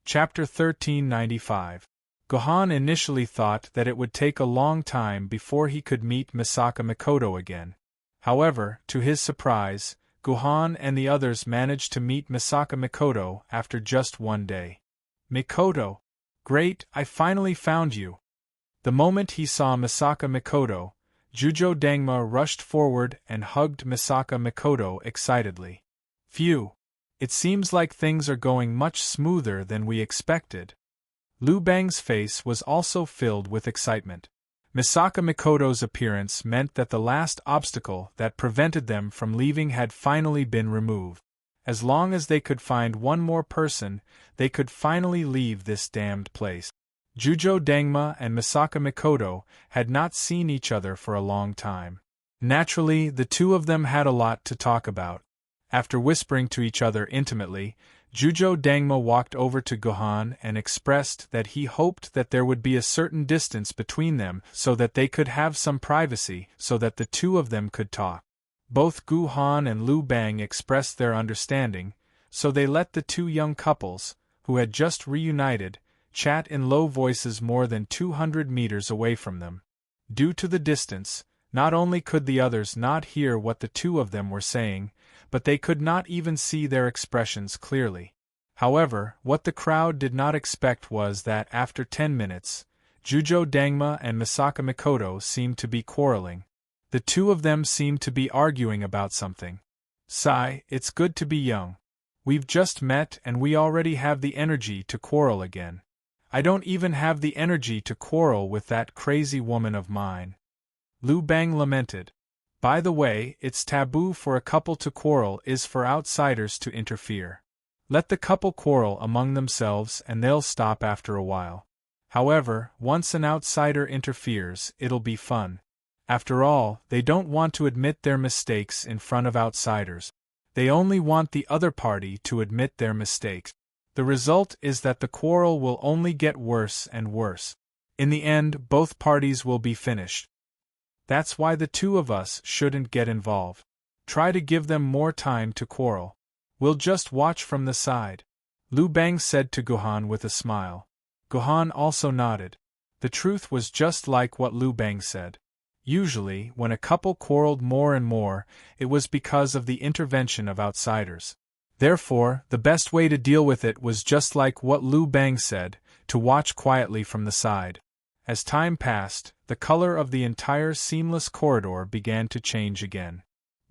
Chapter 1395. Gohan initially thought that it would take a long time before he could meet Misaka Mikoto again. However, to his surprise, Gohan and the others managed to meet Misaka Mikoto after just one day. Mikoto! Great, I finally found you! The moment he saw Misaka Mikoto, Jujo Dangma rushed forward and hugged Misaka Mikoto excitedly. Phew! It seems like things are going much smoother than we expected. Liu Bang's face was also filled with excitement. Misaka Mikoto's appearance meant that the last obstacle that prevented them from leaving had finally been removed. As long as they could find one more person, they could finally leave this damned place. Jujo Dangma and Misaka Mikoto had not seen each other for a long time. Naturally, the two of them had a lot to talk about. After whispering to each other intimately, Jujo Dangma walked over to Gohan and expressed that he hoped that there would be a certain distance between them so that they could have some privacy so that the two of them could talk. Both Gohan and Liu Bang expressed their understanding, so they let the two young couples, who had just reunited, chat in low voices more than 200 meters away from them. Due to the distance, not only could the others not hear what the two of them were saying, but they could not even see their expressions clearly. However, what the crowd did not expect was that after 10 minutes, Jujo Dangma and Misaka Mikoto seemed to be quarreling. The two of them seemed to be arguing about something. Sigh, it's good to be young. We've just met and we already have the energy to quarrel again. I don't even have the energy to quarrel with that crazy woman of mine. Liu Bang lamented. By the way, it's taboo for a couple to quarrel is for outsiders to interfere. Let the couple quarrel among themselves and they'll stop after a while. However, once an outsider interferes, it'll be fun. After all, they don't want to admit their mistakes in front of outsiders. They only want the other party to admit their mistakes. The result is that the quarrel will only get worse and worse. In the end, both parties will be finished. That's why the two of us shouldn't get involved. Try to give them more time to quarrel. We'll just watch from the side. Liu Bang said to Gohan with a smile. Gohan also nodded. The truth was just like what Liu Bang said. Usually, when a couple quarreled more and more, it was because of the intervention of outsiders. Therefore, the best way to deal with it was just like what Liu Bang said, to watch quietly from the side. As time passed, the color of the entire seamless corridor began to change again.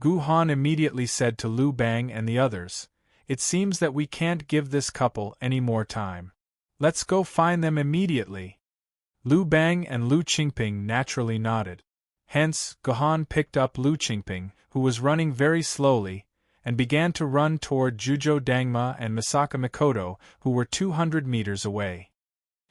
Gohan immediately said to Liu Bang and the others, "It seems that we can't give this couple any more time. Let's go find them immediately." Liu Bang and Liu Qingping naturally nodded. Hence, Gohan picked up Liu Qingping, who was running very slowly, and began to run toward Jujo Dangma and Misaka Mikoto, who were 200 meters away.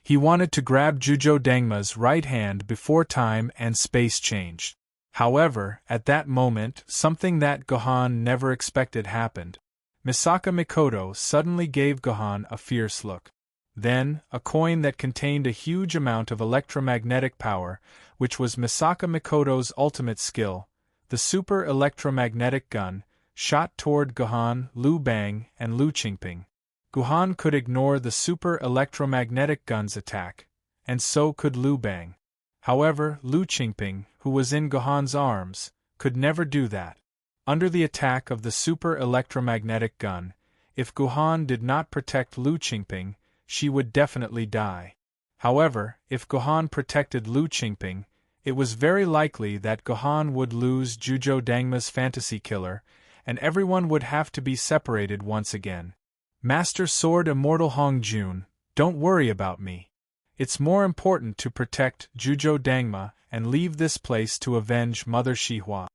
He wanted to grab Jujo Dangma's right hand before time and space changed. However, at that moment, something that Gohan never expected happened. Misaka Mikoto suddenly gave Gohan a fierce look. Then, a coin that contained a huge amount of electromagnetic power, which was Misaka Mikoto's ultimate skill, the super electromagnetic gun, shot toward Gohan, Liu Bang, and Liu Qingping. Gohan could ignore the super electromagnetic gun's attack, and so could Liu Bang. However, Liu Qingping, who was in Gohan's arms, could never do that. Under the attack of the super electromagnetic gun, if Gohan did not protect Liu Qingping, she would definitely die. However, if Gohan protected Liu Qingping, it was very likely that Gohan would lose Jujo Dangma's fantasy killer, and everyone would have to be separated once again. Master Sword Immortal Hong Jun, don't worry about me. It's more important to protect Jujo Dangma and leave this place to avenge Mother Shihua.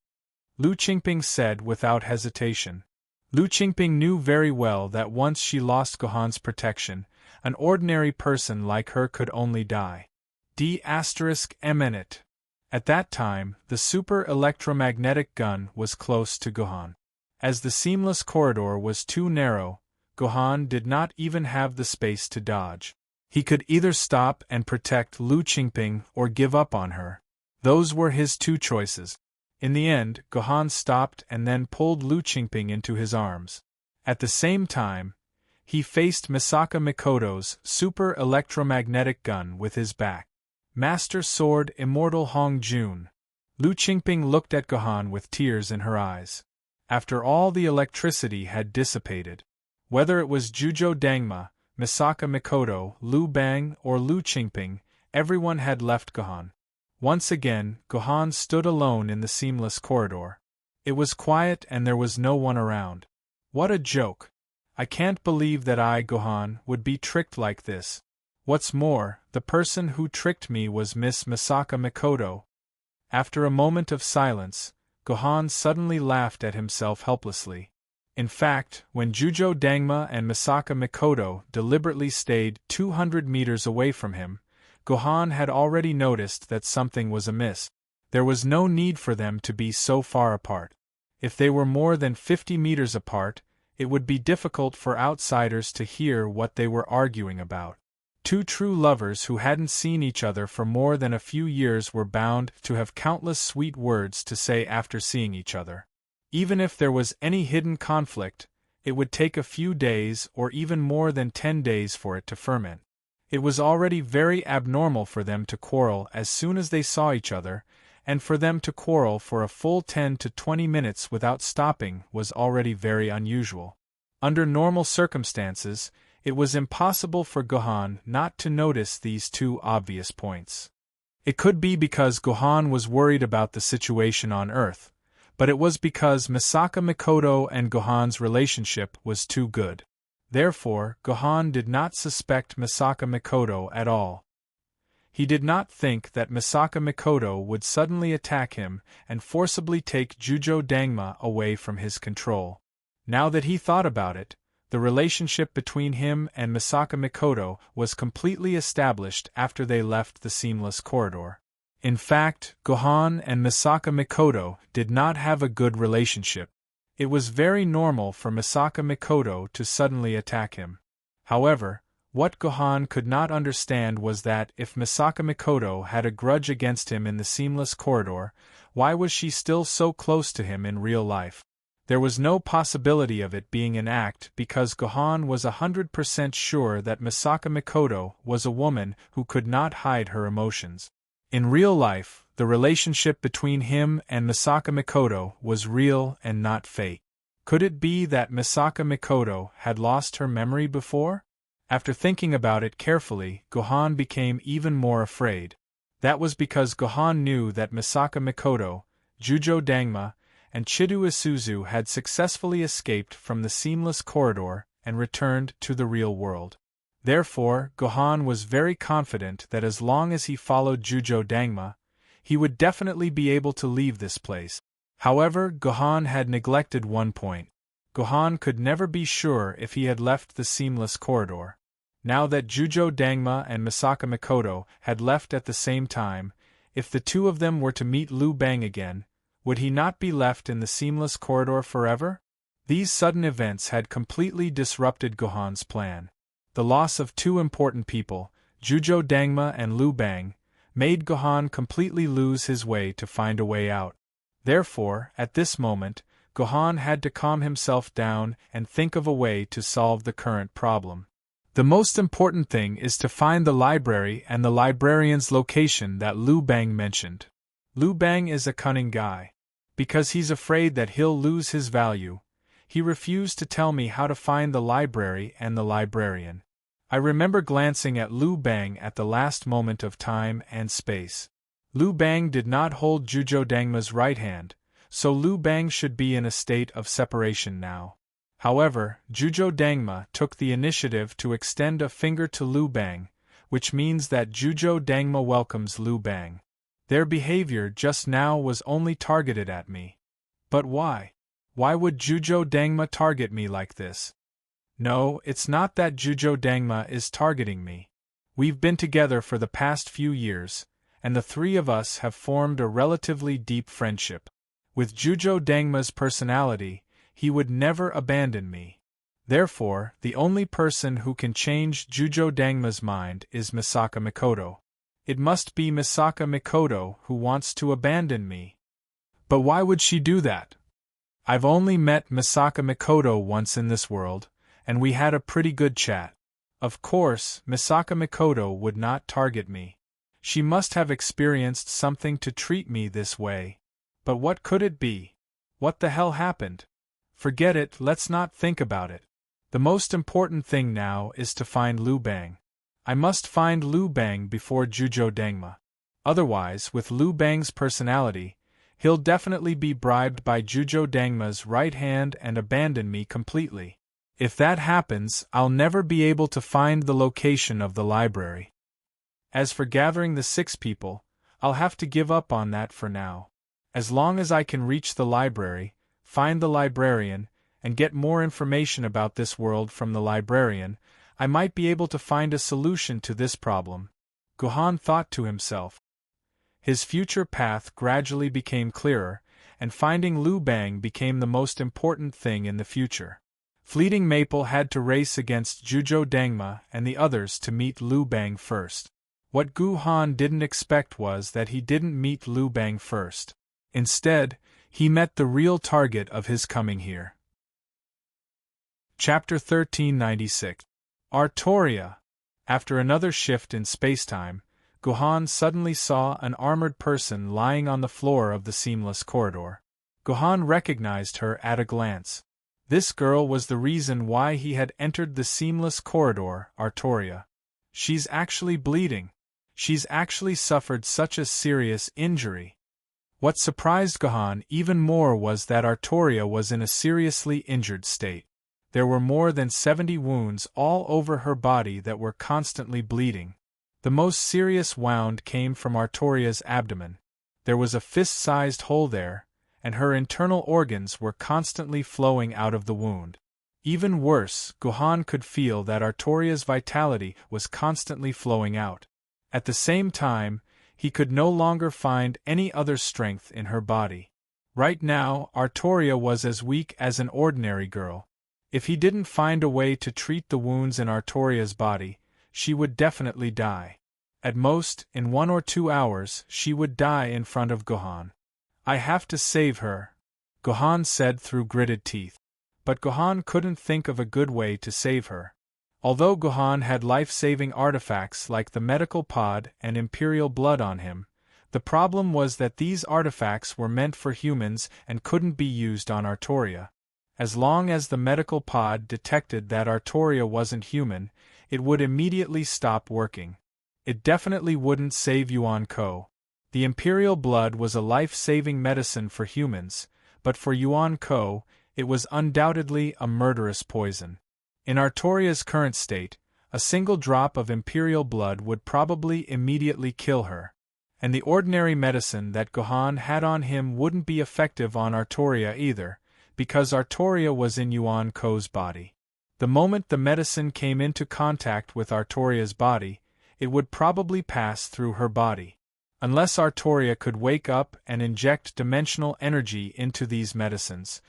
Liu Qingping said without hesitation. Liu Qingping knew very well that once she lost Gohan's protection, an ordinary person like her could only die. D****. At that time, the super electromagnetic gun was close to Gohan. As the seamless corridor was too narrow, Gohan did not even have the space to dodge. He could either stop and protect Liu Qingping or give up on her. Those were his two choices. In the end, Gohan stopped and then pulled Liu Qingping into his arms. At the same time, he faced Misaka Mikoto's super electromagnetic gun with his back. Master Sword Immortal Hong Jun. Lu Qingping looked at Gohan with tears in her eyes. After all the electricity had dissipated, whether it was Jujo Dangma, Misaka Mikoto, Lu Bang, or Lu Qingping, everyone had left Gohan. Once again, Gohan stood alone in the seamless corridor. It was quiet and there was no one around. What a joke! I can't believe that I, Gohan, would be tricked like this. What's more, the person who tricked me was Miss Misaka Mikoto. After a moment of silence, Gohan suddenly laughed at himself helplessly. In fact, when Jujo Dangma and Misaka Mikoto deliberately stayed 200 meters away from him, Gohan had already noticed that something was amiss. There was no need for them to be so far apart. If they were more than 50 meters apart, it would be difficult for outsiders to hear what they were arguing about. Two true lovers who hadn't seen each other for more than a few years were bound to have countless sweet words to say after seeing each other. Even if there was any hidden conflict, it would take a few days or even more than 10 days for it to ferment. It was already very abnormal for them to quarrel as soon as they saw each other, and for them to quarrel for a full 10 to 20 minutes without stopping was already very unusual. Under normal circumstances, it was impossible for Gohan not to notice these two obvious points. It could be because Gohan was worried about the situation on Earth, but it was because Misaka Mikoto and Gohan's relationship was too good. Therefore, Gohan did not suspect Misaka Mikoto at all. He did not think that Misaka Mikoto would suddenly attack him and forcibly take Jujo Dangma away from his control. Now that he thought about it, the relationship between him and Misaka Mikoto was completely established after they left the seamless corridor. In fact, Gohan and Misaka Mikoto did not have a good relationship. It was very normal for Misaka Mikoto to suddenly attack him. However, what Gohan could not understand was that if Misaka Mikoto had a grudge against him in the seamless corridor, why was she still so close to him in real life? There was no possibility of it being an act because Gohan was 100% sure that Misaka Mikoto was a woman who could not hide her emotions. In real life, the relationship between him and Misaka Mikoto was real and not fake. Could it be that Misaka Mikoto had lost her memory before? After thinking about it carefully, Gohan became even more afraid. That was because Gohan knew that Misaka Mikoto, Jujo Dangma, and Chidu Isuzu had successfully escaped from the seamless corridor and returned to the real world. Therefore, Gohan was very confident that as long as he followed Jujo Dangma, he would definitely be able to leave this place. However, Gohan had neglected one point. Gohan could never be sure if he had left the seamless corridor. Now that Jujo Dangma and Misaka Mikoto had left at the same time, if the two of them were to meet Lu Bang again, would he not be left in the seamless corridor forever? These sudden events had completely disrupted Gohan's plan. The loss of two important people, Jujo Dangma and Lu Bang, made Gohan completely lose his way to find a way out. Therefore, at this moment, Gohan had to calm himself down and think of a way to solve the current problem. The most important thing is to find the library and the librarian's location that Lu Bang mentioned. Lu Bang is a cunning guy. Because he's afraid that he'll lose his value, he refused to tell me how to find the library and the librarian. I remember glancing at Lu Bang at the last moment of time and space. Lu Bang did not hold Jujo Dangma's right hand, so Lu Bang should be in a state of separation now. However, Jujo Dangma took the initiative to extend a finger to Lu Bang, which means that Jujo Dangma welcomes Lu Bang. Their behavior just now was only targeted at me. But why? Why would Jujo Dangma target me like this? No, it's not that Jujo Dangma is targeting me. We've been together for the past few years, and the three of us have formed a relatively deep friendship. With Jujo Dangma's personality, he would never abandon me. Therefore, the only person who can change Jujo Dangma's mind is Misaka Mikoto. It must be Misaka Mikoto who wants to abandon me. But why would she do that? I've only met Misaka Mikoto once in this world, and we had a pretty good chat. Of course, Misaka Mikoto would not target me. She must have experienced something to treat me this way. But what could it be? What the hell happened? Forget it, let's not think about it. The most important thing now is to find Liu Bang. I must find Liu Bang before Jujo Dengma. Otherwise, with Liu Bang's personality, he'll definitely be bribed by Jujo Dengma's right hand and abandon me completely. If that happens, I'll never be able to find the location of the library. As for gathering the 6 people, I'll have to give up on that for now. As long as I can reach the library, find the librarian, and get more information about this world from the librarian, I might be able to find a solution to this problem, Gohan thought to himself. His future path gradually became clearer, and finding Liu Bang became the most important thing in the future. Fleeting Maple had to race against Jujo Dengma and the others to meet Liu Bang first. What Gohan didn't expect was that he didn't meet Liu Bang first. Instead, he met the real target of his coming here. Chapter 1396. Artoria. After another shift in spacetime, Gohan suddenly saw an armored person lying on the floor of the seamless corridor. Gohan recognized her at a glance. This girl was the reason why he had entered the seamless corridor, Artoria. She's actually bleeding. She's actually suffered such a serious injury. What surprised Gohan even more was that Artoria was in a seriously injured state. There were more than 70 wounds all over her body that were constantly bleeding. The most serious wound came from Artoria's abdomen. There was a fist-sized hole there, and her internal organs were constantly flowing out of the wound. Even worse, Gohan could feel that Artoria's vitality was constantly flowing out. At the same time, he could no longer find any other strength in her body. Right now, Artoria was as weak as an ordinary girl. If he didn't find a way to treat the wounds in Artoria's body, she would definitely die. At most, in 1 or 2 hours, she would die in front of Gohan. I have to save her, Gohan said through gritted teeth. But Gohan couldn't think of a good way to save her. Although Gohan had life-saving artifacts like the medical pod and imperial blood on him, the problem was that these artifacts were meant for humans and couldn't be used on Artoria. As long as the medical pod detected that Artoria wasn't human, it would immediately stop working. It definitely wouldn't save Yuan Ko. The imperial blood was a life-saving medicine for humans, but for Yuan Ko, it was undoubtedly a murderous poison. In Artoria's current state, a single drop of imperial blood would probably immediately kill her. And the ordinary medicine that Gohan had on him wouldn't be effective on Artoria either, because Artoria was in Yuan Ko's body. The moment the medicine came into contact with Artoria's body, it would probably pass through her body. Unless Artoria could wake up and inject dimensional energy into these medicines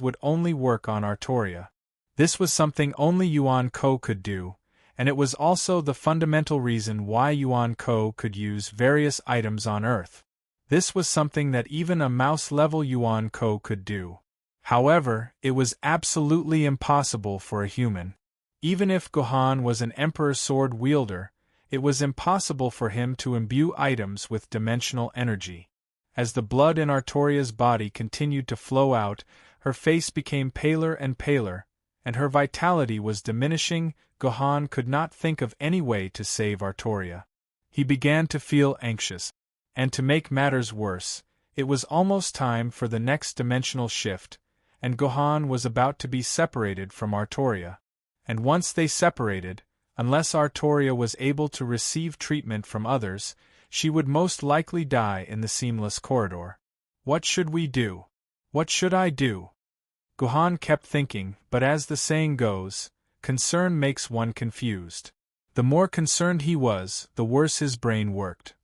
would only work on Artoria. This was something only Yuan Ko could do, and it was also the fundamental reason why Yuan Ko could use various items on Earth. This was something that even a mouse-level Yuan Ko could do. However, it was absolutely impossible for a human. Even if Gohan was an Emperor Sword wielder, it was impossible for him to imbue items with dimensional energy. As the blood in Artoria's body continued to flow out, her face became paler and paler, and her vitality was diminishing. Gohan could not think of any way to save Artoria. He began to feel anxious. And to make matters worse, it was almost time for the next dimensional shift, and Gohan was about to be separated from Artoria. And once they separated, unless Artoria was able to receive treatment from others, she would most likely die in the seamless corridor. What should we do? What should I do? Gohan kept thinking, but as the saying goes, concern makes one confused. The more concerned he was, the worse his brain worked.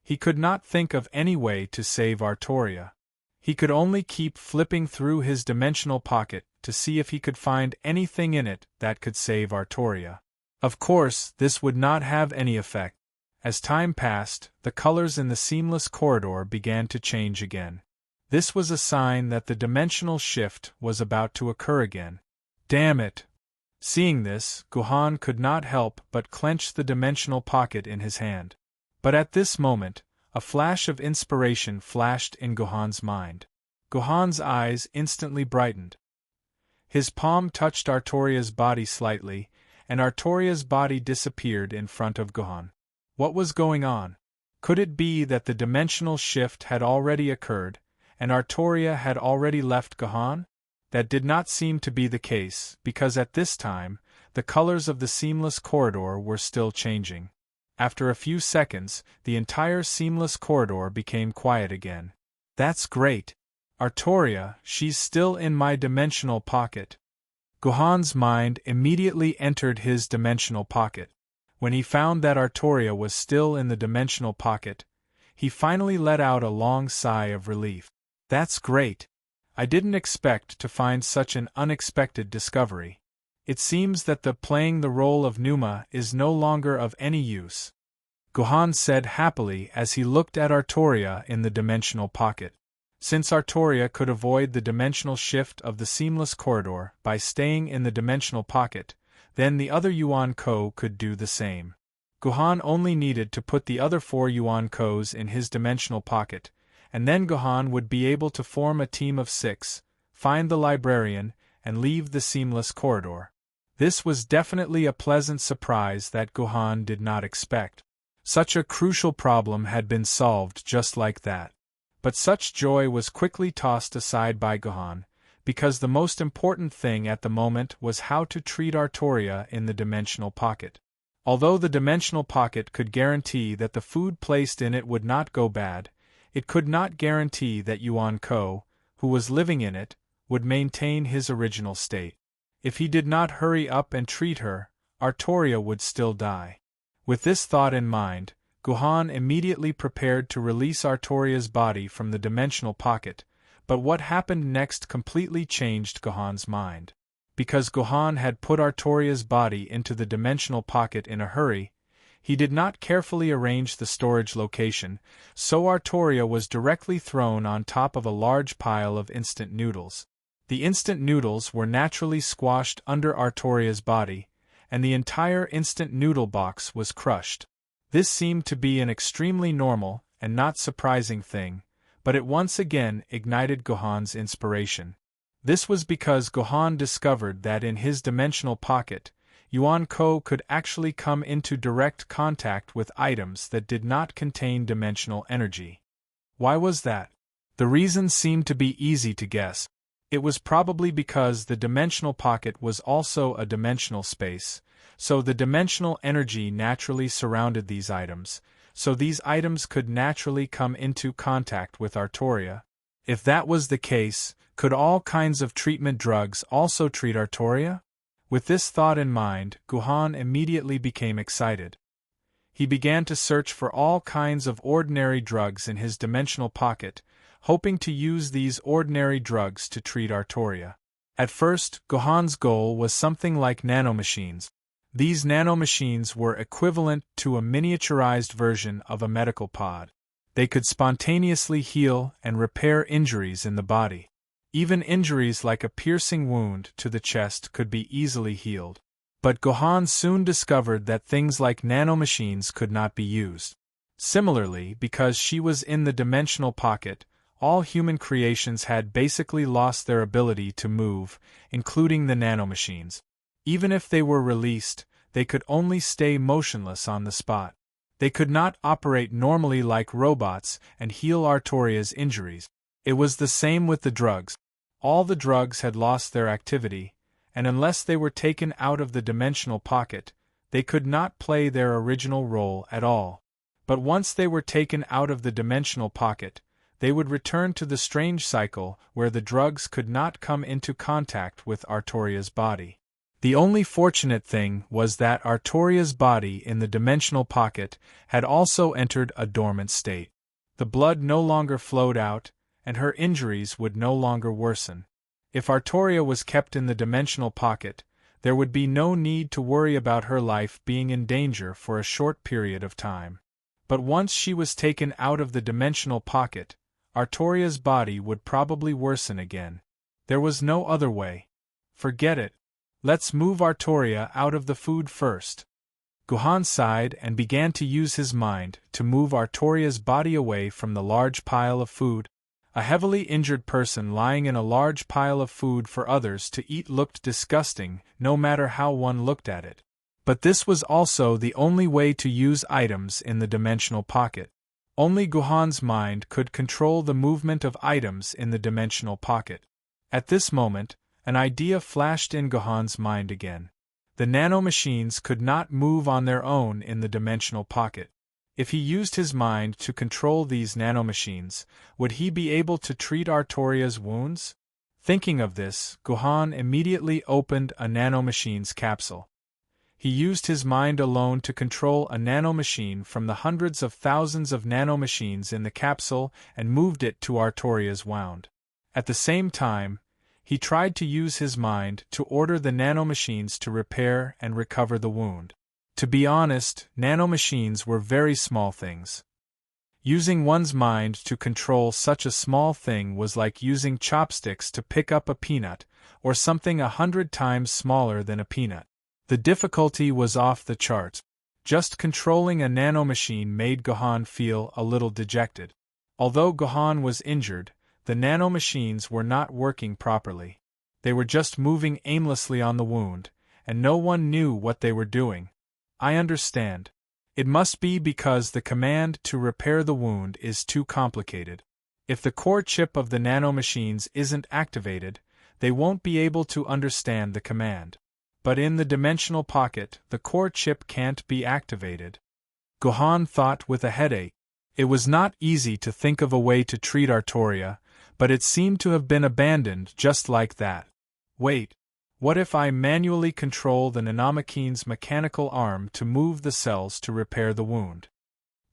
He could not think of any way to save Artoria. He could only keep flipping through his dimensional pocket to see if he could find anything in it that could save Artoria. Of course, this would not have any effect. As time passed, the colors in the seamless corridor began to change again. This was a sign that the dimensional shift was about to occur again. Damn it! Seeing this, Guhan could not help but clench the dimensional pocket in his hand. But at this moment, a flash of inspiration flashed in Guhan's mind. Guhan's eyes instantly brightened. His palm touched Artoria's body slightly, and Artoria's body disappeared in front of Guhan. What was going on? Could it be that the dimensional shift had already occurred, and Artoria had already left Guhan? That did not seem to be the case, because at this time, the colors of the seamless corridor were still changing. After a few seconds, the entire seamless corridor became quiet again. That's great! Artoria, she's still in my dimensional pocket. Guhan's mind immediately entered his dimensional pocket. When he found that Artoria was still in the dimensional pocket, he finally let out a long sigh of relief. That's great! I didn't expect to find such an unexpected discovery. It seems that playing the role of Numa is no longer of any use, Guhan said happily as he looked at Artoria in the dimensional pocket. Since Artoria could avoid the dimensional shift of the seamless corridor by staying in the dimensional pocket, then the other Yuan Ko could do the same. Guhan only needed to put the other 4 Yuan Kos in his dimensional pocket, and then Guhan would be able to form a team of 6, find the librarian, and leave the seamless corridor. This was definitely a pleasant surprise that Guhan did not expect. Such a crucial problem had been solved just like that. But such joy was quickly tossed aside by Guhan, because the most important thing at the moment was how to treat Artoria in the dimensional pocket. Although the dimensional pocket could guarantee that the food placed in it would not go bad, it could not guarantee that Yuan Ko, who was living in it, would maintain his original state. If he did not hurry up and treat her, Artoria would still die. With this thought in mind, Guhan immediately prepared to release Artoria's body from the dimensional pocket, but what happened next completely changed Guhan's mind. Because Guhan had put Artoria's body into the dimensional pocket in a hurry, he did not carefully arrange the storage location, so Artoria was directly thrown on top of a large pile of instant noodles. The instant noodles were naturally squashed under Artoria's body, and the entire instant noodle box was crushed. This seemed to be an extremely normal and not surprising thing, but it once again ignited Guhan's inspiration. This was because Guhan discovered that in his dimensional pocket, Yuan Ko could actually come into direct contact with items that did not contain dimensional energy. Why was that? The reason seemed to be easy to guess. It was probably because the dimensional pocket was also a dimensional space, so the dimensional energy naturally surrounded these items, so these items could naturally come into contact with Artoria. If that was the case, could all kinds of treatment drugs also treat Artoria? With this thought in mind, Guhan immediately became excited. He began to search for all kinds of ordinary drugs in his dimensional pocket, hoping to use these ordinary drugs to treat Artoria. At first, Guhan's goal was something like nanomachines. These nanomachines were equivalent to a miniaturized version of a medical pod. They could spontaneously heal and repair injuries in the body. Even injuries like a piercing wound to the chest could be easily healed. But Guhan soon discovered that things like nanomachines could not be used. Similarly, because she was in the dimensional pocket, all human creations had basically lost their ability to move, including the nanomachines. Even if they were released, they could only stay motionless on the spot. They could not operate normally like robots and heal Artoria's injuries. It was the same with the drugs. All the drugs had lost their activity, and unless they were taken out of the dimensional pocket, they could not play their original role at all. But once they were taken out of the dimensional pocket, they would return to the strange cycle where the drugs could not come into contact with Artoria's body. The only fortunate thing was that Artoria's body in the dimensional pocket had also entered a dormant state. The blood no longer flowed out, and her injuries would no longer worsen. If Artoria was kept in the dimensional pocket, there would be no need to worry about her life being in danger for a short period of time. But once she was taken out of the dimensional pocket, Artoria's body would probably worsen again. There was no other way. Forget it. Let's move Artoria out of the food first. Guhan sighed and began to use his mind to move Artoria's body away from the large pile of food. A heavily injured person lying in a large pile of food for others to eat looked disgusting, no matter how one looked at it. But this was also the only way to use items in the dimensional pocket. Only Guhan's mind could control the movement of items in the dimensional pocket. At this moment, an idea flashed in Guhan's mind again. The nanomachines could not move on their own in the dimensional pocket. If he used his mind to control these nanomachines, would he be able to treat Artoria's wounds? Thinking of this, Guhan immediately opened a nanomachine's capsule. He used his mind alone to control a nanomachine from the hundreds of thousands of nanomachines in the capsule and moved it to Artoria's wound. At the same time, he tried to use his mind to order the nanomachines to repair and recover the wound. To be honest, nanomachines were very small things. Using one's mind to control such a small thing was like using chopsticks to pick up a peanut, or something 100 times smaller than a peanut. The difficulty was off the charts. Just controlling a nanomachine made Guhan feel a little dejected. Although Guhan was injured, the nanomachines were not working properly. They were just moving aimlessly on the wound, and no one knew what they were doing. I understand. It must be because the command to repair the wound is too complicated. If the core chip of the nanomachines isn't activated, they won't be able to understand the command. But in the dimensional pocket, the core chip can't be activated. Guhan thought with a headache. It was not easy to think of a way to treat Artoria, but it seemed to have been abandoned just like that. Wait. What if I manually control the nanomachine's mechanical arm to move the cells to repair the wound?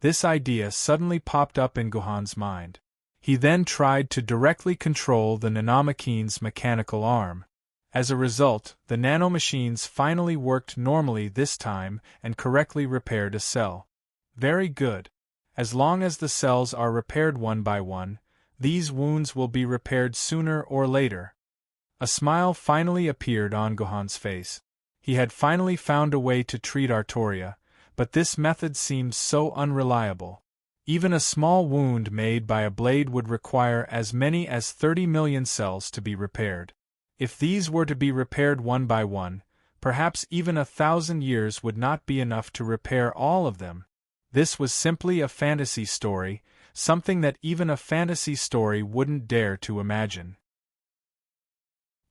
This idea suddenly popped up in Guhan's mind. He then tried to directly control the nanomachine's mechanical arm. As a result, the nanomachines finally worked normally this time and correctly repaired a cell. Very good. As long as the cells are repaired one by one, these wounds will be repaired sooner or later. A smile finally appeared on Guhan's face. He had finally found a way to treat Artoria, but this method seemed so unreliable. Even a small wound made by a blade would require as many as 30 million cells to be repaired. If these were to be repaired one by one, perhaps even 1,000 years would not be enough to repair all of them. This was simply a fantasy story, something that even a fantasy story wouldn't dare to imagine.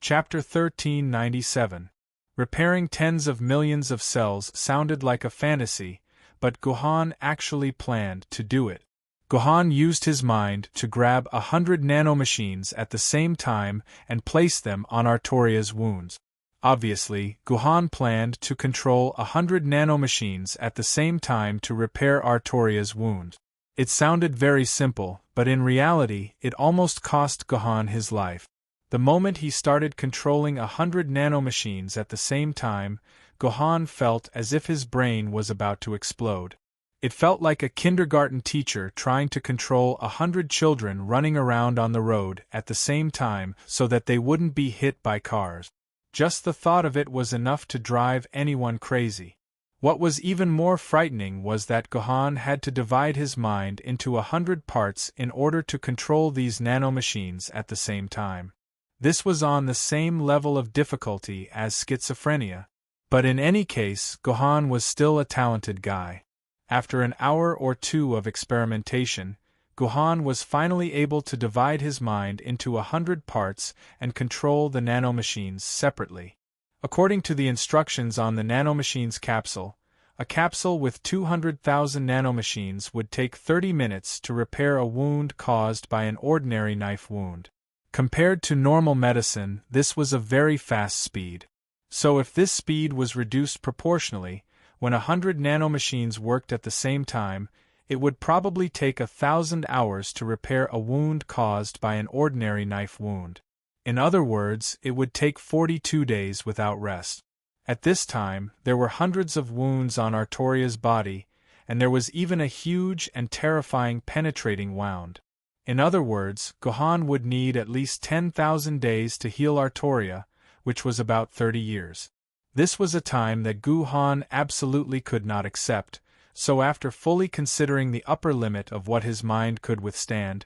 Chapter 1397. Repairing tens of millions of cells sounded like a fantasy, but Guhan actually planned to do it. Guhan used his mind to grab 100 nanomachines at the same time and place them on Artoria's wounds. Obviously, Guhan planned to control 100 nanomachines at the same time to repair Artoria's wounds. It sounded very simple, but in reality, it almost cost Guhan his life. The moment he started controlling 100 nanomachines at the same time, Guhan felt as if his brain was about to explode. It felt like a kindergarten teacher trying to control 100 children running around on the road at the same time so that they wouldn't be hit by cars. Just the thought of it was enough to drive anyone crazy. What was even more frightening was that Guhan had to divide his mind into 100 parts in order to control these nanomachines at the same time. This was on the same level of difficulty as schizophrenia. But in any case, Guhan was still a talented guy. After an hour or two of experimentation, Guhan was finally able to divide his mind into 100 parts and control the nanomachines separately. According to the instructions on the nanomachine's capsule, a capsule with 200,000 nanomachines would take 30 minutes to repair a wound caused by an ordinary knife wound. Compared to normal medicine, this was a very fast speed. So if this speed was reduced proportionally, when 100 nanomachines worked at the same time, it would probably take 1,000 hours to repair a wound caused by an ordinary knife wound. In other words, it would take 42 days without rest. At this time, there were hundreds of wounds on Artoria's body, and there was even a huge and terrifying penetrating wound. In other words, Guhan would need at least 10,000 days to heal Artoria, which was about 30 years. This was a time that Gu-Han absolutely could not accept, so after fully considering the upper limit of what his mind could withstand,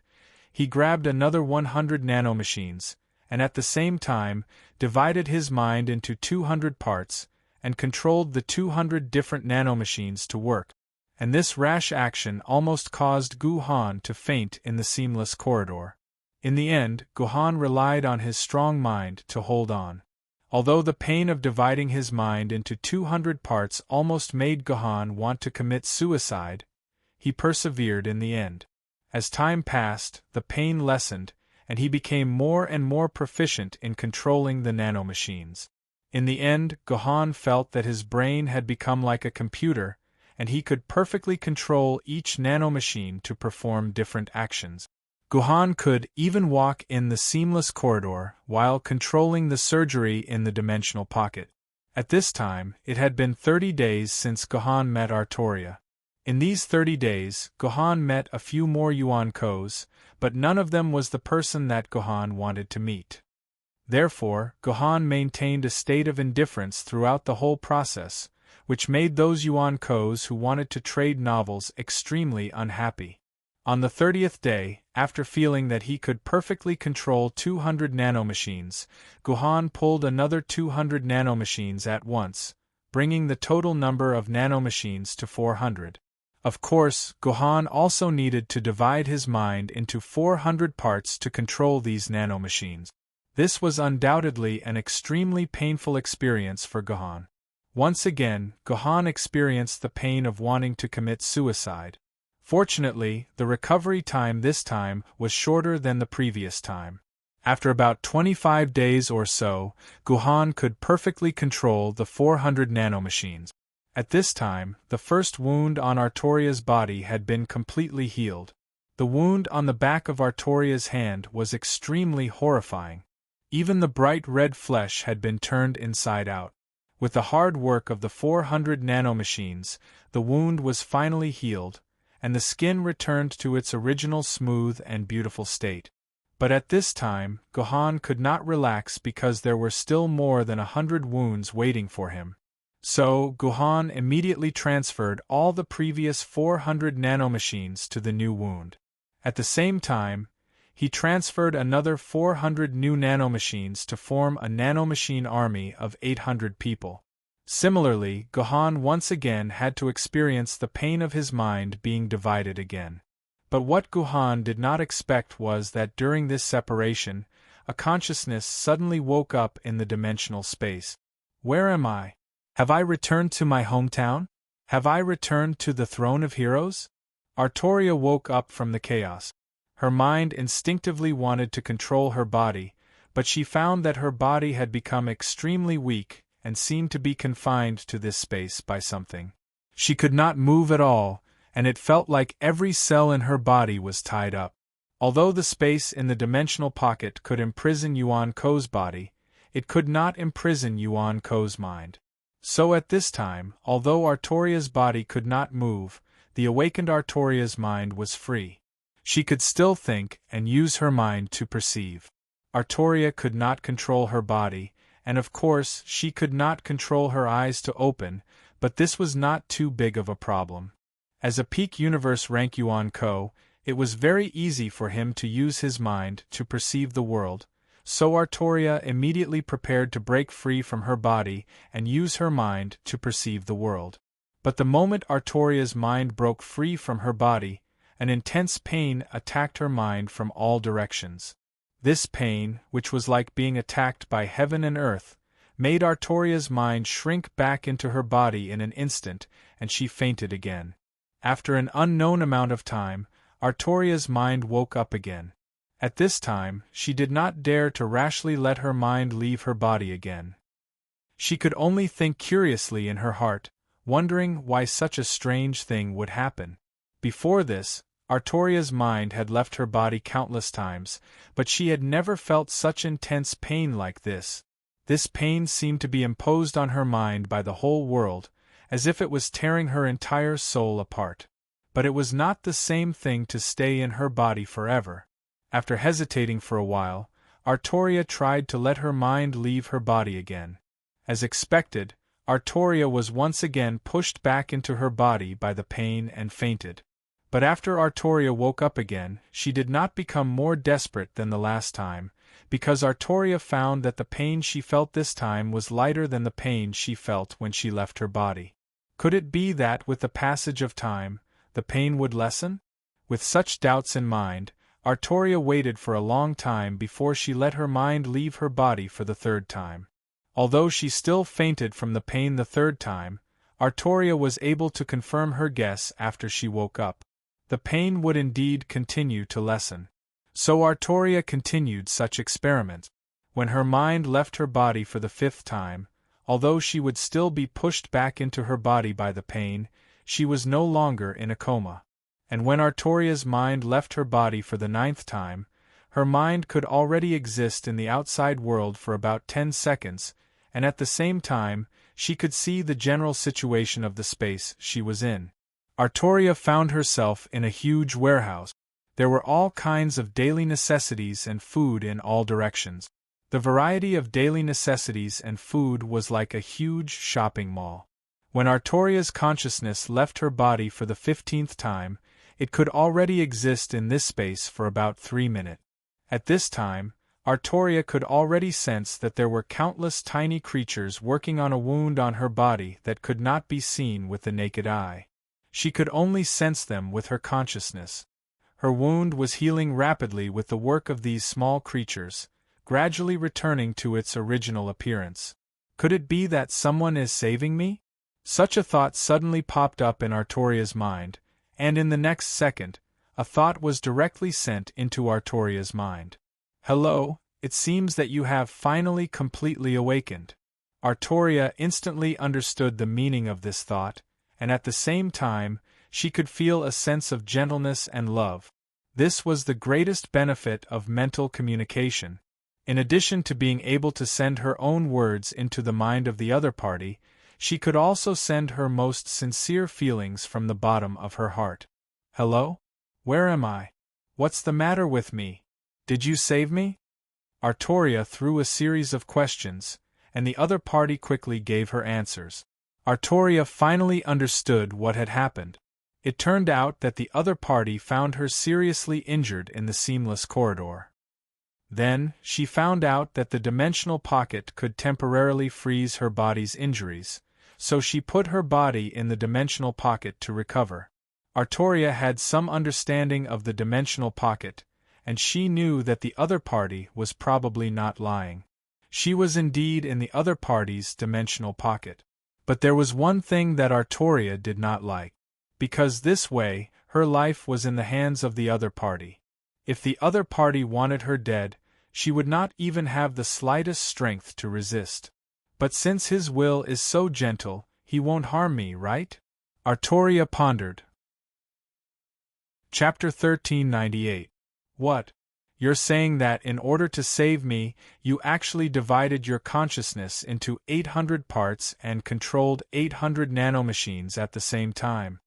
he grabbed another 100 nanomachines, and at the same time, divided his mind into 200 parts, and controlled the 200 different nanomachines to work. And this rash action almost caused Gu-Han to faint in the seamless corridor. In the end, Gu-Han relied on his strong mind to hold on. Although the pain of dividing his mind into 200 parts almost made Gu-Han want to commit suicide, he persevered in the end. As time passed, the pain lessened, and he became more and more proficient in controlling the nanomachines. In the end, Gu-Han felt that his brain had become like a computer, and he could perfectly control each nanomachine to perform different actions. Gu-Han could even walk in the seamless corridor while controlling the surgery in the dimensional pocket. At this time, it had been 30 days since Gu-Han met Artoria. In these 30 days, Gu-Han met a few more Yuan-Kos, but none of them was the person that Gu-Han wanted to meet. Therefore, Gu-Han maintained a state of indifference throughout the whole process, which made those Yuan-Kos who wanted to trade novels extremely unhappy. On the 30th day, after feeling that he could perfectly control 200 nanomachines, Gu-Han pulled another 200 nanomachines at once, bringing the total number of nanomachines to 400. Of course, Gu-Han also needed to divide his mind into 400 parts to control these nanomachines. This was undoubtedly an extremely painful experience for Gu-Han. Once again, Gu-Han experienced the pain of wanting to commit suicide. Fortunately, the recovery time this time was shorter than the previous time. After about 25 days or so, Gu-Han could perfectly control the 400 nanomachines. At this time, the first wound on Artoria's body had been completely healed. The wound on the back of Artoria's hand was extremely horrifying. Even the bright red flesh had been turned inside out. With the hard work of the 400 nanomachines, the wound was finally healed, and the skin returned to its original smooth and beautiful state. But at this time, Gu-Han could not relax because there were still more than 100 wounds waiting for him. So, Gu-Han immediately transferred all the previous 400 nanomachines to the new wound. At the same time, he transferred another 400 new nanomachines to form a nanomachine army of 800 people. Similarly, Gu-Han once again had to experience the pain of his mind being divided again. But what Gu-Han did not expect was that during this separation, a consciousness suddenly woke up in the dimensional space. Where am I? Have I returned to my hometown? Have I returned to the throne of heroes? Artoria woke up from the chaos. Her mind instinctively wanted to control her body, but she found that her body had become extremely weak and seemed to be confined to this space by something. She could not move at all, and it felt like every cell in her body was tied up. Although the space in the dimensional pocket could imprison Yuan-Ko's body, it could not imprison Yuan-Ko's mind. So at this time, although Artoria's body could not move, the awakened Artoria's mind was free. She could still think and use her mind to perceive. Artoria could not control her body, and of course she could not control her eyes to open, but this was not too big of a problem. As a peak universe rank Yuan-Ko, it was very easy for him to use his mind to perceive the world, so Artoria immediately prepared to break free from her body and use her mind to perceive the world. But the moment Artoria's mind broke free from her body, an intense pain attacked her mind from all directions. This pain, which was like being attacked by heaven and earth, made Artoria's mind shrink back into her body in an instant, and she fainted again. After an unknown amount of time, Artoria's mind woke up again. At this time, she did not dare to rashly let her mind leave her body again. She could only think curiously in her heart, wondering why such a strange thing would happen. Before this, Artoria's mind had left her body countless times, but she had never felt such intense pain like this. This pain seemed to be imposed on her mind by the whole world, as if it was tearing her entire soul apart. But it was not the same thing to stay in her body forever. After hesitating for a while, Artoria tried to let her mind leave her body again. As expected, Artoria was once again pushed back into her body by the pain and fainted. But after Artoria woke up again, she did not become more desperate than the last time, because Artoria found that the pain she felt this time was lighter than the pain she felt when she left her body. Could it be that with the passage of time, the pain would lessen? With such doubts in mind, Artoria waited for a long time before she let her mind leave her body for the third time. Although she still fainted from the pain the third time, Artoria was able to confirm her guess after she woke up. The pain would indeed continue to lessen. So Artoria continued such experiments. When her mind left her body for the fifth time, although she would still be pushed back into her body by the pain, she was no longer in a coma. And when Artoria's mind left her body for the ninth time, her mind could already exist in the outside world for about 10 seconds, and at the same time, she could see the general situation of the space she was in. Artoria found herself in a huge warehouse. There were all kinds of daily necessities and food in all directions. The variety of daily necessities and food was like a huge shopping mall. When Artoria's consciousness left her body for the 15th time, it could already exist in this space for about 3 minutes. At this time, Artoria could already sense that there were countless tiny creatures working on a wound on her body that could not be seen with the naked eye. She could only sense them with her consciousness. Her wound was healing rapidly with the work of these small creatures, gradually returning to its original appearance. Could it be that someone is saving me? Such a thought suddenly popped up in Artoria's mind, and in the next second, a thought was directly sent into Artoria's mind. Hello, it seems that you have finally completely awakened. Artoria instantly understood the meaning of this thought, and at the same time, she could feel a sense of gentleness and love. This was the greatest benefit of mental communication. In addition to being able to send her own words into the mind of the other party, she could also send her most sincere feelings from the bottom of her heart. Hello? Where am I? What's the matter with me? Did you save me? Artoria threw a series of questions, and the other party quickly gave her answers. Artoria finally understood what had happened. It turned out that the other party found her seriously injured in the seamless corridor. Then, she found out that the dimensional pocket could temporarily freeze her body's injuries, so she put her body in the dimensional pocket to recover. Artoria had some understanding of the dimensional pocket, and she knew that the other party was probably not lying. She was indeed in the other party's dimensional pocket. But there was one thing that Artoria did not like. Because this way, her life was in the hands of the other party. If the other party wanted her dead, she would not even have the slightest strength to resist. But since his will is so gentle, he won't harm me, right? Artoria pondered. Chapter 1398. What? You're saying that in order to save me, you actually divided your consciousness into 800 parts and controlled 800 nanomachines at the same time.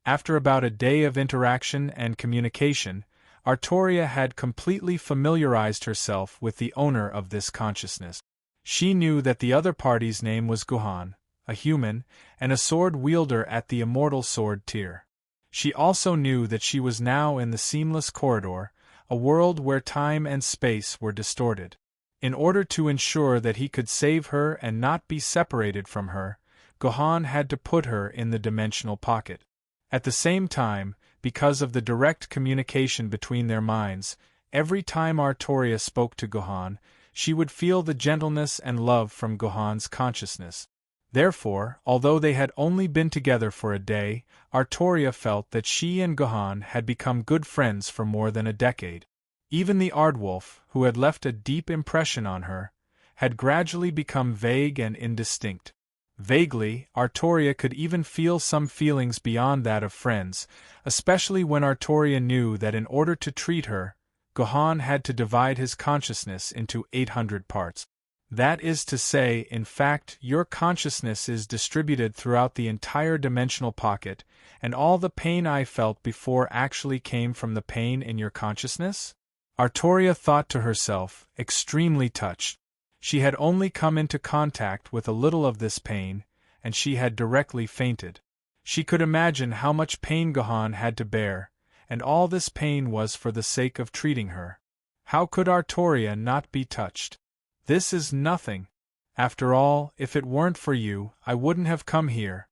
After about a day of interaction and communication, Artoria had completely familiarized herself with the owner of this consciousness. She knew that the other party's name was Guhan, a human, and a sword wielder at the immortal sword tier. She also knew that she was now in the seamless corridor, a world where time and space were distorted. In order to ensure that he could save her and not be separated from her, Guhan had to put her in the dimensional pocket. At the same time, because of the direct communication between their minds, every time Artoria spoke to Guhan, she would feel the gentleness and love from Guhan's consciousness. Therefore, although they had only been together for a day, Artoria felt that she and Guhan had become good friends for more than a decade. Even the Aardwolf, who had left a deep impression on her, had gradually become vague and indistinct. Vaguely, Artoria could even feel some feelings beyond that of friends, especially when Artoria knew that in order to treat her, Guhan had to divide his consciousness into 800 parts. That is to say, in fact, your consciousness is distributed throughout the entire dimensional pocket, and all the pain I felt before actually came from the pain in your consciousness? Artoria thought to herself, extremely touched. She had only come into contact with a little of this pain, and she had directly fainted. She could imagine how much pain Gohan had to bear, and all this pain was for the sake of treating her. How could Artoria not be touched? This is nothing. After all, if it weren't for you, I wouldn't have come here.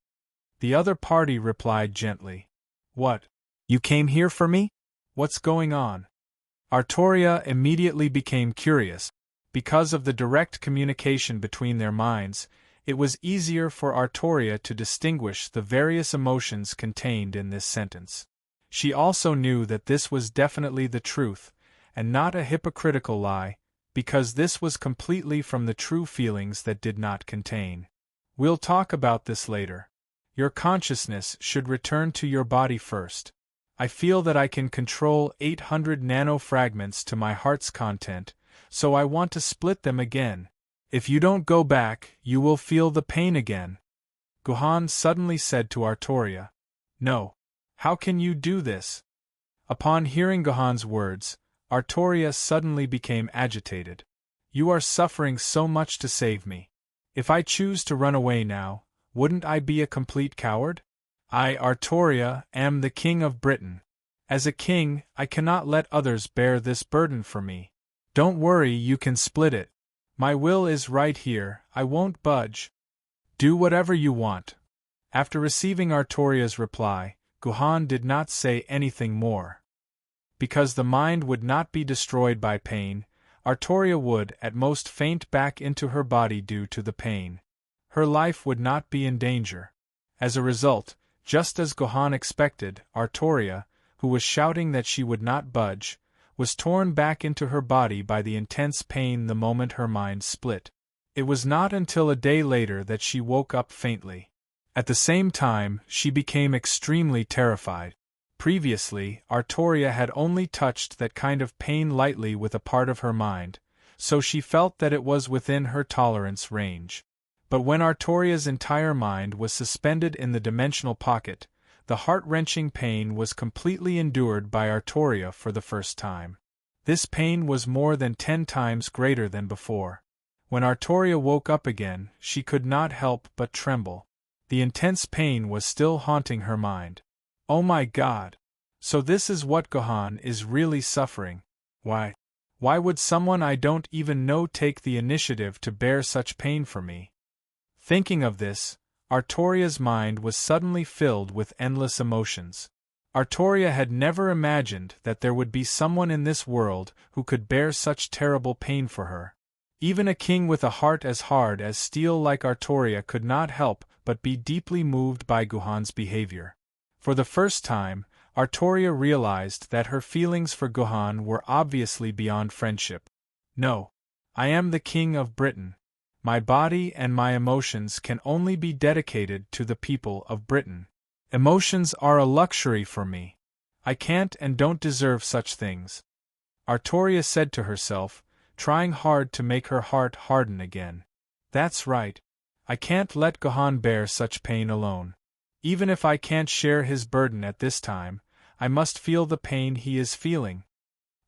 The other party replied gently. What? You came here for me? What's going on? Artoria immediately became curious. Because of the direct communication between their minds, it was easier for Artoria to distinguish the various emotions contained in this sentence. She also knew that this was definitely the truth, and not a hypocritical lie, because this was completely from the true feelings that did not contain. We'll talk about this later. Your consciousness should return to your body first. I feel that I can control 800 nanofragments to my heart's content, so I want to split them again. If you don't go back, you will feel the pain again. Gohan suddenly said to Artoria. No. How can you do this? Upon hearing Gohan's words, Artoria suddenly became agitated. You are suffering so much to save me. If I choose to run away now, wouldn't I be a complete coward? I, Artoria, am the king of Britain. As a king, I cannot let others bear this burden for me. Don't worry, you can split it. My will is right here, I won't budge. Do whatever you want. After receiving Artoria's reply, Gohan did not say anything more. Because the mind would not be destroyed by pain, Artoria would at most faint back into her body due to the pain. Her life would not be in danger. As a result, just as Gohan expected, Artoria, who was shouting that she would not budge, was torn back into her body by the intense pain the moment her mind split. It was not until a day later that she woke up faintly. At the same time, she became extremely terrified. Previously, Artoria had only touched that kind of pain lightly with a part of her mind, so she felt that it was within her tolerance range. But when Artoria's entire mind was suspended in the dimensional pocket, the heart-wrenching pain was completely endured by Artoria for the first time. This pain was more than 10 times greater than before. When Artoria woke up again, she could not help but tremble. The intense pain was still haunting her mind. Oh my God! So this is what Gohan is really suffering. Why would someone I don't even know take the initiative to bear such pain for me? Thinking of this, Artoria's mind was suddenly filled with endless emotions. Artoria had never imagined that there would be someone in this world who could bear such terrible pain for her. Even a king with a heart as hard as steel like Artoria could not help but be deeply moved by Gohan's behavior. For the first time, Artoria realized that her feelings for Gohan were obviously beyond friendship. No. I am the king of Britain. My body and my emotions can only be dedicated to the people of Britain. Emotions are a luxury for me. I can't and don't deserve such things. Artoria said to herself, trying hard to make her heart harden again. That's right. I can't let Gohan bear such pain alone. Even if I can't share his burden at this time, I must feel the pain he is feeling.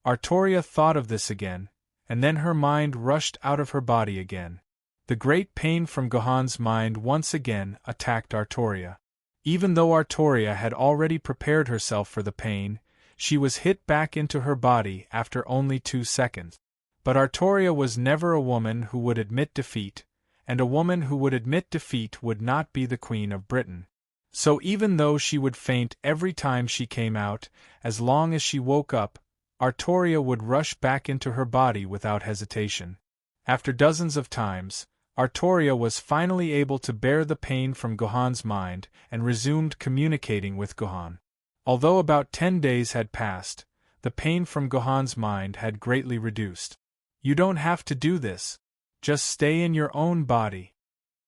Artoria thought of this again, and then her mind rushed out of her body again. The great pain from Gohan's mind once again attacked Artoria. Even though Artoria had already prepared herself for the pain, she was hit back into her body after only 2 seconds. But Artoria was never a woman who would admit defeat, and a woman who would admit defeat would not be the Queen of Britain. So even though she would faint every time she came out, as long as she woke up, Artoria would rush back into her body without hesitation. After dozens of times, Artoria was finally able to bear the pain from Gohan's mind and resumed communicating with Gohan. Although about 10 days had passed, the pain from Gohan's mind had greatly reduced. You don't have to do this. Just stay in your own body.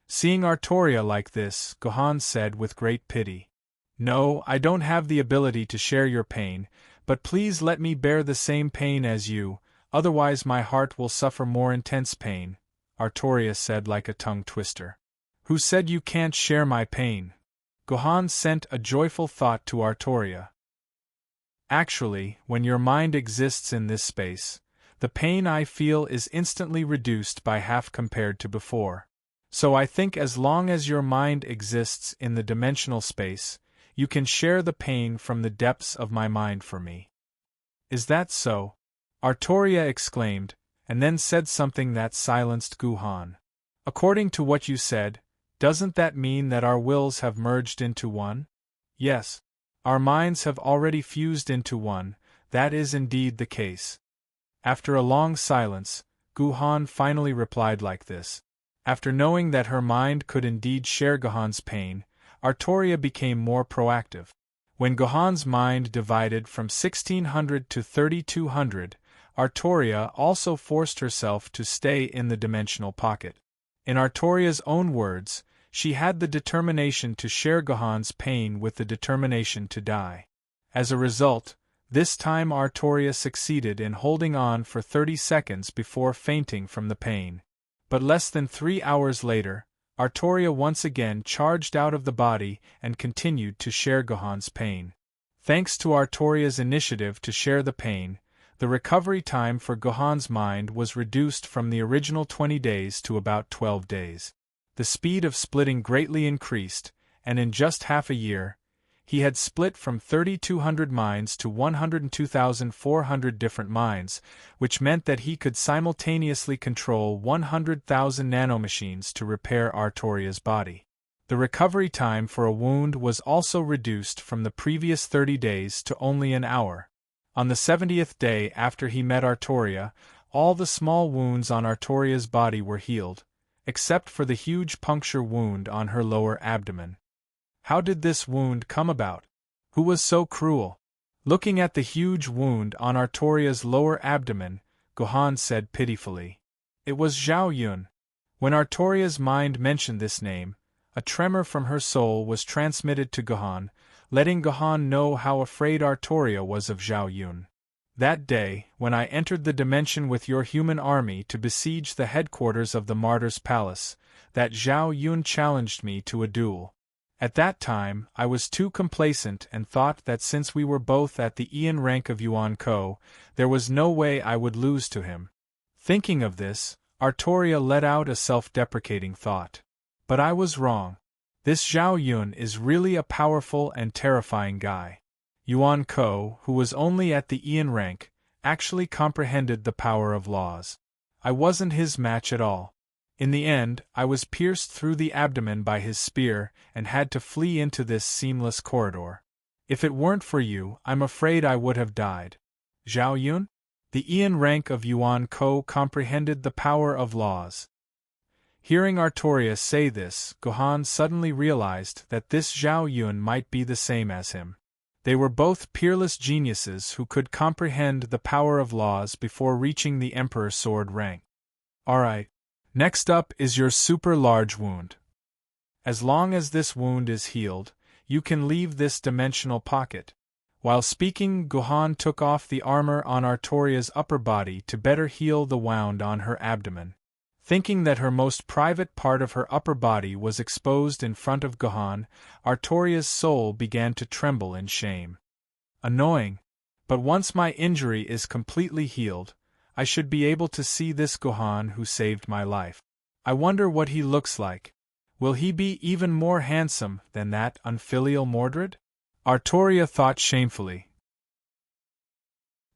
Seeing Artoria like this, Gohan said with great pity. No, I don't have the ability to share your pain, but please let me bear the same pain as you, otherwise my heart will suffer more intense pain, Artoria said like a tongue twister. Who said you can't share my pain? Gohan sent a joyful thought to Artoria. Actually, when your mind exists in this space, the pain I feel is instantly reduced by half compared to before. So I think as long as your mind exists in the dimensional space, you can share the pain from the depths of my mind for me. Is that so? Artoria exclaimed, and then said something that silenced Guhan. According to what you said, doesn't that mean that our wills have merged into one? Yes. Our minds have already fused into one, that is indeed the case. After a long silence, Guhan finally replied like this. After knowing that her mind could indeed share Guhan's pain, Artoria became more proactive. When Guhan's mind divided from 1600 to 3200, Artoria also forced herself to stay in the dimensional pocket. In Artoria's own words, she had the determination to share Guhan's pain with the determination to die. As a result, this time Artoria succeeded in holding on for 30 seconds before fainting from the pain. But less than 3 hours later, Artoria once again charged out of the body and continued to share Guhan's pain. Thanks to Artoria's initiative to share the pain, the recovery time for Guhan's mind was reduced from the original 20 days to about 12 days. The speed of splitting greatly increased, and in just half a year, he had split from 3,200 minds to 102,400 different minds, which meant that he could simultaneously control 100,000 nanomachines to repair Artoria's body. The recovery time for a wound was also reduced from the previous 30 days to only an hour. On the 70th day after he met Artoria, all the small wounds on Artoria's body were healed, except for the huge puncture wound on her lower abdomen. How did this wound come about? Who was so cruel? Looking at the huge wound on Artoria's lower abdomen, Guhan said pitifully. It was Zhao Yun. When Artoria's mind mentioned this name, a tremor from her soul was transmitted to Guhan, letting Guhan know how afraid Artoria was of Zhao Yun. That day, when I entered the dimension with your human army to besiege the headquarters of the Martyr's Palace, that Zhao Yun challenged me to a duel. At that time, I was too complacent and thought that since we were both at the Ian rank of Yuan Ko, there was no way I would lose to him. Thinking of this, Artoria let out a self-deprecating thought. But I was wrong. This Zhao Yun is really a powerful and terrifying guy. Yuan Ko, who was only at the Ian rank, actually comprehended the power of laws. I wasn't his match at all. In the end, I was pierced through the abdomen by his spear and had to flee into this seamless corridor. If it weren't for you, I'm afraid I would have died. Zhao Yun? The Ian rank of Yuan Ko comprehended the power of laws. Hearing Artoria say this, Guhan suddenly realized that this Zhao Yun might be the same as him. They were both peerless geniuses who could comprehend the power of laws before reaching the Emperor Sword rank. Alright. Next up is your super large wound. As long as this wound is healed, you can leave this dimensional pocket. While speaking, Guhan took off the armor on Artoria's upper body to better heal the wound on her abdomen. Thinking that her most private part of her upper body was exposed in front of Guhan, Artoria's soul began to tremble in shame. Annoying. But once my injury is completely healed, I should be able to see this Guhan who saved my life. I wonder what he looks like. Will he be even more handsome than that unfilial Mordred? Artoria thought shamefully.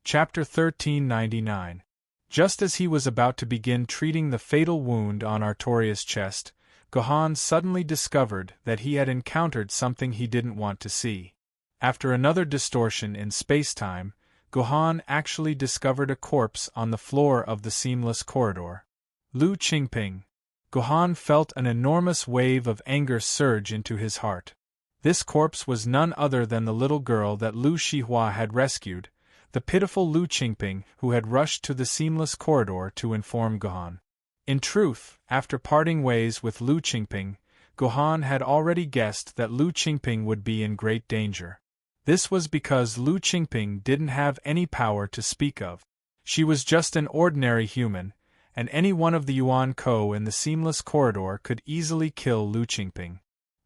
Chapter 1399. Just as he was about to begin treating the fatal wound on Artoria's chest, Guhan suddenly discovered that he had encountered something he didn't want to see. After another distortion in space-time, Guhan actually discovered a corpse on the floor of the seamless corridor. Lu Qingping. Guhan felt an enormous wave of anger surge into his heart. This corpse was none other than the little girl that Lu Shihua had rescued, the pitiful Lu Qingping who had rushed to the seamless corridor to inform Guhan. In truth, after parting ways with Lu Qingping, Guhan had already guessed that Lu Qingping would be in great danger. This was because Lu Qingping didn't have any power to speak of. She was just an ordinary human, and any one of the Yuan Ko in the seamless corridor could easily kill Lu Qingping.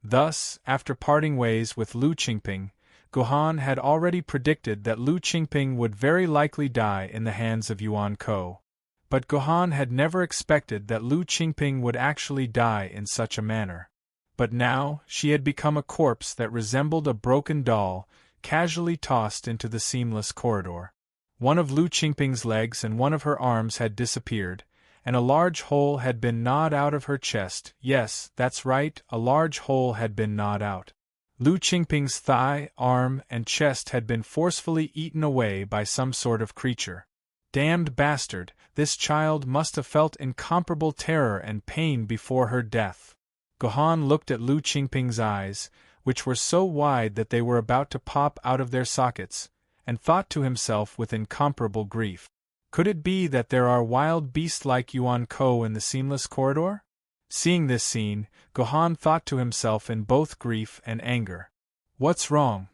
Thus, after parting ways with Lu Qingping, Gohan had already predicted that Lu Qingping would very likely die in the hands of Yuan Ko. But Gohan had never expected that Lu Qingping would actually die in such a manner. But now, she had become a corpse that resembled a broken doll, casually tossed into the seamless corridor. One of Lu Qingping's legs and one of her arms had disappeared, and a large hole had been gnawed out of her chest. Yes, that's right, a large hole had been gnawed out. Lu Qingping's thigh, arm, and chest had been forcefully eaten away by some sort of creature. Damned bastard, this child must have felt incomparable terror and pain before her death. Gohan looked at Lu Qingping's eyes, which were so wide that they were about to pop out of their sockets, and thought to himself with incomparable grief. Could it be that there are wild beasts like Yuan Ko in the seamless corridor? Seeing this scene, Gohan thought to himself in both grief and anger. What's wrong?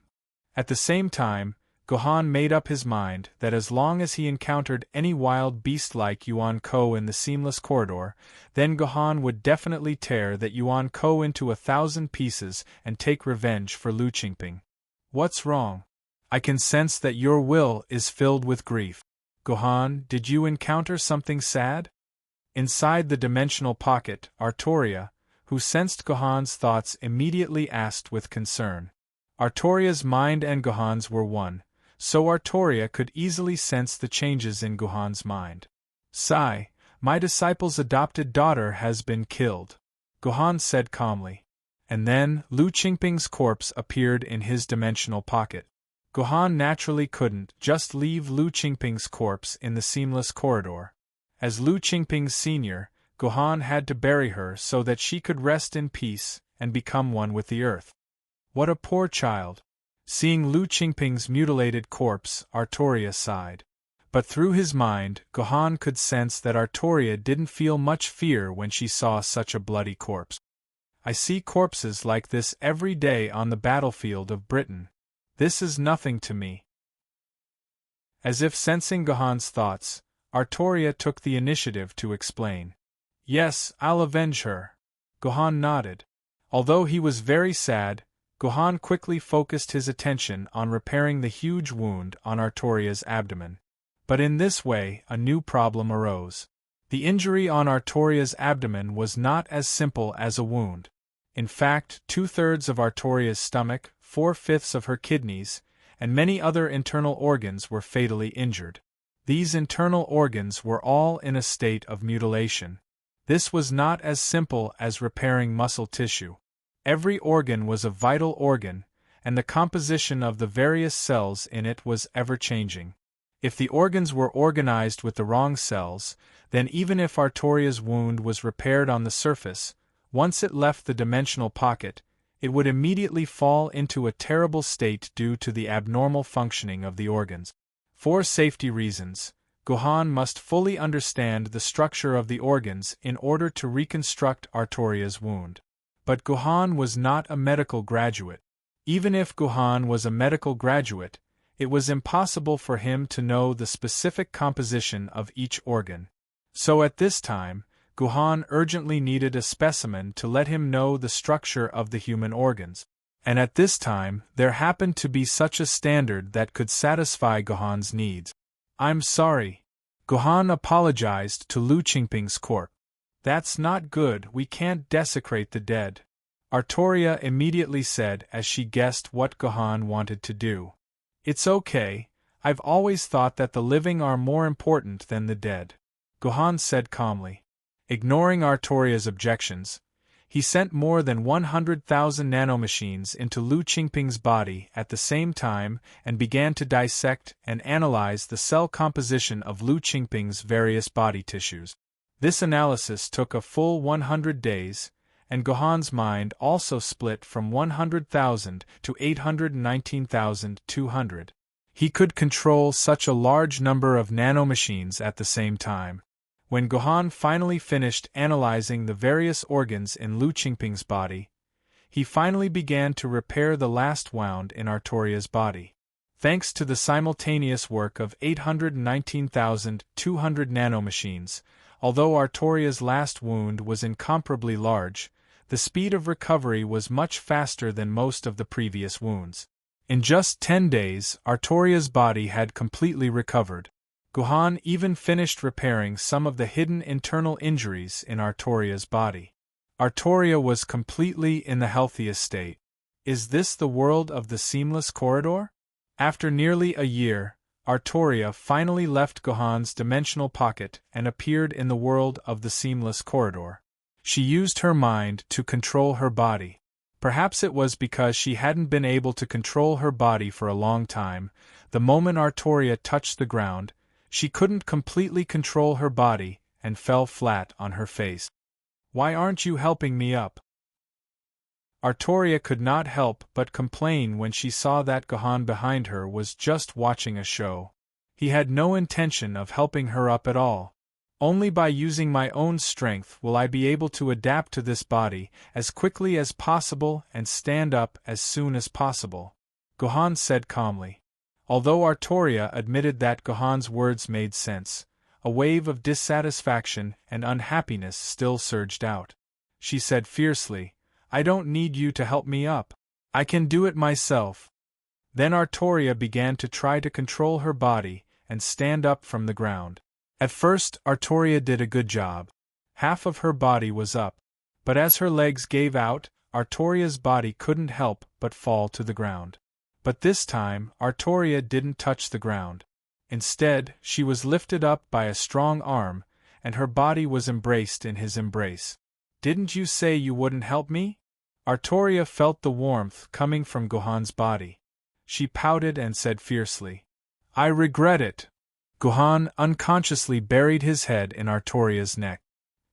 At the same time, Gohan made up his mind that as long as he encountered any wild beast like Yuan Ko in the seamless corridor, then Gohan would definitely tear that Yuan Ko into 1,000 pieces and take revenge for Lu Qingping. What's wrong? I can sense that your will is filled with grief. Gohan, did you encounter something sad? Inside the dimensional pocket, Artoria, who sensed Gohan's thoughts, immediately asked with concern. Artoria's mind and Gohan's were one, so Artoria could easily sense the changes in Gohan's mind. Sigh, my disciple's adopted daughter has been killed, Gohan said calmly. And then, Lu Qingping's corpse appeared in his dimensional pocket. Gohan naturally couldn't just leave Lu Qingping's corpse in the seamless corridor. As Lu Qingping's senior, Gohan had to bury her so that she could rest in peace and become one with the earth. What a poor child! Seeing Lu Qingping's mutilated corpse, Artoria sighed. But through his mind, Gohan could sense that Artoria didn't feel much fear when she saw such a bloody corpse. I see corpses like this every day on the battlefield of Britain. This is nothing to me. As if sensing Gohan's thoughts, Artoria took the initiative to explain. Yes, I'll avenge her. Gohan nodded. Although he was very sad, Gohan quickly focused his attention on repairing the huge wound on Artoria's abdomen. But in this way, a new problem arose. The injury on Artoria's abdomen was not as simple as a wound. In fact, 2/3 of Artoria's stomach, 4/5 of her kidneys, and many other internal organs were fatally injured. These internal organs were all in a state of mutilation. This was not as simple as repairing muscle tissue. Every organ was a vital organ, and the composition of the various cells in it was ever-changing. If the organs were organized with the wrong cells, then even if Artoria's wound was repaired on the surface, once it left the dimensional pocket, it would immediately fall into a terrible state due to the abnormal functioning of the organs. For safety reasons, Gohan must fully understand the structure of the organs in order to reconstruct Artoria's wound. But Gohan was not a medical graduate. Even if Gohan was a medical graduate, it was impossible for him to know the specific composition of each organ. So at this time, Gohan urgently needed a specimen to let him know the structure of the human organs. And at this time, there happened to be such a standard that could satisfy Gohan's needs. I'm sorry. Gohan apologized to Lu Qingping's corpse. That's not good, we can't desecrate the dead. Artoria immediately said as she guessed what Gohan wanted to do. It's okay, I've always thought that the living are more important than the dead, Gohan said calmly. Ignoring Artoria's objections, he sent more than 100,000 nanomachines into Lu Qingping's body at the same time and began to dissect and analyze the cell composition of Lu Qingping's various body tissues. This analysis took a full 100 days, and Gohan's mind also split from 100,000 to 819,200. He could control such a large number of nanomachines at the same time. When Gohan finally finished analyzing the various organs in Lu Qingping's body, he finally began to repair the last wound in Artoria's body. Thanks to the simultaneous work of 819,200 nanomachines, although Artoria's last wound was incomparably large, the speed of recovery was much faster than most of the previous wounds. In just 10 days, Artoria's body had completely recovered. Guhan even finished repairing some of the hidden internal injuries in Artoria's body. Artoria was completely in the healthiest state. Is this the world of the seamless corridor? After nearly a year, Artoria finally left Guhan's dimensional pocket and appeared in the world of the seamless corridor. She used her mind to control her body. Perhaps it was because she hadn't been able to control her body for a long time. The moment Artoria touched the ground, she couldn't completely control her body and fell flat on her face. "Why aren't you helping me up?" Artoria could not help but complain when she saw that Guhan behind her was just watching a show. He had no intention of helping her up at all. "Only by using my own strength will I be able to adapt to this body as quickly as possible and stand up as soon as possible," Guhan said calmly. Although Artoria admitted that Guhan's words made sense, a wave of dissatisfaction and unhappiness still surged out. She said fiercely, "I don't need you to help me up. I can do it myself." Then Artoria began to try to control her body and stand up from the ground. At first, Artoria did a good job. Half of her body was up, but as her legs gave out, Artoria's body couldn't help but fall to the ground. But this time, Artoria didn't touch the ground. Instead, she was lifted up by a strong arm, and her body was embraced in his embrace. "Didn't you say you wouldn't help me?" Artoria felt the warmth coming from Guhan's body. She pouted and said fiercely, "I regret it." Guhan unconsciously buried his head in Artoria's neck.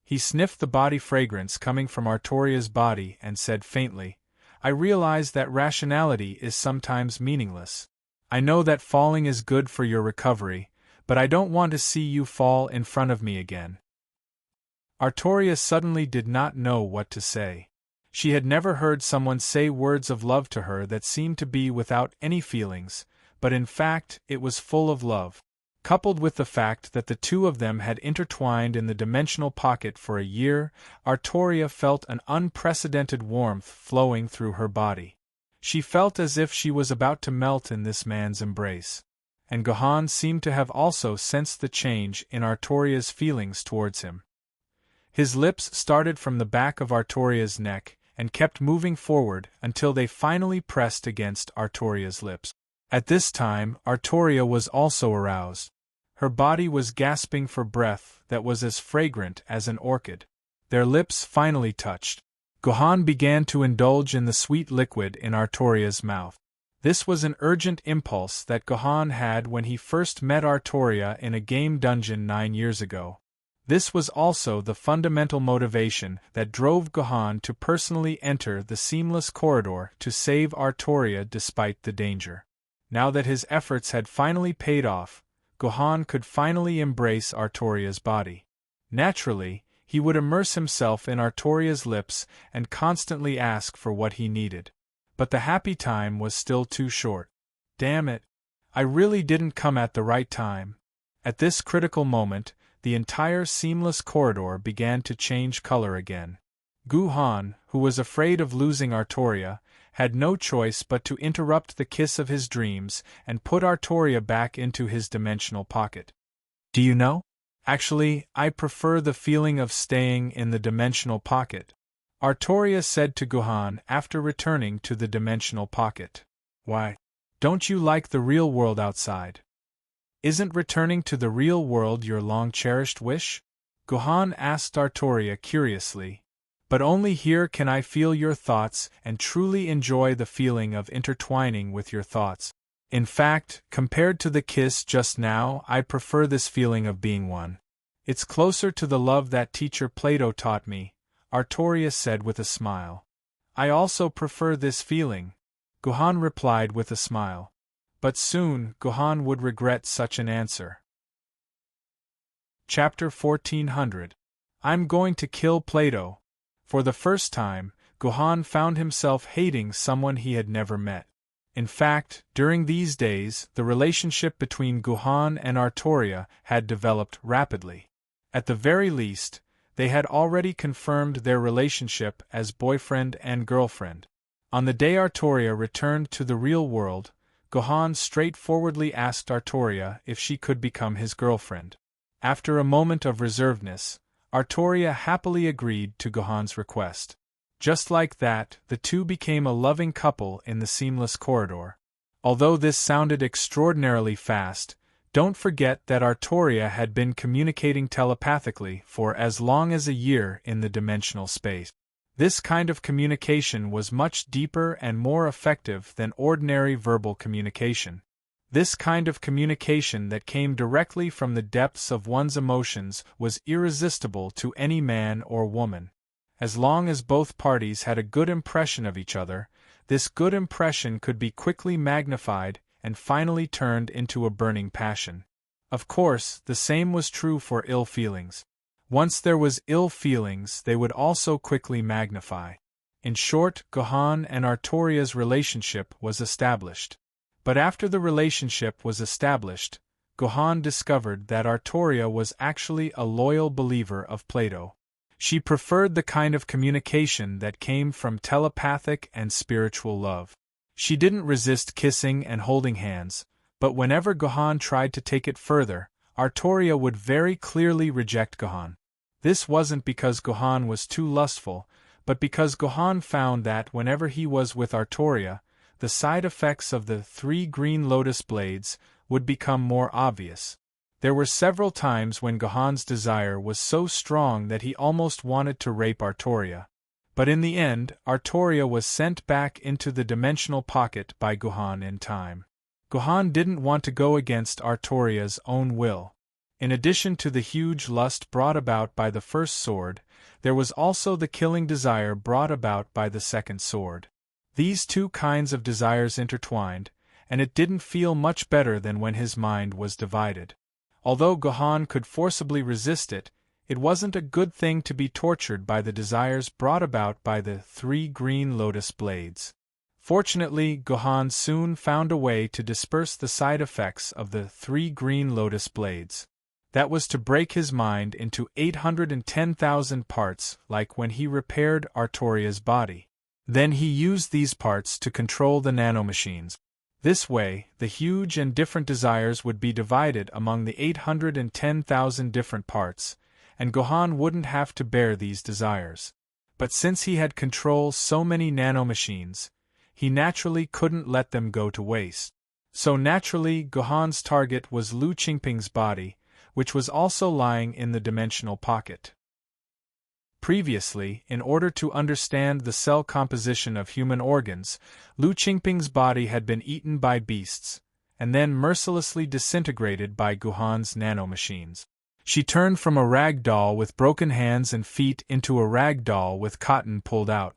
He sniffed the body fragrance coming from Artoria's body and said faintly, "I realize that rationality is sometimes meaningless. I know that falling is good for your recovery, but I don't want to see you fall in front of me again." Artoria suddenly did not know what to say. She had never heard someone say words of love to her that seemed to be without any feelings, but in fact it was full of love. Coupled with the fact that the two of them had intertwined in the dimensional pocket for a year, Artoria felt an unprecedented warmth flowing through her body. She felt as if she was about to melt in this man's embrace. And Guhan seemed to have also sensed the change in Artoria's feelings towards him. His lips started from the back of Artoria's neck and kept moving forward until they finally pressed against Artoria's lips. At this time, Artoria was also aroused. Her body was gasping for breath that was as fragrant as an orchid. Their lips finally touched. Guhan began to indulge in the sweet liquid in Artoria's mouth. This was an urgent impulse that Guhan had when he first met Artoria in a game dungeon 9 years ago. This was also the fundamental motivation that drove Guhan to personally enter the seamless corridor to save Artoria despite the danger. Now that his efforts had finally paid off, Guhan could finally embrace Artoria's body. Naturally, he would immerse himself in Artoria's lips and constantly ask for what he needed. But the happy time was still too short. Damn it! I really didn't come at the right time. At this critical moment, the entire seamless corridor began to change color again. Guhan, who was afraid of losing Artoria, had no choice but to interrupt the kiss of his dreams and put Artoria back into his dimensional pocket. "Do you know? Actually, I prefer the feeling of staying in the dimensional pocket," Artoria said to Guhan after returning to the dimensional pocket. "Why? Don't you like the real world outside? Isn't returning to the real world your long-cherished wish?" Guhan asked Artoria curiously. "But only here can I feel your thoughts and truly enjoy the feeling of intertwining with your thoughts. In fact, compared to the kiss just now, I prefer this feeling of being one. It's closer to the love that teacher Plato taught me," Artoria said with a smile. "I also prefer this feeling," Guhan replied with a smile. But soon, Guhan would regret such an answer. Chapter 1400. I'm going to kill Plato. For the first time, Guhan found himself hating someone he had never met. In fact, during these days, the relationship between Guhan and Artoria had developed rapidly. At the very least, they had already confirmed their relationship as boyfriend and girlfriend. On the day Artoria returned to the real world, Gohan straightforwardly asked Artoria if she could become his girlfriend. After a moment of reservedness, Artoria happily agreed to Gohan's request. Just like that, the two became a loving couple in the seamless corridor. Although this sounded extraordinarily fast, don't forget that Artoria had been communicating telepathically for as long as a year in the dimensional space. This kind of communication was much deeper and more effective than ordinary verbal communication. This kind of communication that came directly from the depths of one's emotions was irresistible to any man or woman. As long as both parties had a good impression of each other, this good impression could be quickly magnified and finally turned into a burning passion. Of course, the same was true for ill feelings. Once there was ill feelings, they would also quickly magnify. In short, Gohan and Artoria's relationship was established. But after the relationship was established, Gohan discovered that Artoria was actually a loyal believer of Plato. She preferred the kind of communication that came from telepathic and spiritual love. She didn't resist kissing and holding hands, but whenever Gohan tried to take it further, Artoria would very clearly reject Gohan. This wasn't because Gohan was too lustful, but because Gohan found that whenever he was with Artoria, the side effects of the 3 green lotus blades would become more obvious. There were several times when Gohan's desire was so strong that he almost wanted to rape Artoria. But in the end, Artoria was sent back into the dimensional pocket by Gohan in time. Gohan didn't want to go against Artoria's own will. In addition to the huge lust brought about by the first sword, there was also the killing desire brought about by the second sword. These two kinds of desires intertwined, and it didn't feel much better than when his mind was divided. Although Gohan could forcibly resist it, it wasn't a good thing to be tortured by the desires brought about by the 3 green lotus blades. Fortunately, Gohan soon found a way to disperse the side effects of the 3 green lotus blades. That was to break his mind into 810,000 parts, like when he repaired Artoria's body. Then he used these parts to control the nanomachines. This way, the huge and different desires would be divided among the 810,000 different parts, and Gohan wouldn't have to bear these desires. But since he had controlled so many nanomachines, he naturally couldn't let them go to waste. So naturally, Gohan's target was Lu Qingping's body, which was also lying in the dimensional pocket. Previously, in order to understand the cell composition of human organs, Lu Qingping's body had been eaten by beasts, and then mercilessly disintegrated by Gohan's nanomachines. She turned from a rag doll with broken hands and feet into a rag doll with cotton pulled out.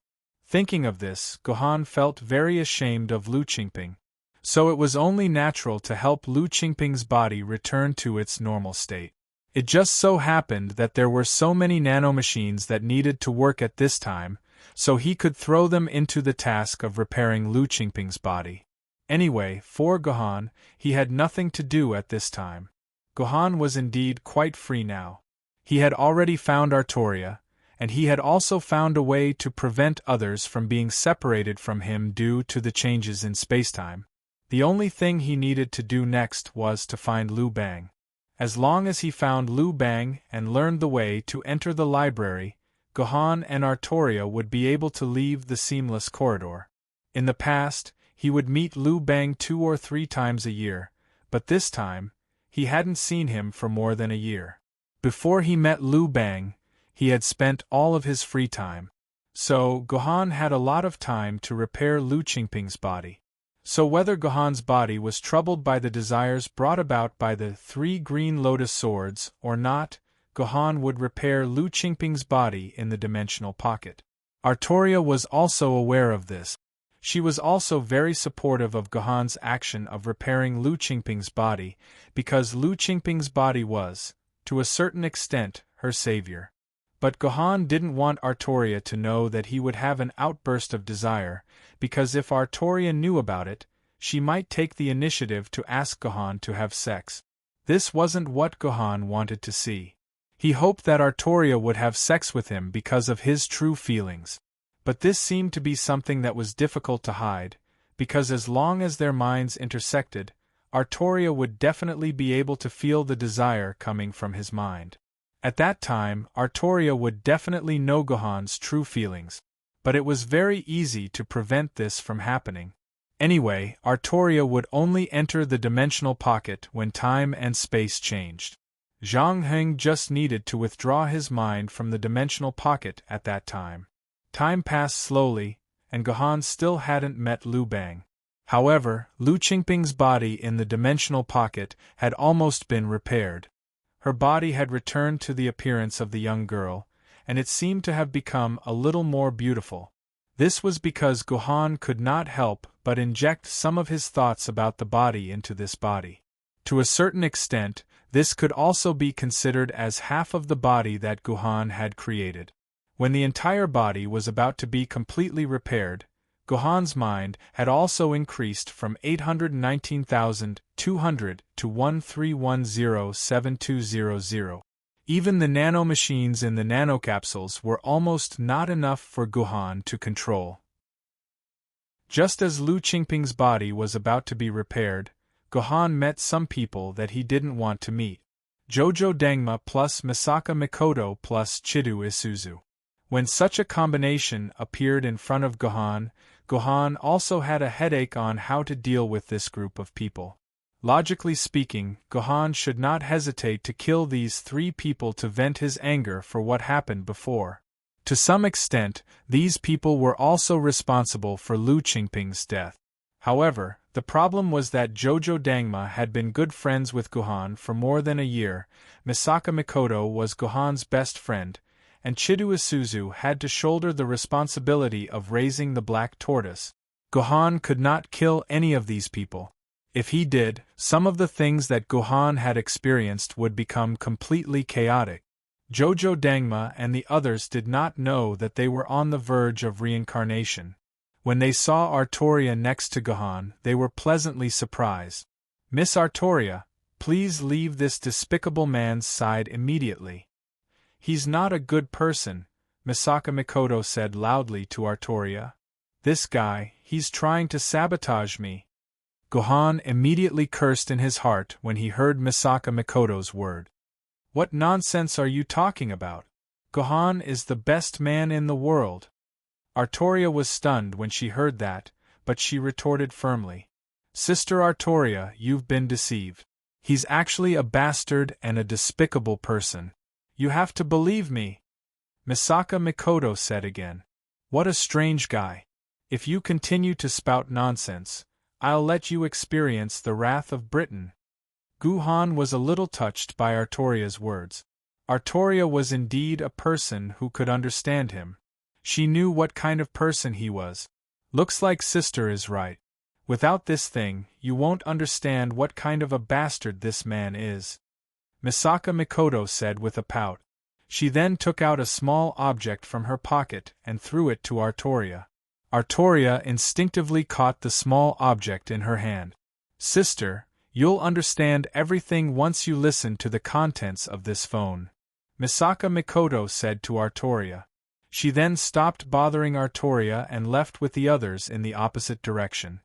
Thinking of this, Gohan felt very ashamed of Lu Qingping. So it was only natural to help Lu Qingping's body return to its normal state. It just so happened that there were so many nanomachines that needed to work at this time, so he could throw them into the task of repairing Lu Qingping's body. Anyway, for Gohan, he had nothing to do at this time. Gohan was indeed quite free now. He had already found Artoria, and he had also found a way to prevent others from being separated from him due to the changes in spacetime. The only thing he needed to do next was to find Liu Bang. As long as he found Liu Bang and learned the way to enter the library, Gohan and Artoria would be able to leave the seamless corridor. In the past, he would meet Liu Bang 2 or 3 times a year, but this time, he hadn't seen him for more than a year. Before he met Liu Bang, he had spent all of his free time. So, Gohan had a lot of time to repair Lu Qingping's body. So whether Gohan's body was troubled by the desires brought about by the 3 green lotus swords or not, Gohan would repair Lu Qingping's body in the dimensional pocket. Artoria was also aware of this. She was also very supportive of Gohan's action of repairing Lu Qingping's body, because Lu Qingping's body was, to a certain extent, her savior. But Gohan didn't want Artoria to know that he would have an outburst of desire, because if Artoria knew about it, she might take the initiative to ask Gohan to have sex. This wasn't what Gohan wanted to see. He hoped that Artoria would have sex with him because of his true feelings. But this seemed to be something that was difficult to hide, because as long as their minds intersected, Artoria would definitely be able to feel the desire coming from his mind. At that time, Artoria would definitely know Gohan's true feelings, but it was very easy to prevent this from happening. Anyway, Artoria would only enter the dimensional pocket when time and space changed. Zhang Heng just needed to withdraw his mind from the dimensional pocket at that time. Time passed slowly, and Gohan still hadn't met Liu Bang. However, Lu Qingping's body in the dimensional pocket had almost been repaired. Her body had returned to the appearance of the young girl, and it seemed to have become a little more beautiful. This was because Gohan could not help but inject some of his thoughts about the body into this body. To a certain extent, this could also be considered as half of the body that Gohan had created. When the entire body was about to be completely repaired, Gohan's mind had also increased from 819,200 to 13107200. Even the nanomachines in the nanocapsules were almost not enough for Gohan to control. Just as Lu Qingping's body was about to be repaired, Gohan met some people that he didn't want to meet. Jojo Dangma plus Misaka Mikoto plus Chidu Isuzu. When such a combination appeared in front of Gohan, Gohan also had a headache on how to deal with this group of people. Logically speaking, Gohan should not hesitate to kill these three people to vent his anger for what happened before. To some extent, these people were also responsible for Lu Qingping's death. However, the problem was that Jojo Dangma had been good friends with Gohan for more than a year, Misaka Mikoto was Gohan's best friend, and Chidu Isuzu had to shoulder the responsibility of raising the Black Tortoise. Gohan could not kill any of these people. If he did, some of the things that Gohan had experienced would become completely chaotic. Jojo Dangma and the others did not know that they were on the verge of reincarnation. When they saw Artoria next to Gohan, they were pleasantly surprised. "Miss Artoria, please leave this despicable man's side immediately. He's not a good person," Misaka Mikoto said loudly to Artoria. "This guy, he's trying to sabotage me." Gohan immediately cursed in his heart when he heard Misaka Mikoto's word. "What nonsense are you talking about? Gohan is the best man in the world." Artoria was stunned when she heard that, but she retorted firmly. "Sister Artoria, you've been deceived. He's actually a bastard and a despicable person. You have to believe me," Misaka Mikoto said again. "What a strange guy. If you continue to spout nonsense, I'll let you experience the wrath of Britain." Gohan was a little touched by Artoria's words. Artoria was indeed a person who could understand him. She knew what kind of person he was. Looks like sister is right. Without this thing, you won't understand what kind of a bastard this man is, Misaka Mikoto said with a pout. She then took out a small object from her pocket and threw it to Artoria. Artoria instinctively caught the small object in her hand. "Sister, you'll understand everything once you listen to the contents of this phone," Misaka Mikoto said to Artoria. She then stopped bothering Artoria and left with the others in the opposite direction.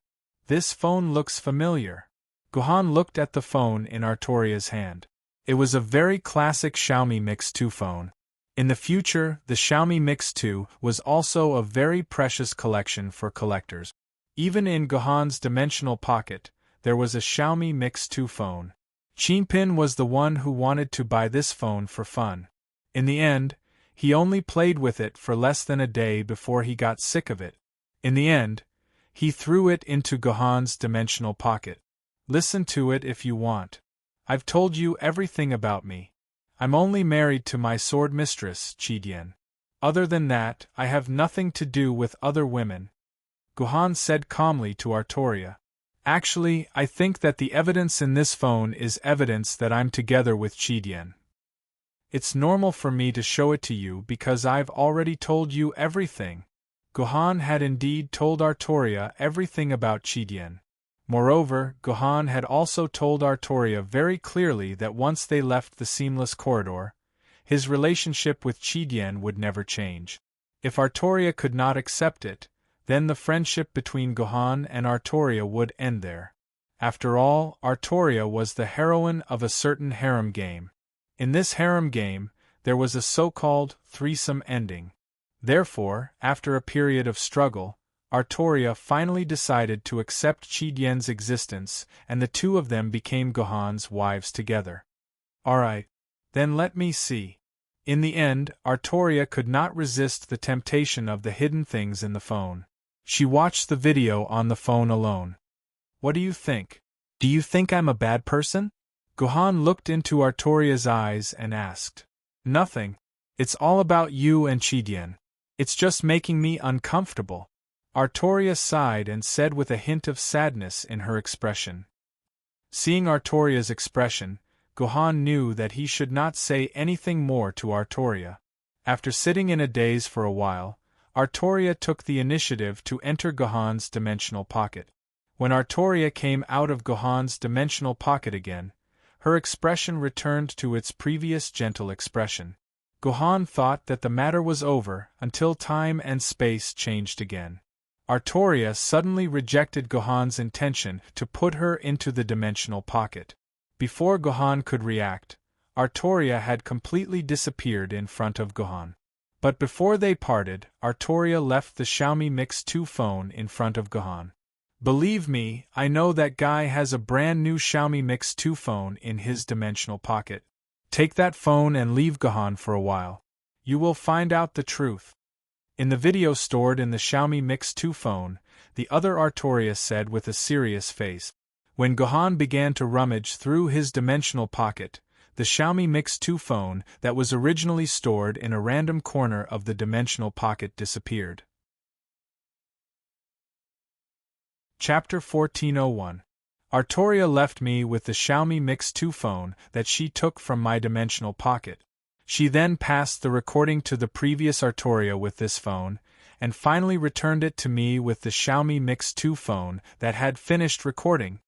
"This phone looks familiar." Gohan looked at the phone in Artoria's hand. It was a very classic Xiaomi Mix 2 phone. In the future, the Xiaomi Mix 2 was also a very precious collection for collectors. Even in Gohan's dimensional pocket, there was a Xiaomi Mix 2 phone. Qingpin was the one who wanted to buy this phone for fun. In the end, he only played with it for less than a day before he got sick of it. In the end, he threw it into Gohan's dimensional pocket. "Listen to it if you want. I've told you everything about me. I'm only married to my sword mistress, Chidian. Other than that, I have nothing to do with other women," Gohan said calmly to Artoria. "Actually, I think that the evidence in this phone is evidence that I'm together with Chidian. It's normal for me to show it to you because I've already told you everything." Gohan had indeed told Artoria everything about Chidian. Moreover, Gohan had also told Artoria very clearly that once they left the seamless corridor, his relationship with Chidian would never change. If Artoria could not accept it, then the friendship between Gohan and Artoria would end there. After all, Artoria was the heroine of a certain harem game. In this harem game, there was a so-called threesome ending. Therefore, after a period of struggle, Artoria finally decided to accept Chi-Dian's existence, and the two of them became Gohan's wives together. Alright, then let me see. In the end, Artoria could not resist the temptation of the hidden things in the phone. She watched the video on the phone alone. What do you think? Do you think I'm a bad person? Gohan looked into Artoria's eyes and asked. Nothing. It's all about you and Chi-Dian. It's just making me uncomfortable. Artoria sighed and said with a hint of sadness in her expression. Seeing Artoria's expression, Gohan knew that he should not say anything more to Artoria. After sitting in a daze for a while, Artoria took the initiative to enter Gohan's dimensional pocket. When Artoria came out of Gohan's dimensional pocket again, her expression returned to its previous gentle expression. Gohan thought that the matter was over until time and space changed again. Artoria suddenly rejected Gohan's intention to put her into the dimensional pocket. Before Gohan could react, Artoria had completely disappeared in front of Gohan. But before they parted, Artoria left the Xiaomi Mix 2 phone in front of Gohan. Believe me, I know that guy has a brand new Xiaomi Mix 2 phone in his dimensional pocket. Take that phone and leave Gohan for a while. You will find out the truth. In the video stored in the Xiaomi Mix 2 phone, the other Artoria said with a serious face. When Gohan began to rummage through his dimensional pocket, the Xiaomi Mix 2 phone that was originally stored in a random corner of the dimensional pocket disappeared. Chapter 1401. Artoria left me with the Xiaomi Mix 2 phone that she took from my dimensional pocket. She then passed the recording to the previous Artoria with this phone, and finally returned it to me with the Xiaomi Mix 2 phone that had finished recording.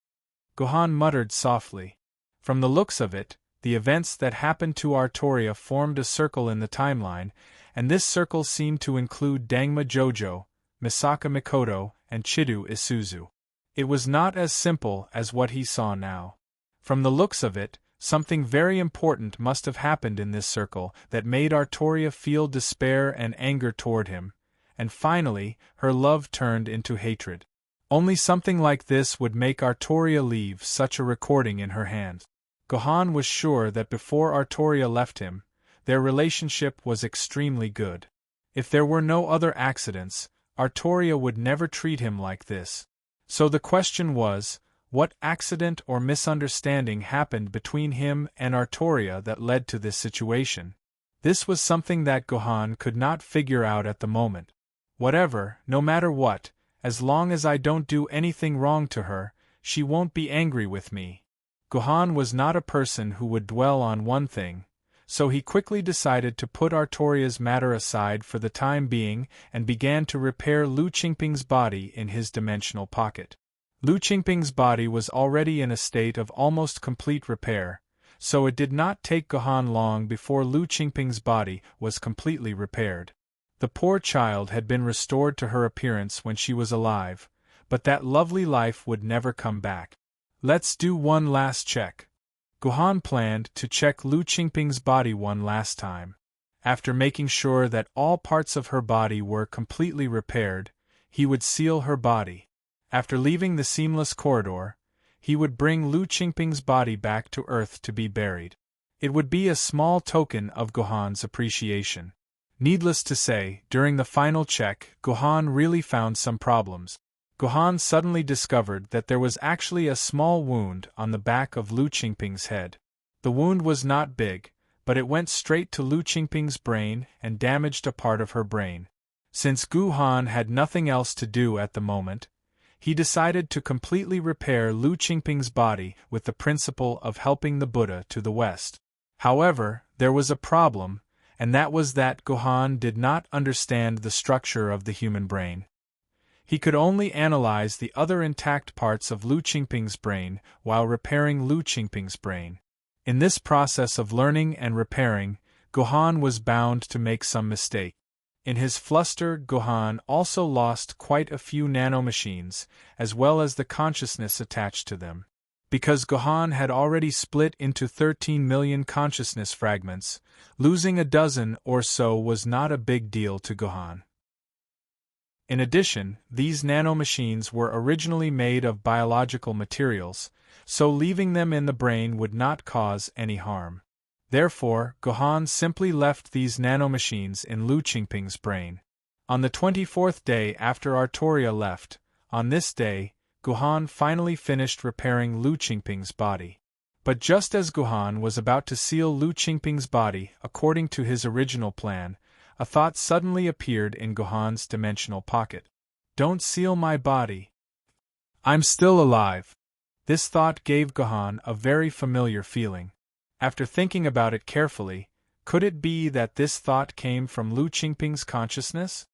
Gohan muttered softly. From the looks of it, the events that happened to Artoria formed a circle in the timeline, and this circle seemed to include Dangma Jojo, Misaka Mikoto, and Chidu Isuzu. It was not as simple as what he saw now. From the looks of it, something very important must have happened in this circle that made Artoria feel despair and anger toward him, and finally, her love turned into hatred. Only something like this would make Artoria leave such a recording in her hands. Gohan was sure that before Artoria left him, their relationship was extremely good. If there were no other accidents, Artoria would never treat him like this. So the question was, what accident or misunderstanding happened between him and Artoria that led to this situation? This was something that Gohan could not figure out at the moment. Whatever, no matter what, as long as I don't do anything wrong to her, she won't be angry with me. Gohan was not a person who would dwell on one thing, so he quickly decided to put Artoria's matter aside for the time being and began to repair Lu Qingping's body in his dimensional pocket. Lu Qingping's body was already in a state of almost complete repair, so it did not take Gohan long before Lu Qingping's body was completely repaired. The poor child had been restored to her appearance when she was alive, but that lovely life would never come back. Let's do one last check. Gohan planned to check Lu Qingping's body one last time. After making sure that all parts of her body were completely repaired, he would seal her body. After leaving the seamless corridor, he would bring Lu Qingping's body back to Earth to be buried. It would be a small token of Gohan's appreciation. Needless to say, during the final check, Gohan really found some problems. Gohan suddenly discovered that there was actually a small wound on the back of Lu Qingping's head. The wound was not big, but it went straight to Lu Qingping's brain and damaged a part of her brain. Since Gohan had nothing else to do at the moment, he decided to completely repair Lu Qingping's body with the principle of helping the Buddha to the West. However, there was a problem, and that was that Gohan did not understand the structure of the human brain. He could only analyze the other intact parts of Lu Qingping's brain while repairing Lu Qingping's brain. In this process of learning and repairing, Gohan was bound to make some mistake. In his fluster, Gohan also lost quite a few nanomachines, as well as the consciousness attached to them. Because Gohan had already split into 13 million consciousness fragments, losing a dozen or so was not a big deal to Gohan. In addition, these nanomachines were originally made of biological materials, so leaving them in the brain would not cause any harm. Therefore, Gohan simply left these nanomachines in Lu Qingping's brain. On the 24th day after Artoria left, on this day, Gohan finally finished repairing Lu Qingping's body. But just as Gohan was about to seal Lu Qingping's body according to his original plan, a thought suddenly appeared in Gohan's dimensional pocket. "Don't seal my body. I'm still alive." This thought gave Gohan a very familiar feeling. After thinking about it carefully, could it be that this thought came from Lu Qingping's consciousness?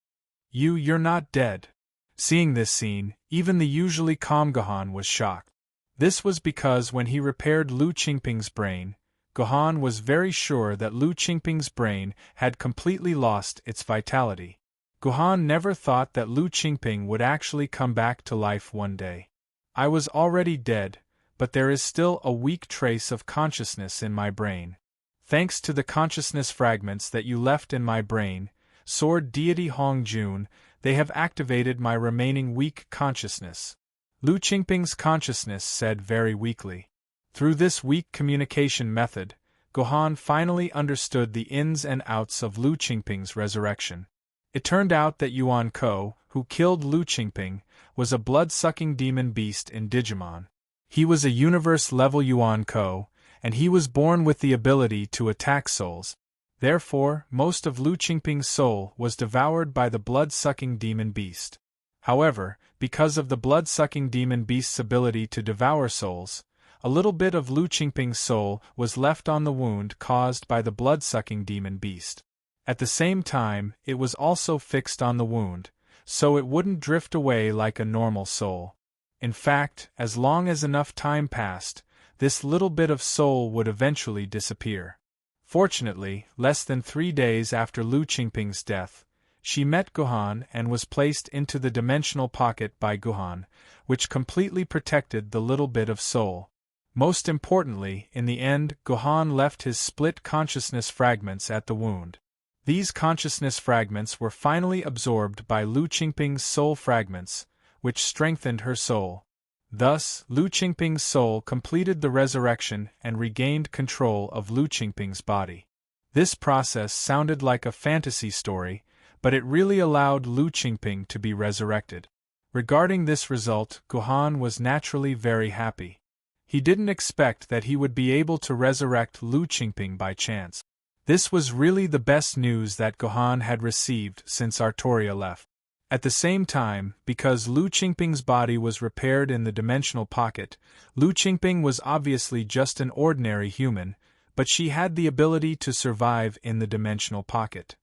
You're not dead." Seeing this scene, even the usually calm Gohan was shocked. This was because when he repaired Lu Qingping's brain, Gohan was very sure that Lu Qingping's brain had completely lost its vitality. Gohan never thought that Lu Qingping would actually come back to life one day. "I was already dead, but there is still a weak trace of consciousness in my brain. Thanks to the consciousness fragments that you left in my brain, Sword Deity Hong Jun, they have activated my remaining weak consciousness," Lu Qingping's consciousness said very weakly. Through this weak communication method, Gohan finally understood the ins and outs of Lu Qingping's resurrection. It turned out that Yuan Ko, who killed Lu Qingping, was a blood-sucking demon beast in Digimon. He was a universe-level Yuan Ko, and he was born with the ability to attack souls. Therefore, most of Lu Qingping's soul was devoured by the blood-sucking demon beast. However, because of the blood-sucking demon beast's ability to devour souls, a little bit of Lu Qingping's soul was left on the wound caused by the blood-sucking demon beast. At the same time, it was also fixed on the wound, so it wouldn't drift away like a normal soul. In fact, as long as enough time passed, this little bit of soul would eventually disappear. Fortunately, less than 3 days after Lu Qingping's death, she met Gohan and was placed into the dimensional pocket by Gohan, which completely protected the little bit of soul. Most importantly, in the end, Gohan left his split consciousness fragments at the wound. These consciousness fragments were finally absorbed by Lu Qingping's soul fragments, which strengthened her soul. Thus, Lu Qingping's soul completed the resurrection and regained control of Lu Qingping's body. This process sounded like a fantasy story, but it really allowed Lu Qingping to be resurrected. Regarding this result, Gohan was naturally very happy. He didn't expect that he would be able to resurrect Lu Qingping by chance. This was really the best news that Gohan had received since Artoria left. At the same time, because Lu Qingping's body was repaired in the dimensional pocket, Lu Qingping was obviously just an ordinary human, but she had the ability to survive in the dimensional pocket.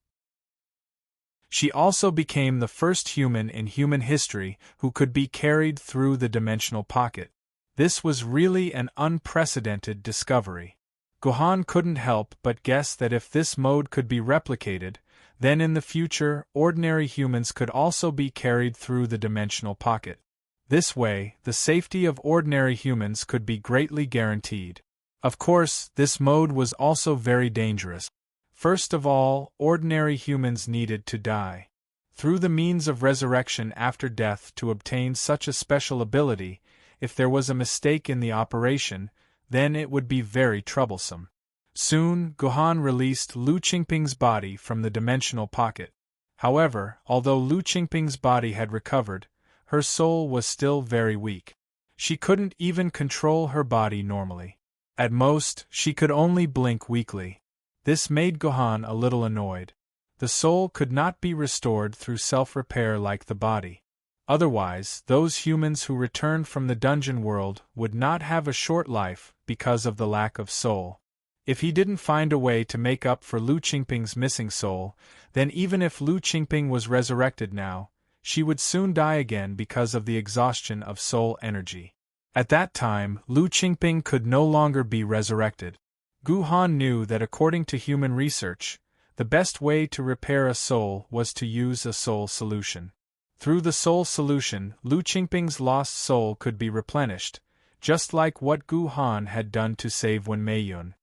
She also became the first human in human history who could be carried through the dimensional pocket. This was really an unprecedented discovery. Gohan couldn't help but guess that if this mode could be replicated, then in the future, ordinary humans could also be carried through the dimensional pocket. This way, the safety of ordinary humans could be greatly guaranteed. Of course, this mode was also very dangerous. First of all, ordinary humans needed to die. Through the means of resurrection after death to obtain such a special ability, if there was a mistake in the operation, then it would be very troublesome. Soon, Gohan released Lu Qingping's body from the dimensional pocket. However, although Lu Qingping's body had recovered, her soul was still very weak. She couldn't even control her body normally. At most, she could only blink weakly. This made Gohan a little annoyed. The soul could not be restored through self-repair like the body. Otherwise, those humans who returned from the dungeon world would not have a short life because of the lack of soul. If he didn't find a way to make up for Lu Qingping's missing soul, then even if Lu Qingping was resurrected now, she would soon die again because of the exhaustion of soul energy. At that time, Lu Qingping could no longer be resurrected. Gohan knew that according to human research, The best way to repair a soul was to use a soul solution. Through the soul solution, Lu Qingping's lost soul could be replenished, just like what Gu Han had done to save Wen Meiyun.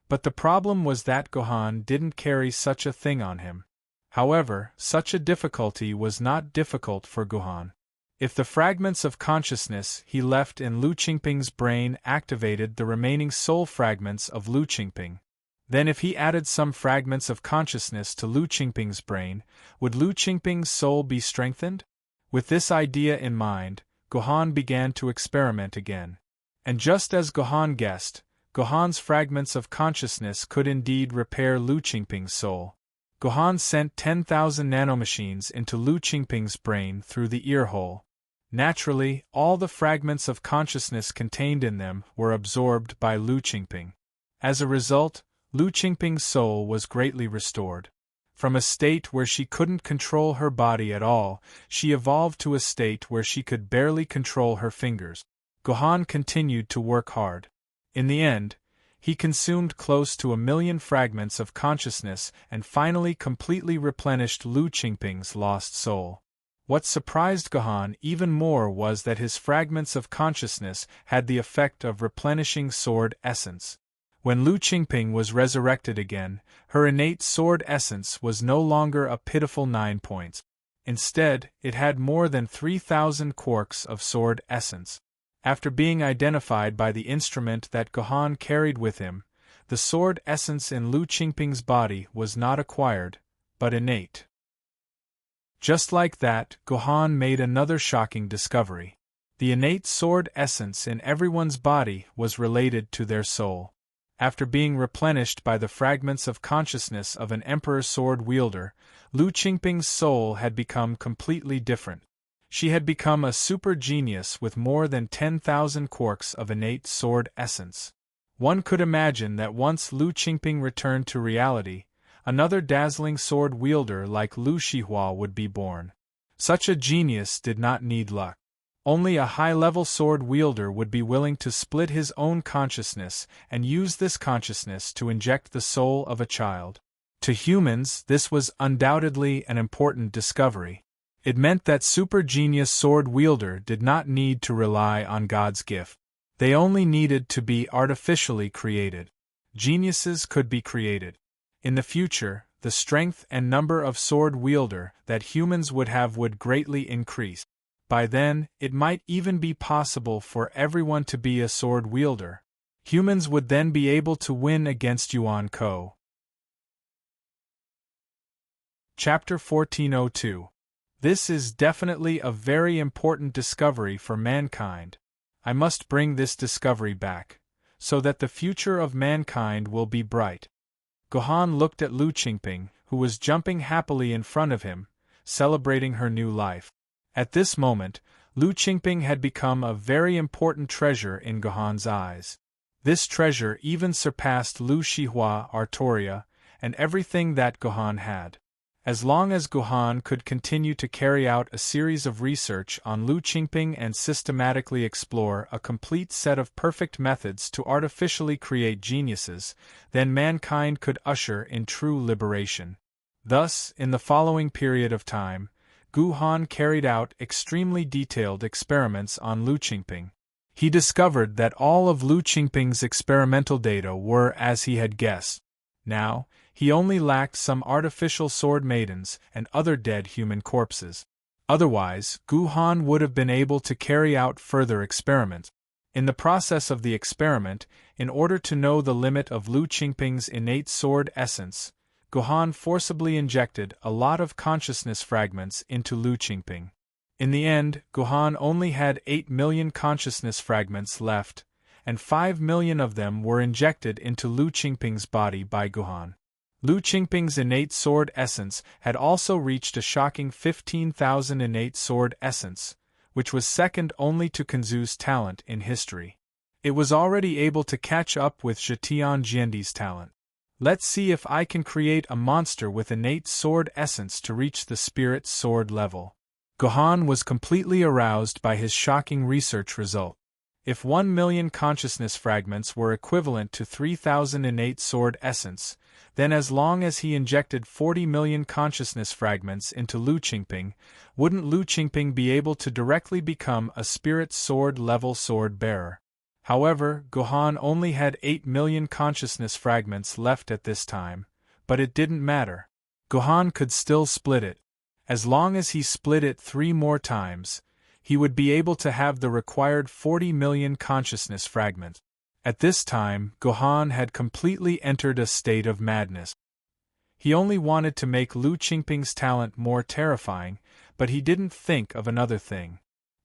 But the problem was that Gu Han didn't carry such a thing on him. However, such a difficulty was not difficult for Gu Han. If the fragments of consciousness he left in Lu Qingping's brain activated the remaining soul fragments of Lu Qingping, then if he added some fragments of consciousness to Lu Qingping's brain, would Lu Qingping's soul be strengthened? With this idea in mind, Gu Han began to experiment again. And just as Gu Han guessed, Gu Han's fragments of consciousness could indeed repair Lu Qingping's soul. Gu Han sent 10,000 nanomachines into Lu Qingping's brain through the ear hole. Naturally, all the fragments of consciousness contained in them were absorbed by Lu Qingping. As a result, Lu Qingping's soul was greatly restored. From a state where she couldn't control her body at all, she evolved to a state where she could barely control her fingers. Gu Han continued to work hard. In the end, he consumed close to 1,000,000 fragments of consciousness and finally completely replenished Lu Qingping's lost soul. What surprised Gu Han even more was that his fragments of consciousness had the effect of replenishing sword essence. When Lu Qingping was resurrected again, her innate sword essence was no longer a pitiful 9 points. Instead, it had more than 3,000 quarks of sword essence. After being identified by the instrument that Gu Han carried with him, the sword essence in Lu Qingping's body was not acquired, but innate. Just like that, Gu Han made another shocking discovery. The innate sword essence in everyone's body was related to their soul. After being replenished by the fragments of consciousness of an emperor sword wielder, Lu Qingping's soul had become completely different. She had become a super genius with more than 10,000 quarks of innate sword essence. One could imagine that once Lu Qingping returned to reality, another dazzling sword wielder like Lu Shihua would be born. Such a genius did not need luck. Only a high-level sword wielder would be willing to split his own consciousness and use this consciousness to inject the soul of a child. To humans, this was undoubtedly an important discovery. It meant that super genius sword wielder did not need to rely on God's gift. They only needed to be artificially created. Geniuses could be created. In the future, the strength and number of sword wielder that humans would have would greatly increase. By then, it might even be possible for everyone to be a sword wielder. Humans would then be able to win against Yuan Ko. Chapter 1402. This is definitely a very important discovery for mankind. I must bring this discovery back, so that the future of mankind will be bright. Gu Han looked at Lu Qingping, who was jumping happily in front of him, celebrating her new life. At this moment, Lu Qingping had become a very important treasure in Gu Han's eyes. This treasure even surpassed Lu Shihua Artoria, and everything that Gu Han had. As long as Gu Han could continue to carry out a series of research on Lu Qingping and systematically explore a complete set of perfect methods to artificially create geniuses, then mankind could usher in true liberation. Thus, in the following period of time, Gu Han carried out extremely detailed experiments on Lu Qingping. He discovered that all of Lu Qingping's experimental data were as he had guessed. Now, he only lacked some artificial sword maidens and other dead human corpses. Otherwise, Gu Han would have been able to carry out further experiments. In the process of the experiment, in order to know the limit of Lu Qingping's innate sword essence, Gu Han forcibly injected a lot of consciousness fragments into Lu Qingping. In the end, Gu Han only had 8 million consciousness fragments left, and 5 million of them were injected into Lu Qingping's body by Gu Han. Lu Qingping's innate sword essence had also reached a shocking 15,000 innate sword essence, which was second only to Kunzu's talent in history. It was already able to catch up with Zhetian Jiandi's talent. Let's see if I can create a monster with innate sword essence to reach the spirit sword level. Gu Han was completely aroused by his shocking research result. If 1,000,000 consciousness fragments were equivalent to 3,000 innate sword essence, then as long as he injected 40,000,000 consciousness fragments into Lu Qingping, wouldn't Lu Qingping be able to directly become a spirit sword level sword bearer? However, Gohan only had 8,000,000 consciousness fragments left at this time, but it didn't matter. Gohan could still split it. As long as he split it 3 more times, he would be able to have the required 40,000,000 consciousness fragments. At this time, Gohan had completely entered a state of madness. He only wanted to make Lu Qingping's talent more terrifying, but he didn't think of another thing.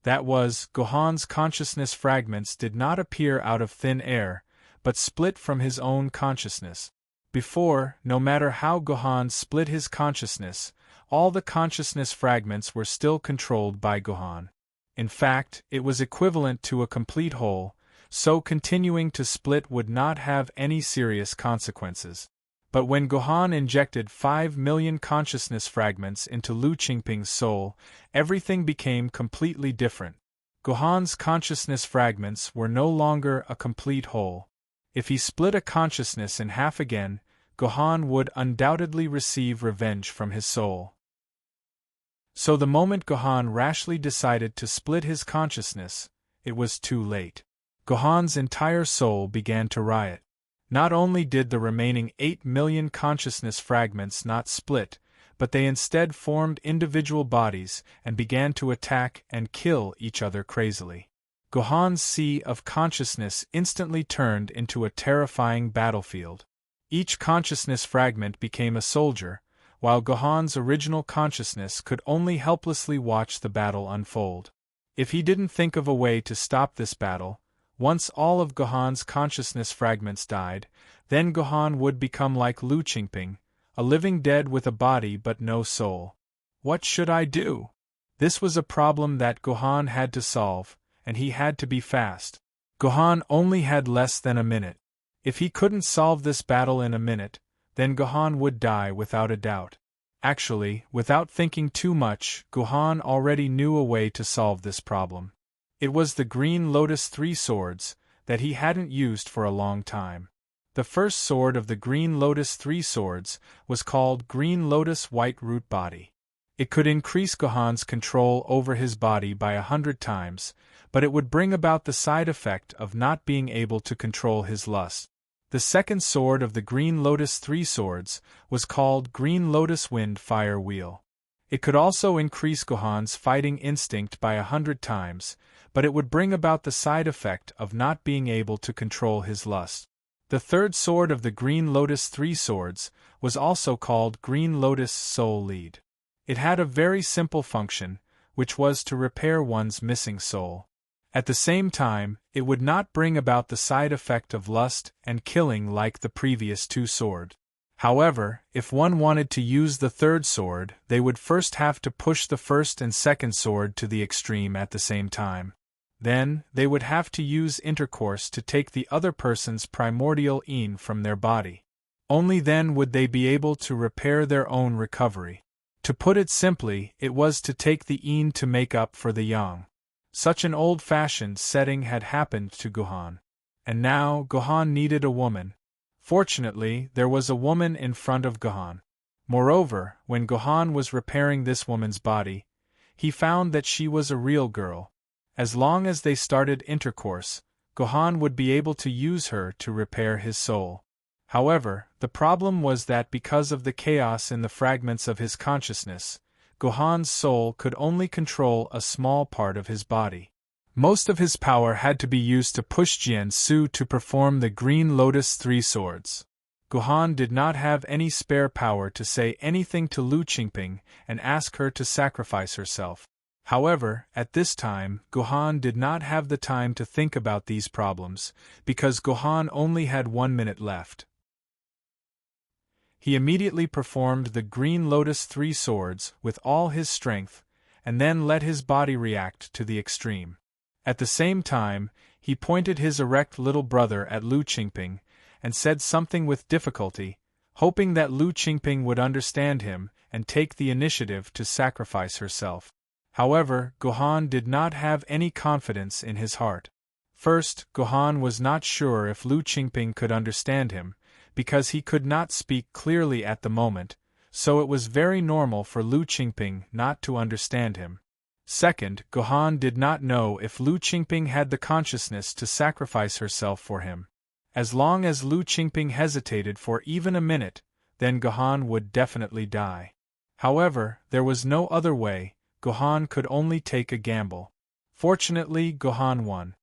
That was, Gohan's consciousness fragments did not appear out of thin air, but split from his own consciousness. Before, no matter how Gohan split his consciousness, all the consciousness fragments were still controlled by Gohan. In fact, it was equivalent to a complete whole, so continuing to split would not have any serious consequences. But when Gohan injected 5,000,000 consciousness fragments into Lu Qingping's soul, everything became completely different. Gohan's consciousness fragments were no longer a complete whole. If he split a consciousness in half again, Gohan would undoubtedly receive revenge from his soul. So the moment Gohan rashly decided to split his consciousness, it was too late. Gohan's entire soul began to riot. Not only did the remaining 8,000,000 consciousness fragments not split, but they instead formed individual bodies and began to attack and kill each other crazily. Gohan's sea of consciousness instantly turned into a terrifying battlefield. Each consciousness fragment became a soldier, while Gohan's original consciousness could only helplessly watch the battle unfold. If he didn't think of a way to stop this battle, once all of Gohan's consciousness fragments died, then Gohan would become like Lu Qingping, a living dead with a body but no soul. What should I do? This was a problem that Gohan had to solve, and he had to be fast. Gohan only had less than a minute. If he couldn't solve this battle in a minute, then Gohan would die without a doubt. Actually, without thinking too much, Gohan already knew a way to solve this problem. It was the Green Lotus 3 swords that he hadn't used for a long time. The first sword of the Green Lotus 3 swords was called Green Lotus White Root Body. It could increase Gohan's control over his body by 100 times, but it would bring about the side effect of not being able to control his lust. The second sword of the Green Lotus 3 swords was called Green Lotus Wind Fire Wheel. It could also increase Gohan's fighting instinct by 100 times, but it would bring about the side effect of not being able to control his lust. The third sword of the Green Lotus 3 swords was also called Green Lotus Soul Lead. It had a very simple function, which was to repair one's missing soul. At the same time, it would not bring about the side effect of lust and killing like the previous 2 swords. However, if one wanted to use the third sword, they would first have to push the first and second sword to the extreme at the same time. Then, they would have to use intercourse to take the other person's primordial yin from their body. Only then would they be able to repair their own recovery. To put it simply, it was to take the yin to make up for the yang. Such an old-fashioned setting had happened to Gohan. And now, Gohan needed a woman. Fortunately, there was a woman in front of Gohan. Moreover, when Gohan was repairing this woman's body, he found that she was a real girl. As long as they started intercourse, Gohan would be able to use her to repair his soul. However, the problem was that because of the chaos in the fragments of his consciousness, Gohan's soul could only control a small part of his body. Most of his power had to be used to push Jian Su to perform the Green Lotus 3 swords. Gohan did not have any spare power to say anything to Lu Qingping and ask her to sacrifice herself. However, at this time, Gohan did not have the time to think about these problems, because Gohan only had 1 minute left. He immediately performed the Green Lotus 3 swords with all his strength, and then let his body react to the extreme. At the same time, he pointed his erect little brother at Lu Qingping, and said something with difficulty, hoping that Lu Qingping would understand him and take the initiative to sacrifice herself. However, Gohan did not have any confidence in his heart. First, Gohan was not sure if Lu Qingping could understand him, because he could not speak clearly at the moment, so it was very normal for Lu Qingping not to understand him. Second, Gohan did not know if Lu Qingping had the consciousness to sacrifice herself for him. As long as Lu Qingping hesitated for even a minute, then Gohan would definitely die. However, there was no other way. Gohan could only take a gamble. Fortunately, Gohan won.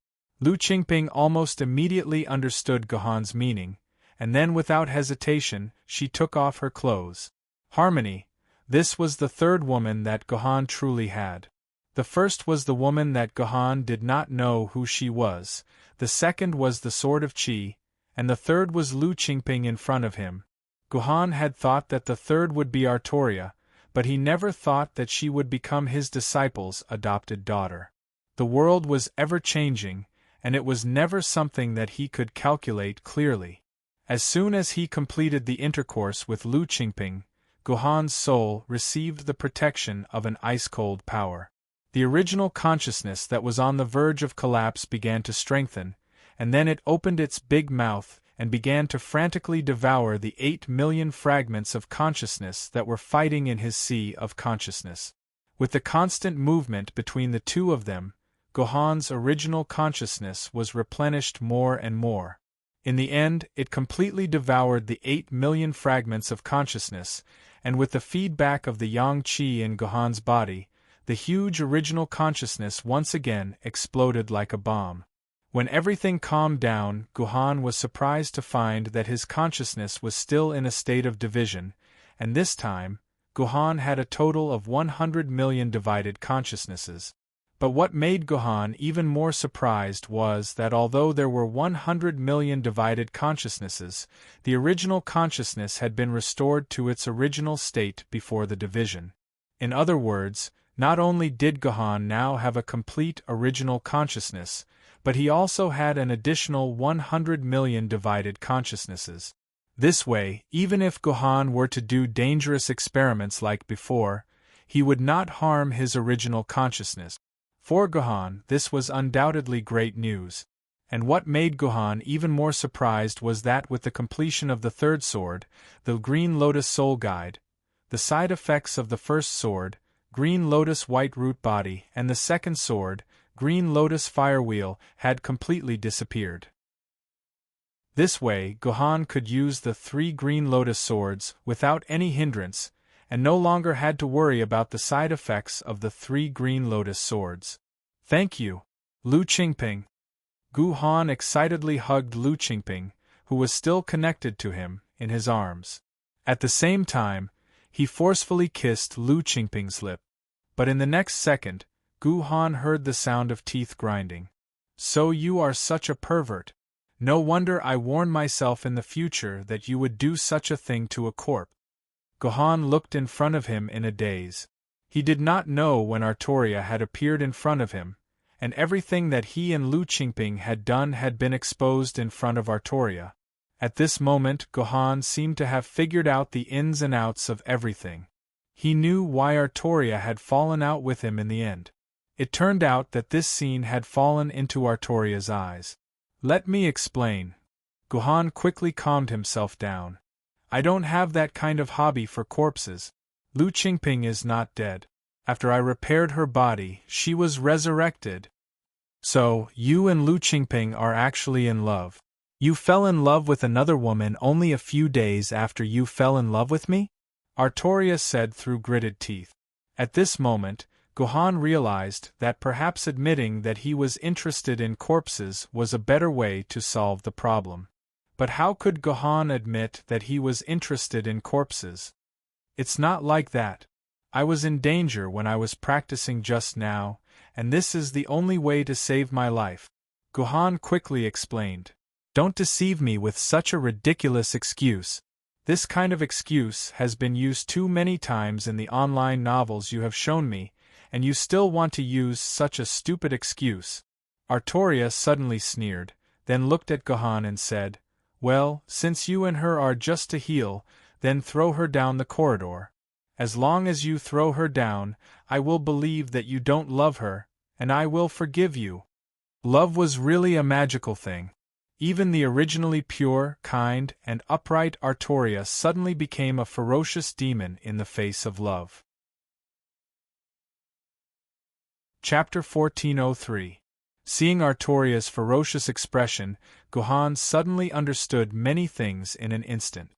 Lu Qingping almost immediately understood Gohan's meaning, and then without hesitation, she took off her clothes. Harmony. This was the third woman that Gohan truly had. The first was the woman that Gohan did not know who she was, the second was the Sword of Qi, and the third was Lu Qingping in front of him. Gohan had thought that the third would be Artoria, but he never thought that she would become his disciple's adopted daughter. The world was ever-changing, and it was never something that he could calculate clearly. As soon as he completed the intercourse with Lu Qingping, Gohan's soul received the protection of an ice-cold power. The original consciousness that was on the verge of collapse began to strengthen, and then it opened its big mouth and began to frantically devour the 8 million fragments of consciousness that were fighting in his sea of consciousness. With the constant movement between the two of them, Gohan's original consciousness was replenished more and more. In the end, it completely devoured the 8 million fragments of consciousness, and with the feedback of the yang qi in Gohan's body, the huge original consciousness once again exploded like a bomb. When everything calmed down, Gohan was surprised to find that his consciousness was still in a state of division, and this time, Gohan had a total of 100 million divided consciousnesses. But what made Gohan even more surprised was that although there were 100 million divided consciousnesses, the original consciousness had been restored to its original state before the division. In other words, not only did Gohan now have a complete original consciousness, but he also had an additional 100 million divided consciousnesses. This way, even if Gohan were to do dangerous experiments like before, he would not harm his original consciousness. For Gohan, this was undoubtedly great news. And what made Gohan even more surprised was that with the completion of the third sword, the Green Lotus Soul Guide, the side effects of the first sword, Green Lotus White Root Body, and the second sword, Green Lotus Fire Wheel, had completely disappeared. This way, Gohan could use the 3 Green Lotus swords without any hindrance, and no longer had to worry about the side effects of the 3 Green Lotus swords. Thank you, Lu Qingping. Gohan excitedly hugged Lu Qingping, who was still connected to him, in his arms. At the same time, he forcefully kissed Lu Qingping's lip. But in the next second, Gohan heard the sound of teeth grinding. So you are such a pervert. No wonder I warned myself in the future that you would do such a thing to a corpse. Gohan looked in front of him in a daze. He did not know when Artoria had appeared in front of him, and everything that he and Lu Qingping had done had been exposed in front of Artoria. At this moment, Gohan seemed to have figured out the ins and outs of everything. He knew why Artoria had fallen out with him in the end. It turned out that this scene had fallen into Artoria's eyes. Let me explain. Gohan quickly calmed himself down. I don't have that kind of hobby for corpses. Lu Qingping is not dead. After I repaired her body, she was resurrected. So, you and Lu Qingping are actually in love. You fell in love with another woman only a few days after you fell in love with me? Artoria said through gritted teeth. At this moment, Gohan realized that perhaps admitting that he was interested in corpses was a better way to solve the problem. But how could Gohan admit that he was interested in corpses? It's not like that. I was in danger when I was practicing just now, and this is the only way to save my life. Gohan quickly explained. Don't deceive me with such a ridiculous excuse. This kind of excuse has been used too many times in the online novels you have shown me, and you still want to use such a stupid excuse. Artoria suddenly sneered, then looked at Gohan and said, Well, since you and her are just to heal, then throw her down the corridor. As long as you throw her down, I will believe that you don't love her, and I will forgive you. Love was really a magical thing. Even the originally pure, kind, and upright Artoria suddenly became a ferocious demon in the face of love. Chapter 1403. Seeing Artoria's ferocious expression, Guhan suddenly understood many things in an instant.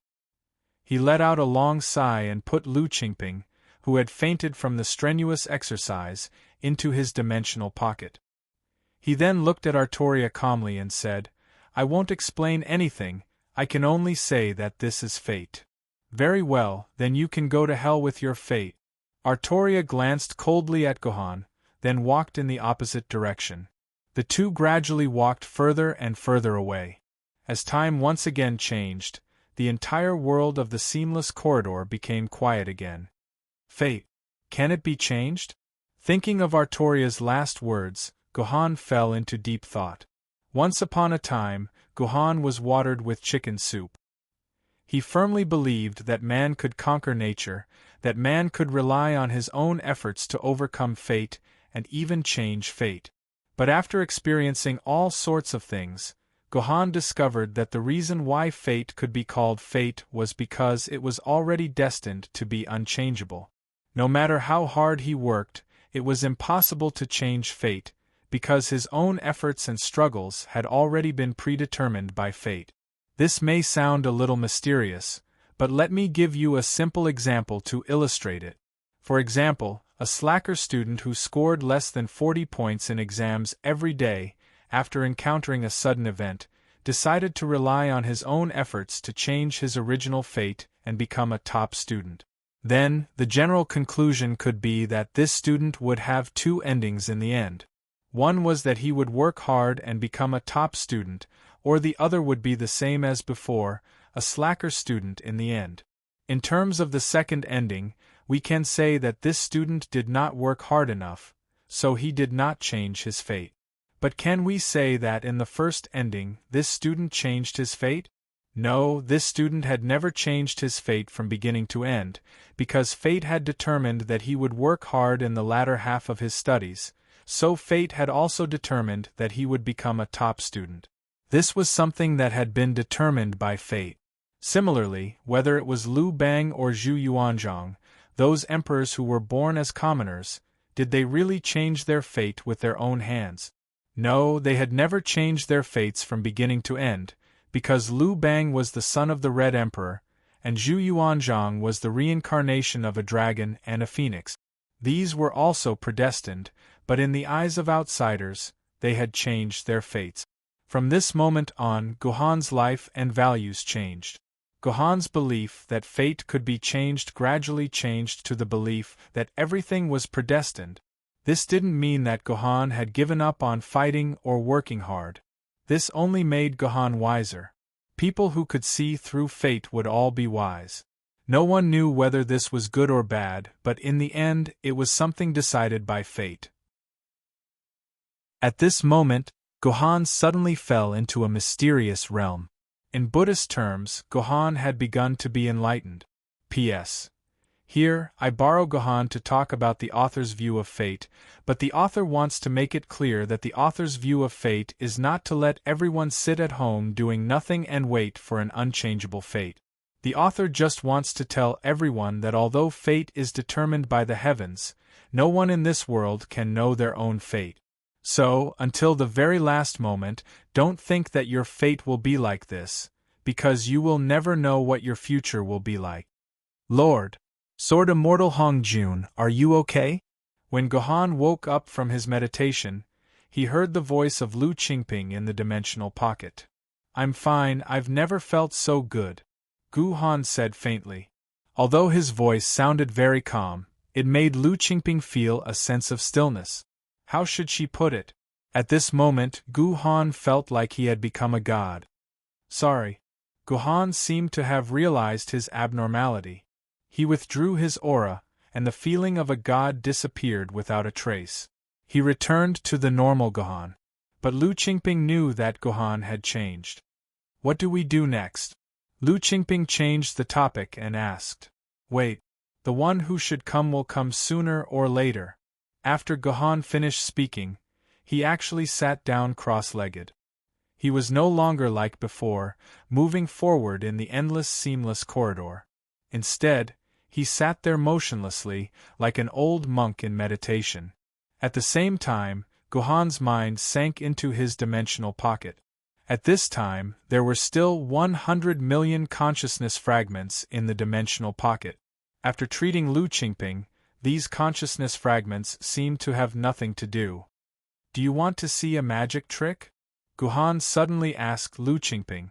He let out a long sigh and put Lu Qingping, who had fainted from the strenuous exercise, into his dimensional pocket. He then looked at Artoria calmly and said, "I won't explain anything, I can only say that this is fate." "Very well, then you can go to hell with your fate." Artoria glanced coldly at Guhan, then walked in the opposite direction. The two gradually walked further and further away. As time once again changed, the entire world of the seamless corridor became quiet again. Fate. Can it be changed? Thinking of Artoria's last words, Guhan fell into deep thought. Once upon a time, Guhan was watered with chicken soup. He firmly believed that man could conquer nature, that man could rely on his own efforts to overcome fate, and even change fate. But after experiencing all sorts of things, Guhan discovered that the reason why fate could be called fate was because it was already destined to be unchangeable. No matter how hard he worked, it was impossible to change fate, because his own efforts and struggles had already been predetermined by fate. This may sound a little mysterious, but let me give you a simple example to illustrate it. For example, a slacker student who scored less than 40 points in exams every day, after encountering a sudden event, decided to rely on his own efforts to change his original fate and become a top student. Then, the general conclusion could be that this student would have two endings in the end. One was that he would work hard and become a top student, or the other would be the same as before, a slacker student in the end. In terms of the second ending, we can say that this student did not work hard enough, so he did not change his fate. But can we say that in the first ending, this student changed his fate? No, this student had never changed his fate from beginning to end, because fate had determined that he would work hard in the latter half of his studies, so fate had also determined that he would become a top student. This was something that had been determined by fate. Similarly, whether it was Liu Bang or Zhu Yuanzhang, those emperors who were born as commoners, did they really change their fate with their own hands? No, they had never changed their fates from beginning to end, because Liu Bang was the son of the Red Emperor, and Zhu Yuanzhang was the reincarnation of a dragon and a phoenix. These were also predestined, but in the eyes of outsiders, they had changed their fates. From this moment on, Guhan's life and values changed. Guhan's belief that fate could be changed gradually changed to the belief that everything was predestined. This didn't mean that Guhan had given up on fighting or working hard. This only made Guhan wiser. People who could see through fate would all be wise. No one knew whether this was good or bad, but in the end, it was something decided by fate. At this moment, Guhan suddenly fell into a mysterious realm. In Buddhist terms, Guhan had begun to be enlightened. P.S. Here, I borrow Guhan to talk about the author's view of fate, but the author wants to make it clear that the author's view of fate is not to let everyone sit at home doing nothing and wait for an unchangeable fate. The author just wants to tell everyone that although fate is determined by the heavens, no one in this world can know their own fate. So, until the very last moment, don't think that your fate will be like this, because you will never know what your future will be like. Lord, Sword Immortal Hong Jun, are you okay? When Guhan woke up from his meditation, he heard the voice of Lu Qingping in the dimensional pocket. I'm fine, I've never felt so good, Guhan said faintly. Although his voice sounded very calm, it made Lu Qingping feel a sense of stillness. How should she put it? At this moment, Guhan felt like he had become a god. Sorry. Guhan seemed to have realized his abnormality. He withdrew his aura, and the feeling of a god disappeared without a trace. He returned to the normal Guhan. But Lu Qingping knew that Guhan had changed. What do we do next? Lu Qingping changed the topic and asked. Wait. The one who should come will come sooner or later. After Guhan finished speaking, he actually sat down cross-legged. He was no longer like before, moving forward in the endless seamless corridor. Instead, he sat there motionlessly, like an old monk in meditation. At the same time, Guhan's mind sank into his dimensional pocket. At this time, there were still 100 million consciousness fragments in the dimensional pocket. After treating Lu Qingping, these consciousness fragments seemed to have nothing to do. "Do you want to see a magic trick?" Guhan suddenly asked Lu Qingping.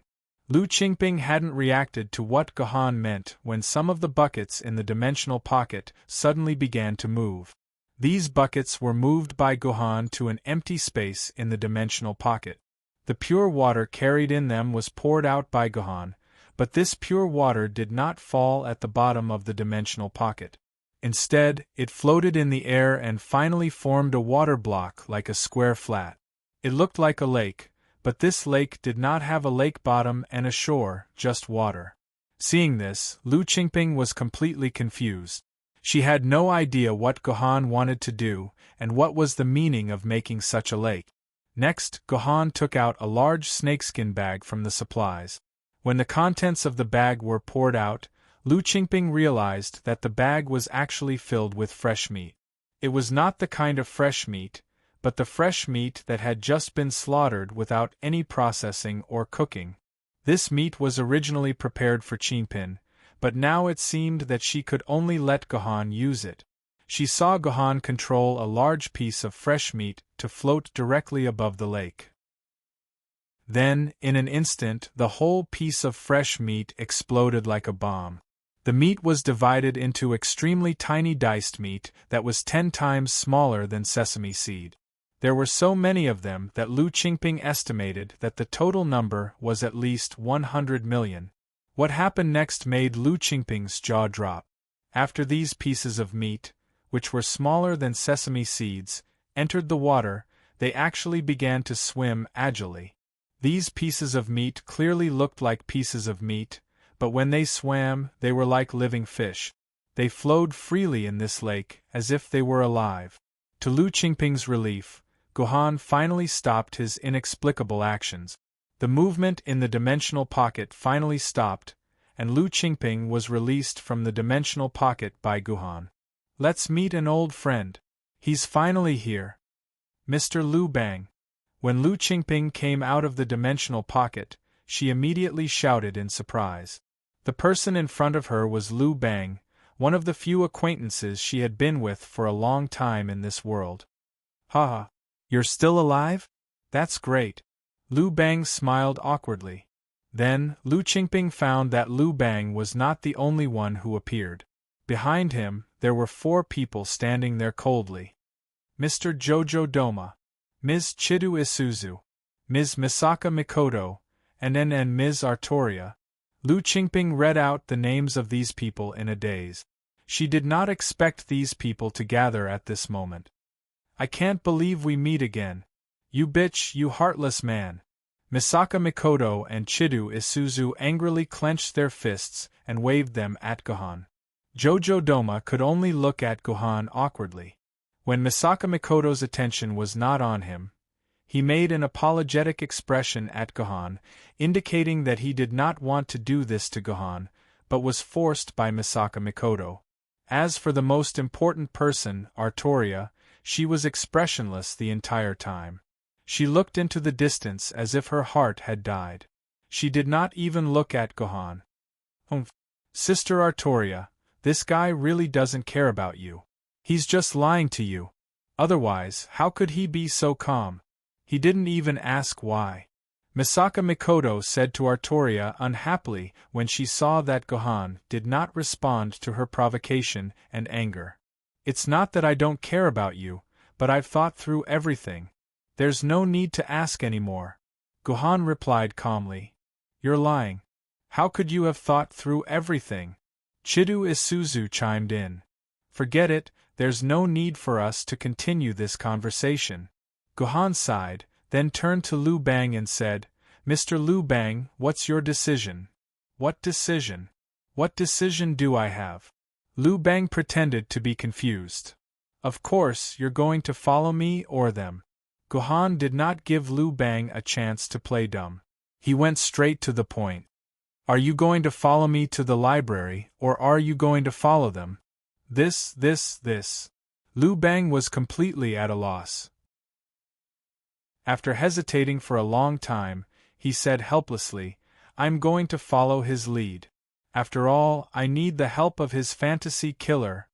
Lu Qingping hadn't reacted to what Guhan meant when some of the buckets in the dimensional pocket suddenly began to move. These buckets were moved by Guhan to an empty space in the dimensional pocket. The pure water carried in them was poured out by Guhan, but this pure water did not fall at the bottom of the dimensional pocket. Instead, it floated in the air and finally formed a water block like a square flat. It looked like a lake, but this lake did not have a lake bottom and a shore, just water. Seeing this, Lu Qingping was completely confused. She had no idea what Guhan wanted to do, and what was the meaning of making such a lake. Next, Guhan took out a large snakeskin bag from the supplies. When the contents of the bag were poured out, Lu Qingping realized that the bag was actually filled with fresh meat. It was not the kind of fresh meat, but the fresh meat that had just been slaughtered without any processing or cooking. This meat was originally prepared for Qingping, but now it seemed that she could only let Guhan use it. She saw Guhan control a large piece of fresh meat to float directly above the lake. Then, in an instant, the whole piece of fresh meat exploded like a bomb. The meat was divided into extremely tiny diced meat that was 10 times smaller than sesame seed. There were so many of them that Lu Qingping estimated that the total number was at least 100 million. What happened next made Lu Qingping's jaw drop. After these pieces of meat, which were smaller than sesame seeds, entered the water, they actually began to swim agilely. These pieces of meat clearly looked like pieces of meat, but when they swam, they were like living fish. They flowed freely in this lake, as if they were alive. To Lu Qingping's relief, Guhan finally stopped his inexplicable actions. The movement in the dimensional pocket finally stopped, and Lu Qingping was released from the dimensional pocket by Guhan. "Let's meet an old friend. He's finally here. Mr. Lu Bang." When Lu Qingping came out of the dimensional pocket, she immediately shouted in surprise. The person in front of her was Lu Bang, one of the few acquaintances she had been with for a long time in this world. "Haha, you're still alive? That's great." Lu Bang smiled awkwardly. Then, Lu Qingping found that Lu Bang was not the only one who appeared. Behind him, there were 4 people standing there coldly. Mr. Jojo Doma, Ms. Chidu Isuzu, Ms. Misaka Mikoto, and Ms. Artoria. Lu Qingping read out the names of these people in a daze. She did not expect these people to gather at this moment. "I can't believe we meet again. You bitch, you heartless man." Misaka Mikoto and Chidu Isuzu angrily clenched their fists and waved them at Guhan. Jojo Doma could only look at Guhan awkwardly. When Misaka Mikoto's attention was not on him, he made an apologetic expression at Guhan, indicating that he did not want to do this to Guhan, but was forced by Misaka Mikoto. As for the most important person, Artoria, she was expressionless the entire time. She looked into the distance as if her heart had died. She did not even look at Guhan. Sister Artoria, this guy really doesn't care about you. He's just lying to you. Otherwise, how could he be so calm? He didn't even ask why." Misaka Mikoto said to Artoria unhappily when she saw that Guhan did not respond to her provocation and anger. "It's not that I don't care about you, but I've thought through everything. There's no need to ask anymore." Guhan replied calmly. "You're lying. How could you have thought through everything?" Chidu Isuzu chimed in. "Forget it, there's no need for us to continue this conversation." Guhan sighed, then turned to Lu Bang and said, "Mr. Lu Bang, what's your decision?" "What decision? What decision do I have?" Lu Bang pretended to be confused. "Of course, you're going to follow me or them." Gohan did not give Liu Bang a chance to play dumb. He went straight to the point. Are you going to follow me to the library, or are you going to follow them? This. Liu Bang was completely at a loss. After hesitating for a long time, he said helplessly, I'm going to follow his lead. After all, I need the help of his fantasy killer.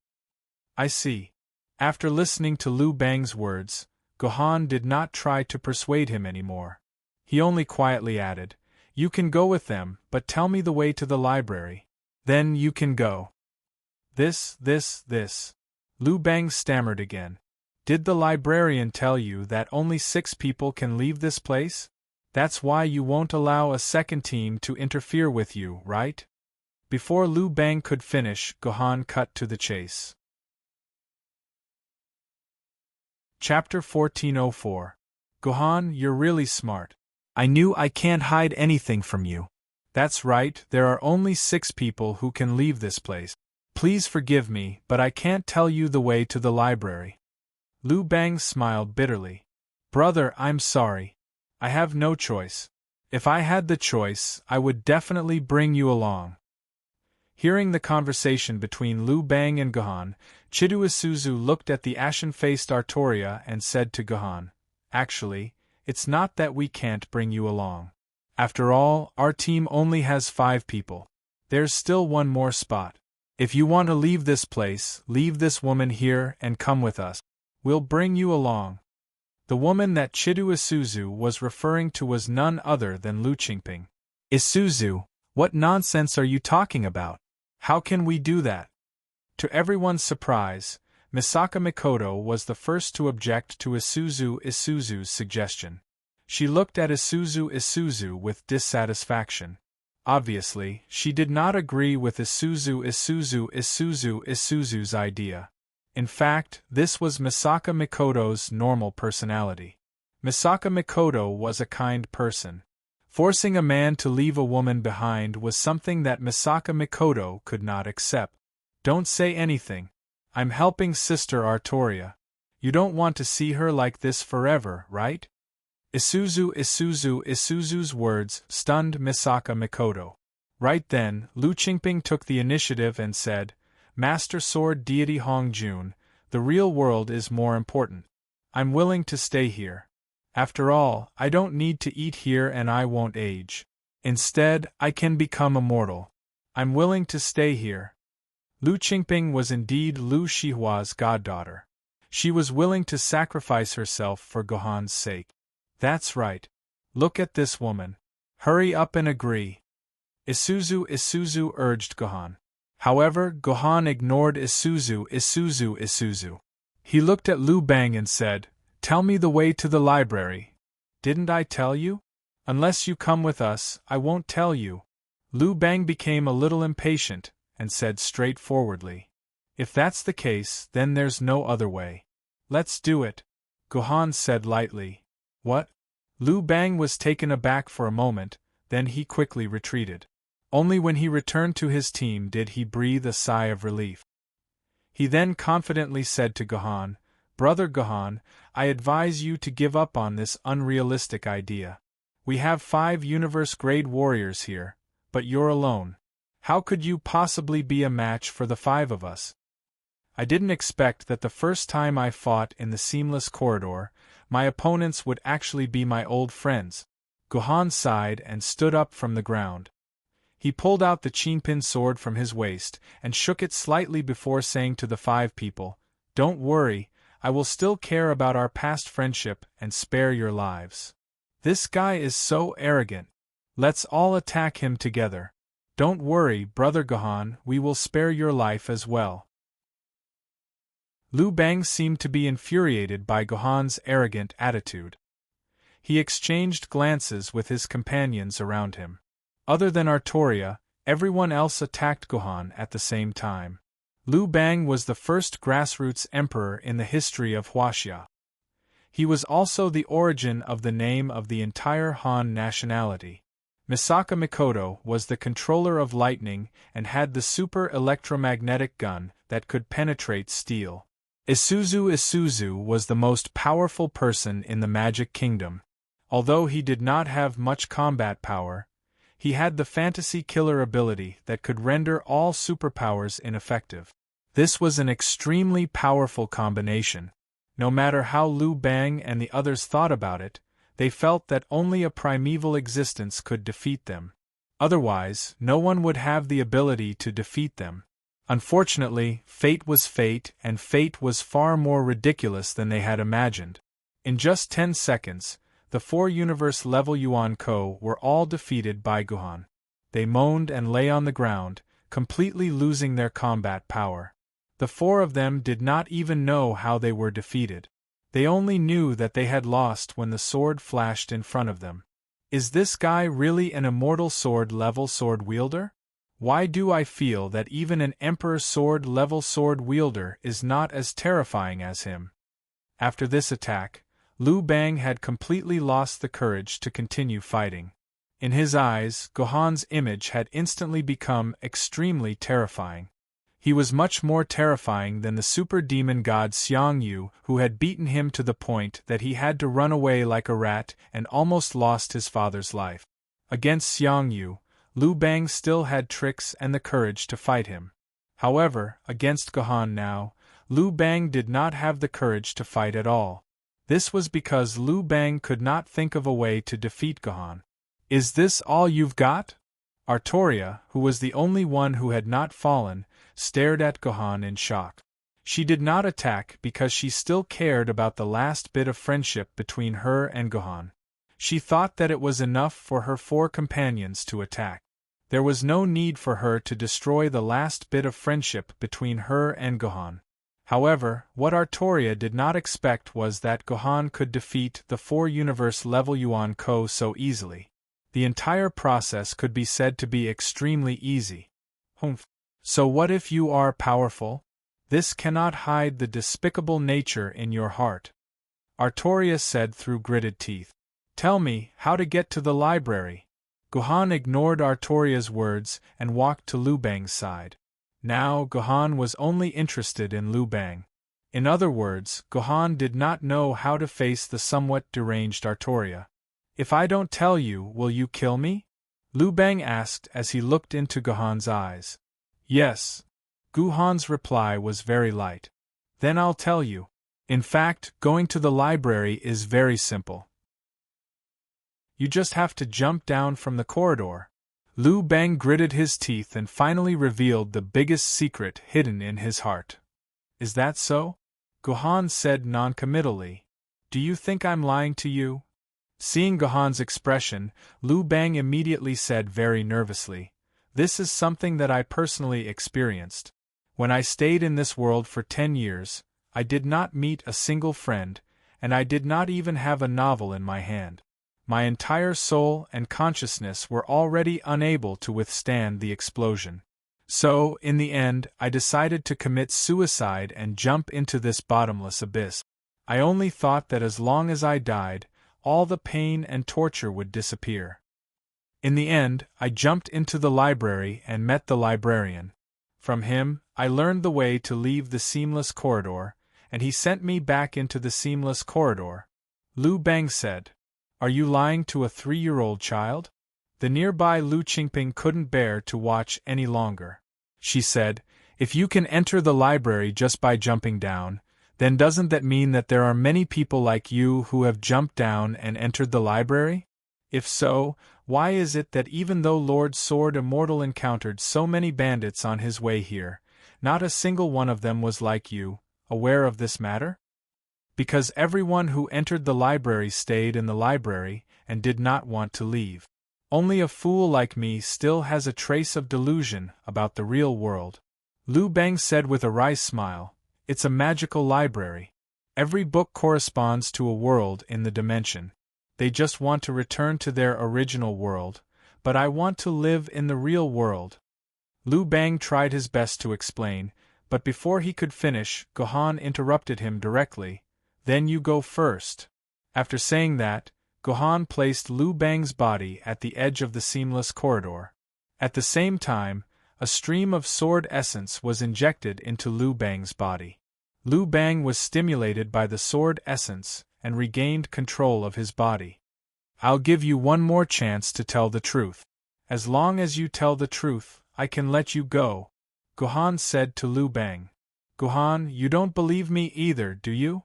I see. After listening to Liu Bang's words, Gohan did not try to persuade him anymore. He only quietly added, You can go with them, but tell me the way to the library. Then you can go. This. Liu Bang stammered again. Did the librarian tell you that only 6 people can leave this place? That's why you won't allow a second team to interfere with you, right? Before Liu Bang could finish, Gohan cut to the chase. Chapter 1404. Gohan, you're really smart. I knew I can't hide anything from you. That's right, there are only 6 people who can leave this place. Please forgive me, but I can't tell you the way to the library. Liu Bang smiled bitterly. Brother, I'm sorry. I have no choice. If I had the choice, I would definitely bring you along. Hearing the conversation between Liu Bang and Gohan, Chidu Isuzu looked at the ashen-faced Artoria and said to Gohan, Actually, it's not that we can't bring you along. After all, our team only has 5 people. There's still one more spot. If you want to leave this place, leave this woman here and come with us. We'll bring you along. The woman that Chidu Isuzu was referring to was none other than Liu Qingping. Isuzu, what nonsense are you talking about? How can we do that? To everyone's surprise, Misaka Mikoto was the first to object to Isuzu's suggestion. She looked at Isuzu with dissatisfaction. Obviously, she did not agree with Isuzu's idea. In fact, this was Misaka Mikoto's normal personality. Misaka Mikoto was a kind person. Forcing a man to leave a woman behind was something that Misaka Mikoto could not accept. Don't say anything. I'm helping Sister Artoria. You don't want to see her like this forever, right? Isuzu's words stunned Misaka Mikoto. Right then, Liu Qingping took the initiative and said, Master Sword Deity Hong Jun, the real world is more important. I'm willing to stay here. After all, I don't need to eat here and I won't age. Instead, I can become immortal. I'm willing to stay here. Liu Qingping was indeed Liu Shihua's goddaughter. She was willing to sacrifice herself for Gohan's sake. That's right. Look at this woman. Hurry up and agree. Isuzu urged Gohan. However, Gohan ignored Isuzu. He looked at Liu Bang and said, Tell me the way to the library. Didn't I tell you? Unless you come with us, I won't tell you. Liu Bang became a little impatient, and said straightforwardly, If that's the case, then there's no other way. Let's do it. Gohan said lightly. What? Liu Bang was taken aback for a moment, then he quickly retreated. Only when he returned to his team did he breathe a sigh of relief. He then confidently said to Gohan, Brother Gohan, I advise you to give up on this unrealistic idea. We have 5 universe-grade warriors here, but you're alone. How could you possibly be a match for the 5 of us? I didn't expect that the first time I fought in the Seamless Corridor, my opponents would actually be my old friends. Gohan sighed and stood up from the ground. He pulled out the Qingpin sword from his waist and shook it slightly before saying to the 5 people, Don't worry, I will still care about our past friendship and spare your lives. This guy is so arrogant. Let's all attack him together. Don't worry, Brother Gohan, we will spare your life as well. Liu Bang seemed to be infuriated by Gohan's arrogant attitude. He exchanged glances with his companions around him. Other than Artoria, everyone else attacked Gohan at the same time. Liu Bang was the first grassroots emperor in the history of Huaxia. He was also the origin of the name of the entire Han nationality. Misaka Mikoto was the controller of lightning and had the super electromagnetic gun that could penetrate steel. Isuzu was the most powerful person in the Magic Kingdom. Although he did not have much combat power, he had the fantasy killer ability that could render all superpowers ineffective. This was an extremely powerful combination. No matter how Liu Bang and the others thought about it, they felt that only a primeval existence could defeat them. Otherwise, no one would have the ability to defeat them. Unfortunately, fate was fate, and fate was far more ridiculous than they had imagined. In just 10 seconds, the 4 universe-level Yuan Ko were all defeated by Guhan. They moaned and lay on the ground, completely losing their combat power. The 4 of them did not even know how they were defeated. They only knew that they had lost when the sword flashed in front of them. Is this guy really an immortal sword-level sword wielder? Why do I feel that even an Emperor sword-level sword wielder is not as terrifying as him? After this attack, Liu Bang had completely lost the courage to continue fighting. In his eyes, Gohan's image had instantly become extremely terrifying. He was much more terrifying than the super demon god Xiang Yu, who had beaten him to the point that he had to run away like a rat and almost lost his father's life. Against Xiang Yu, Liu Bang still had tricks and the courage to fight him. However, against Gohan now, Liu Bang did not have the courage to fight at all. This was because Liu Bang could not think of a way to defeat Gohan. Is this all you've got? Artoria, who was the only one who had not fallen, stared at Gohan in shock. She did not attack because she still cared about the last bit of friendship between her and Gohan. She thought that it was enough for her 4 companions to attack. There was no need for her to destroy the last bit of friendship between her and Gohan. However, what Artoria did not expect was that Gohan could defeat the 4 universe-level Yuan Ko so easily. The entire process could be said to be extremely easy. Humph. So what if you are powerful? This cannot hide the despicable nature in your heart. Artoria said through gritted teeth. Tell me how to get to the library. Gohan ignored Artoria's words and walked to Liu Bang's side. Now Gohan was only interested in Liu Bang. In other words, Gohan did not know how to face the somewhat deranged Artoria. If I don't tell you, will you kill me? Liu Bang asked as he looked into Gohan's eyes. Yes. Gohan's reply was very light. Then I'll tell you. In fact, going to the library is very simple. You just have to jump down from the corridor. Liu Bang gritted his teeth and finally revealed the biggest secret hidden in his heart. Is that so? Gohan said noncommittally. Do you think I'm lying to you? Seeing Gohan's expression, Liu Bang immediately said very nervously, This is something that I personally experienced. When I stayed in this world for 10 years, I did not meet a single friend, and I did not even have a novel in my hand. My entire soul and consciousness were already unable to withstand the explosion. So, in the end, I decided to commit suicide and jump into this bottomless abyss. I only thought that as long as I died, all the pain and torture would disappear. In the end, I jumped into the library and met the librarian. From him, I learned the way to leave the seamless corridor, and he sent me back into the seamless corridor. Liu Bang said, Are you lying to a 3-year-old child? The nearby Lu Qingping couldn't bear to watch any longer. She said, If you can enter the library just by jumping down, then doesn't that mean that there are many people like you who have jumped down and entered the library? If so, why is it that even though Lord Sword Immortal encountered so many bandits on his way here, not a single one of them was like you, aware of this matter? Because everyone who entered the library stayed in the library and did not want to leave. Only a fool like me still has a trace of delusion about the real world. Liu Bang said with a wry smile, It's a magical library. Every book corresponds to a world in the dimension. They just want to return to their original world, but I want to live in the real world. Liu Bang tried his best to explain, but before he could finish, Gohan interrupted him directly. Then you go first. After saying that, Gohan placed Liu Bang's body at the edge of the seamless corridor. At the same time, a stream of sword essence was injected into Liu Bang's body. Liu Bang was stimulated by the sword essence and regained control of his body. I'll give you one more chance to tell the truth. As long as you tell the truth, I can let you go, Guhan said to Liu Bang. Guhan, you don't believe me either, do you?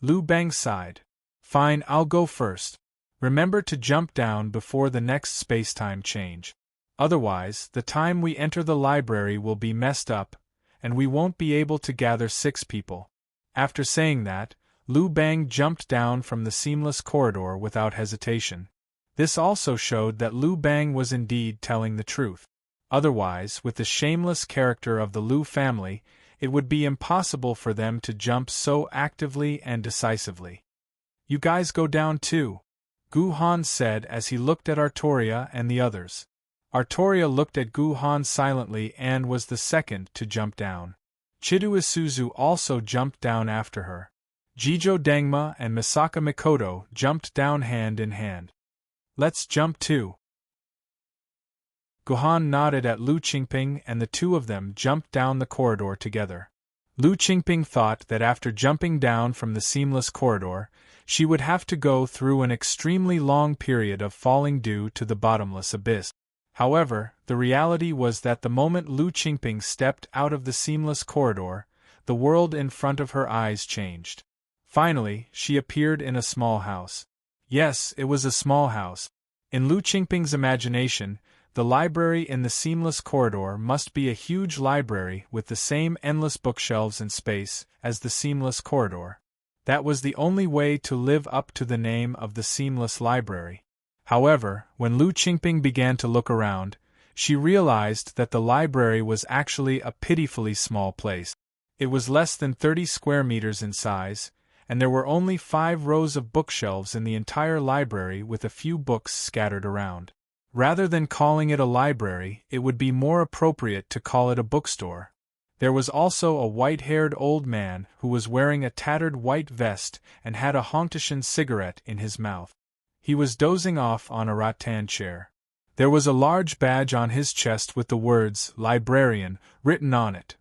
Liu Bang sighed. Fine, I'll go first. Remember to jump down before the next space-time change. Otherwise, the time we enter the library will be messed up, and we won't be able to gather 6 people. After saying that, Liu Bang jumped down from the seamless corridor without hesitation. This also showed that Liu Bang was indeed telling the truth. Otherwise, with the shameless character of the Liu family, it would be impossible for them to jump so actively and decisively. You guys go down too, Guhan said as he looked at Artoria and the others. Artoria looked at Guhan silently and was the second to jump down. Chidu Isuzu also jumped down after her. Jijo Dengma and Misaka Mikoto jumped down hand in hand. Let's jump too. Guhan nodded at Lu Qingping and the two of them jumped down the corridor together. Lu Qingping thought that after jumping down from the seamless corridor, she would have to go through an extremely long period of falling due to the bottomless abyss. However, the reality was that the moment Lu Qingping stepped out of the seamless corridor, the world in front of her eyes changed. Finally, she appeared in a small house. Yes, it was a small house. In Lu Qingping's imagination, the library in the seamless corridor must be a huge library with the same endless bookshelves and space as the seamless corridor. That was the only way to live up to the name of the seamless library. However, when Lu Qingping began to look around, she realized that the library was actually a pitifully small place. It was less than 30 square meters in size, and there were only 5 rows of bookshelves in the entire library with a few books scattered around. Rather than calling it a library, it would be more appropriate to call it a bookstore. There was also a white-haired old man who was wearing a tattered white vest and had a Hongtishan cigarette in his mouth. He was dozing off on a rattan chair. There was a large badge on his chest with the words, "Librarian," written on it.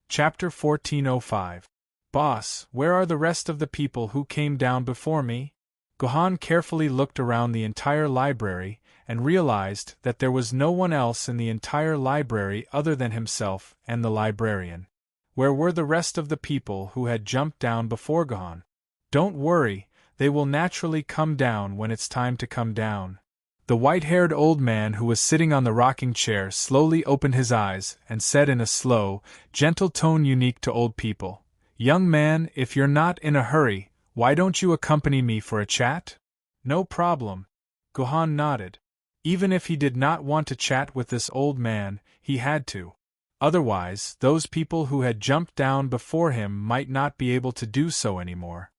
Chapter 1405. Boss, where are the rest of the people who came down before me? Guhan carefully looked around the entire library and realized that there was no one else in the entire library other than himself and the librarian. Where were the rest of the people who had jumped down before Guhan? Don't worry, they will naturally come down when it's time to come down. The white-haired old man who was sitting on the rocking chair slowly opened his eyes and said in a slow, gentle tone unique to old people, "Young man, if you're not in a hurry, why don't you accompany me for a chat?" "No problem." Guhan nodded. Even if he did not want to chat with this old man, he had to. Otherwise, those people who had jumped down before him might not be able to do so anymore.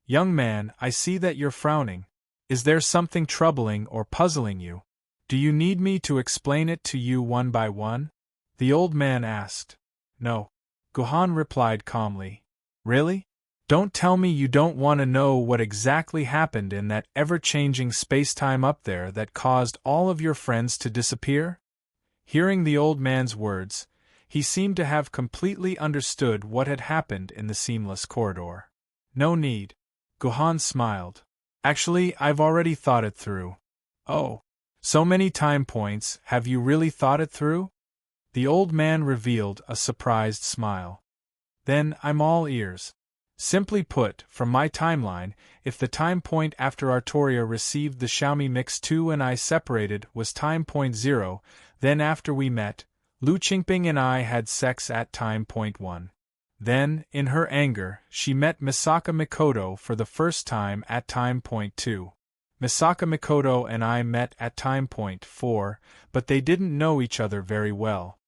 "Young man, I see that you're frowning. Is there something troubling or puzzling you? Do you need me to explain it to you one by one?" the old man asked. "No," Guhan replied calmly. "Really? Don't tell me you don't want to know what exactly happened in that ever-changing space-time up there that caused all of your friends to disappear?" Hearing the old man's words, he seemed to have completely understood what had happened in the seamless corridor. "No need." Guhan smiled. "Actually, I've already thought it through." "Oh, so many time points, have you really thought it through?" The old man revealed a surprised smile. "Then I'm all ears. Simply put, from my timeline, if the time point after Artoria received the Xiaomi Mix 2 and I separated was time point 0, then after we met, Lu Qingping and I had sex at time point 1. Then, in her anger, she met Misaka Mikoto for the first time at time point 2. Misaka Mikoto and I met at time point 4, but they didn't know each other very well.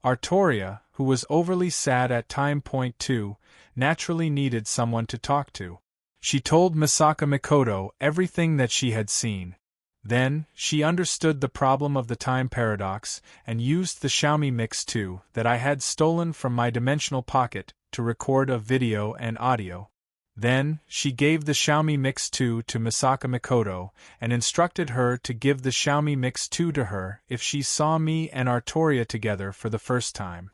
Artoria, who was overly sad at time point 2, naturally needed someone to talk to. She told Misaka Mikoto everything that she had seen. Then, she understood the problem of the time paradox and used the Xiaomi Mix 2 that I had stolen from my dimensional pocket to record a video and audio. Then, she gave the Xiaomi Mix 2 to Misaka Mikoto and instructed her to give the Xiaomi Mix 2 to her if she saw me and Artoria together for the first time.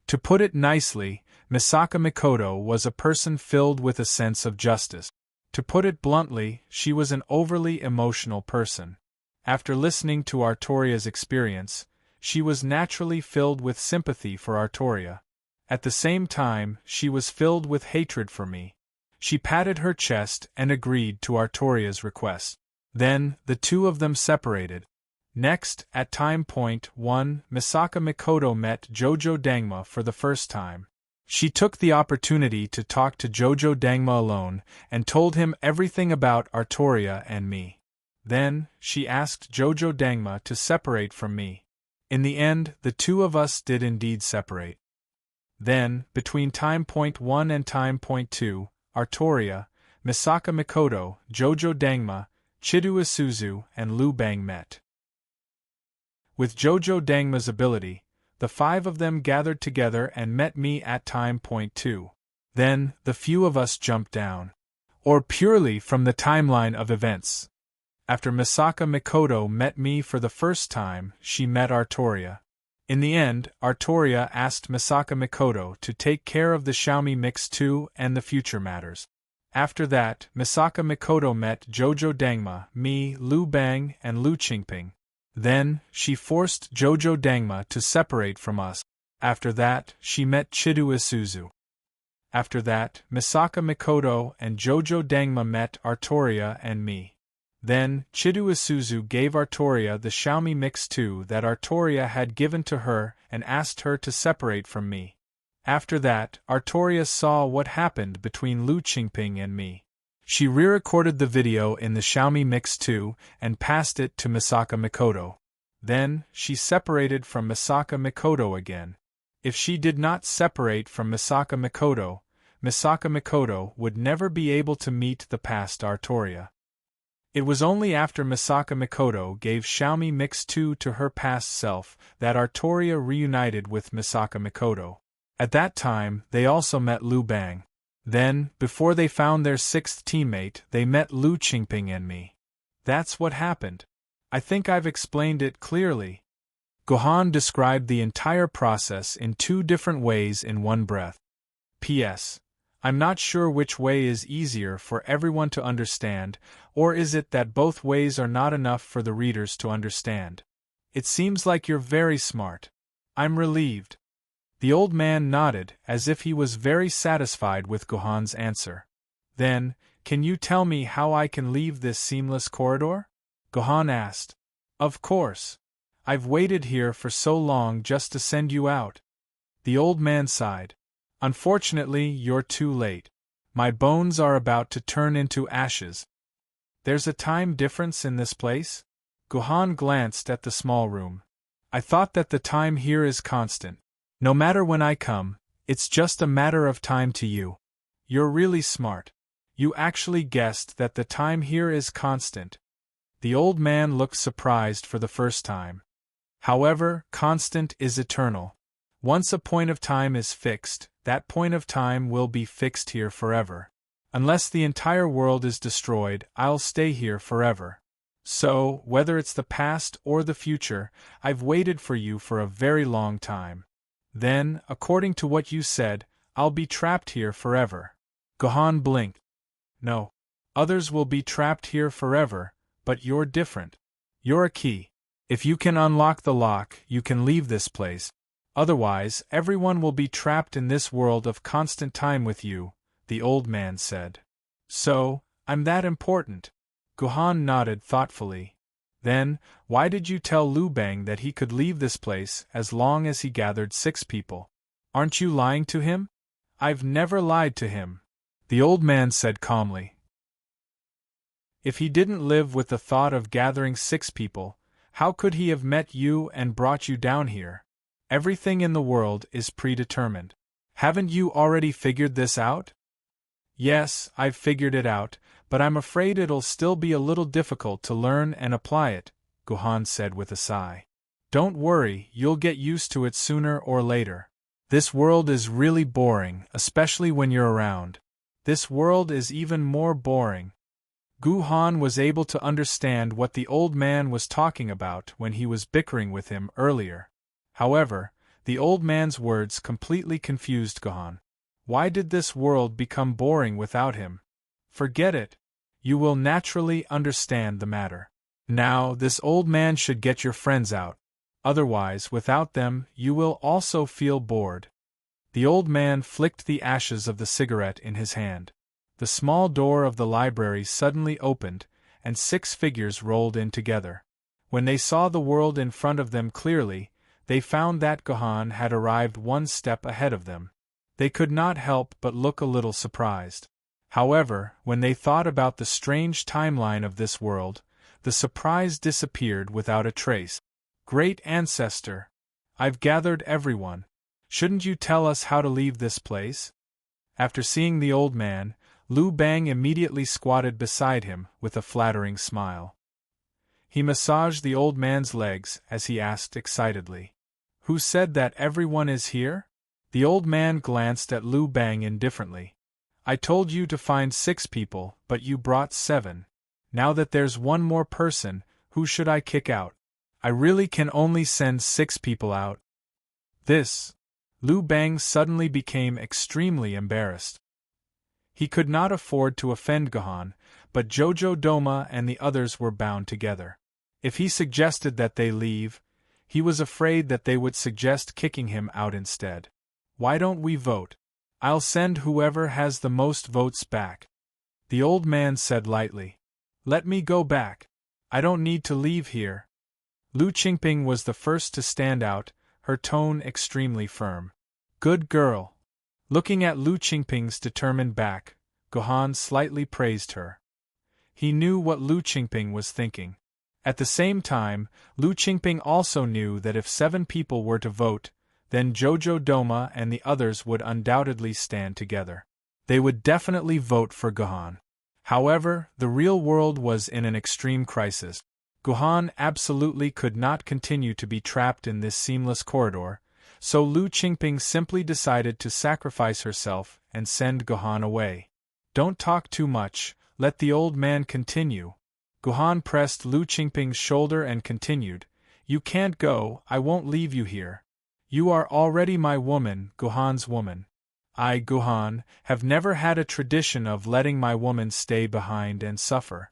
To put it nicely, Misaka Mikoto was a person filled with a sense of justice. To put it bluntly, she was an overly emotional person. After listening to Artoria's experience, she was naturally filled with sympathy for Artoria. At the same time, she was filled with hatred for me. She patted her chest and agreed to Artoria's request. Then, the two of them separated. Next, at time point 1, Misaka Mikoto met Jojo Dangma for the first time. She took the opportunity to talk to Jojo Dangma alone and told him everything about Artoria and me. Then, she asked Jojo Dangma to separate from me. In the end, the two of us did indeed separate. Then, between time point 1 and time point 2, Artoria, Misaka Mikoto, Jojo Dangma, Chidu Isuzu, and Liu Bang met. With Jojo Dangma's ability, the five of them gathered together and met me at time point 2. Then, the few of us jumped down. Or purely from the timeline of events. After Misaka Mikoto met me for the first time, she met Artoria. In the end, Artoria asked Misaka Mikoto to take care of the Xiaomi Mix 2 and the future matters. After that, Misaka Mikoto met Jojo Dangma, me, Liu Bang, and Liu Qingping. Then, she forced Jojo Dangma to separate from us. After that, she met Chidu Isuzu. After that, Misaka Mikoto and Jojo Dangma met Artoria and me. Then, Chidu Isuzu gave Artoria the Xiaomi Mix 2 that Artoria had given to her and asked her to separate from me. After that, Artoria saw what happened between Liu Qingping and me. She re-recorded the video in the Xiaomi Mix 2 and passed it to Misaka Mikoto. Then, she separated from Misaka Mikoto again. If she did not separate from Misaka Mikoto would never be able to meet the past Artoria. It was only after Misaka Mikoto gave Xiaomi Mix 2 to her past self that Artoria reunited with Misaka Mikoto. At that time, they also met Liu Bang. Then, before they found their sixth teammate, they met Liu Qingping and me. That's what happened. I think I've explained it clearly. Gohan described the entire process in two different ways in one breath. P.S. I'm not sure which way is easier for everyone to understand, or is it that both ways are not enough for the readers to understand? It seems like you're very smart. I'm relieved. The old man nodded, as if he was very satisfied with Gohan's answer. Then, can you tell me how I can leave this seamless corridor? Gohan asked. Of course. I've waited here for so long just to send you out. The old man sighed. Unfortunately, you're too late. My bones are about to turn into ashes. There's a time difference in this place? Gohan glanced at the small room. I thought that the time here is constant. No matter when I come, it's just a matter of time to you. You're really smart. You actually guessed that the time here is constant. The old man looked surprised for the first time. However, constant is eternal. Once a point of time is fixed, that point of time will be fixed here forever. Unless the entire world is destroyed, I'll stay here forever. So, whether it's the past or the future, I've waited for you for a very long time. Then, according to what you said, I'll be trapped here forever. Gohan blinked. No. Others will be trapped here forever, but you're different. You're a key. If you can unlock the lock, you can leave this place. Otherwise, everyone will be trapped in this world of constant time with you, the old man said. So, I'm that important? Gohan nodded thoughtfully. Then, why did you tell Liu Bang that he could leave this place as long as he gathered 6 people? Aren't you lying to him? I've never lied to him, the old man said calmly. If he didn't live with the thought of gathering 6 people, how could he have met you and brought you down here? Everything in the world is predetermined. Haven't you already figured this out? Yes, I've figured it out, but I'm afraid it'll still be a little difficult to learn and apply it, Gohan said with a sigh. Don't worry, you'll get used to it sooner or later. This world is really boring, especially when you're around. This world is even more boring. Gohan was able to understand what the old man was talking about when he was bickering with him earlier. However, The old man's words completely confused Gohan. Why did this world become boring without him? Forget it. You will naturally understand the matter. Now, this old man should get your friends out. Otherwise, without them, you will also feel bored. The old man flicked the ashes of the cigarette in his hand. The small door of the library suddenly opened, and 6 figures rolled in together. When they saw the world in front of them clearly, they found that Gohan had arrived 1 step ahead of them. They could not help but look a little surprised. However, when they thought about the strange timeline of this world, the surprise disappeared without a trace. Great Ancestor! I've gathered everyone. Shouldn't you tell us how to leave this place? After seeing the old man, Liu Bang immediately squatted beside him with a flattering smile. He massaged the old man's legs as he asked excitedly, "Who said that everyone is here?" The old man glanced at Liu Bang indifferently. "I told you to find 6 people, but you brought 7. Now that there's 1 more person, who should I kick out? I really can only send 6 people out." This. Liu Bang suddenly became extremely embarrassed. He could not afford to offend Gohan, but Jojo Doma and the others were bound together. If he suggested that they leave, he was afraid that they would suggest kicking him out instead. "Why don't we vote? I'll send whoever has the most votes back," the old man said lightly. "Let me go back. I don't need to leave here." Lu Qingping was the first to stand out, her tone extremely firm. "Good girl." Looking at Lu Qingping's determined back, Gohan slightly praised her. He knew what Lu Qingping was thinking. At the same time, Lu Qingping also knew that if 7 people were to vote, then Jojo Doma and the others would undoubtedly stand together. They would definitely vote for Gohan. However, the real world was in an extreme crisis. Gohan absolutely could not continue to be trapped in this seamless corridor, so Lu Qingping simply decided to sacrifice herself and send Gohan away. "Don't talk too much, let the old man continue." Gohan pressed Lu Qingping's shoulder and continued, "You can't go, I won't leave you here. You are already my woman, Gohan's woman. I, Gohan, have never had a tradition of letting my woman stay behind and suffer."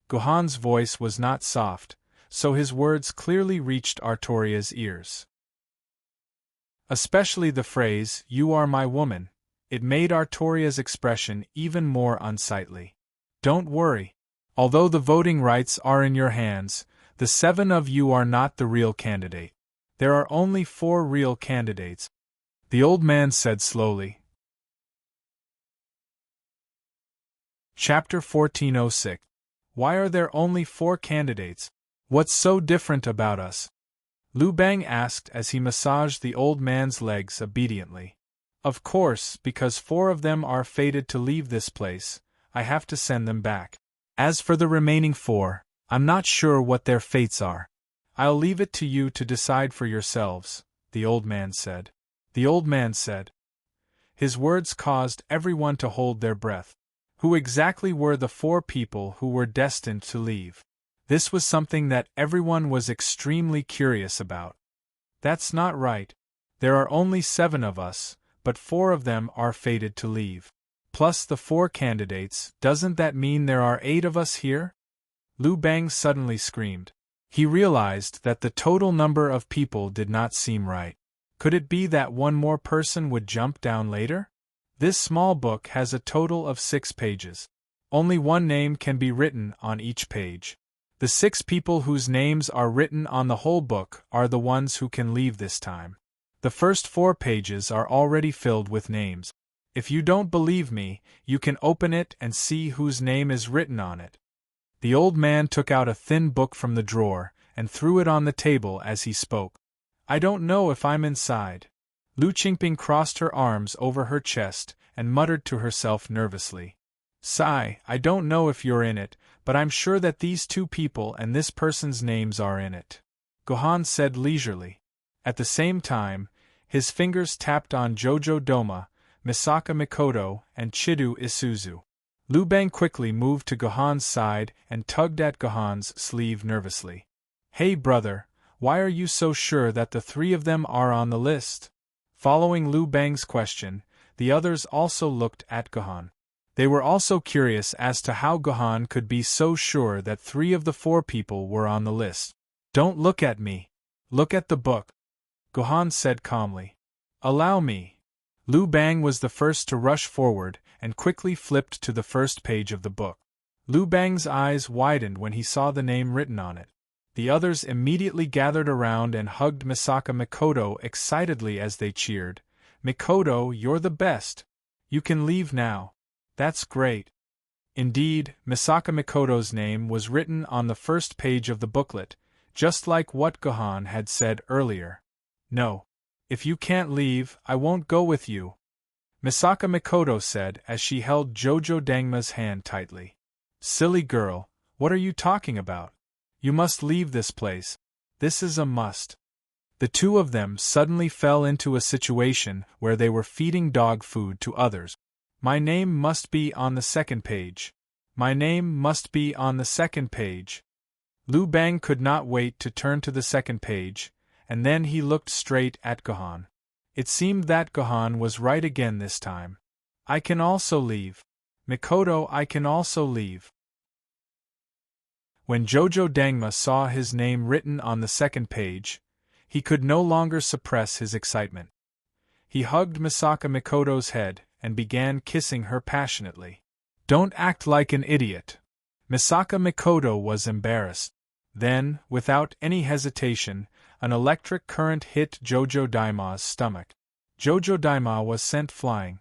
Gohan's voice was not soft, so his words clearly reached Artoria's ears. Especially the phrase, "You are my woman," it made Artoria's expression even more unsightly. "Don't worry. Although the voting rights are in your hands, the 7 of you are not the real candidate. There are only 4 real candidates," the old man said slowly. Chapter 1406. Why are there only 4 candidates? What's so different about us? Liu Bang asked as he massaged the old man's legs obediently. "Of course, because 4 of them are fated to leave this place, I have to send them back. As for the remaining 4, I'm not sure what their fates are. I'll leave it to you to decide for yourselves," the old man said. The old man said. His words caused everyone to hold their breath. Who exactly were the 4 people who were destined to leave? This was something that everyone was extremely curious about. "That's not right. There are only 7 of us, but 4 of them are fated to leave. Plus the 4 candidates, doesn't that mean there are 8 of us here?" Liu Bang suddenly screamed. He realized that the total number of people did not seem right. Could it be that 1 more person would jump down later? This small book has a total of 6 pages. Only 1 name can be written on each page. The 6 people whose names are written on the whole book are the ones who can leave this time. The first 4 pages are already filled with names. If you don't believe me, you can open it and see whose name is written on it. The old man took out a thin book from the drawer and threw it on the table as he spoke. "I don't know if I'm inside." Lu Qingping crossed her arms over her chest and muttered to herself nervously. "Sigh, I don't know if you're in it, but I'm sure that these 2 people and this person's names are in it," Gohan said leisurely. At the same time, his fingers tapped on Jojo Doma, Misaka Mikoto, and Chidu Isuzu. Liu Bang quickly moved to Gohan's side and tugged at Gohan's sleeve nervously. "Hey brother, Why are you so sure that the three of them are on the list? Following Liu Bang's question, the others also looked at Gohan. They were also curious as to how Gohan could be so sure that 3 of the 4 people were on the list. Don't look at me. Look at the book, Gohan said calmly. Allow me. Liu Bang was the first to rush forward and quickly flipped to the first page of the book. Liu Bang's eyes widened when he saw the name written on it. The others immediately gathered around and hugged Misaka Mikoto excitedly as they cheered. Mikoto, you're the best. You can leave now. That's great. Indeed, Misaka Mikoto's name was written on the first page of the booklet, just like what Gohan had said earlier. No. If you can't leave, I won't go with you, Misaka Mikoto said as she held Jojo Dangma's hand tightly. Silly girl, what are you talking about? You must leave this place. This is a must. The two of them suddenly fell into a situation where they were feeding dog food to others. My name must be on the second page. My name must be on the second page. Liu Bang could not wait to turn to the second page, and then he looked straight at Gohan. It seemed that Gohan was right again this time. I can also leave. Mikoto, I can also leave. When Jojo Dangma saw his name written on the second page, he could no longer suppress his excitement. He hugged Misaka Mikoto's head and began kissing her passionately. Don't act like an idiot. Misaka Mikoto was embarrassed. Then, without any hesitation, an electric current hit Jojo Daima's stomach. Jojo Daima was sent flying.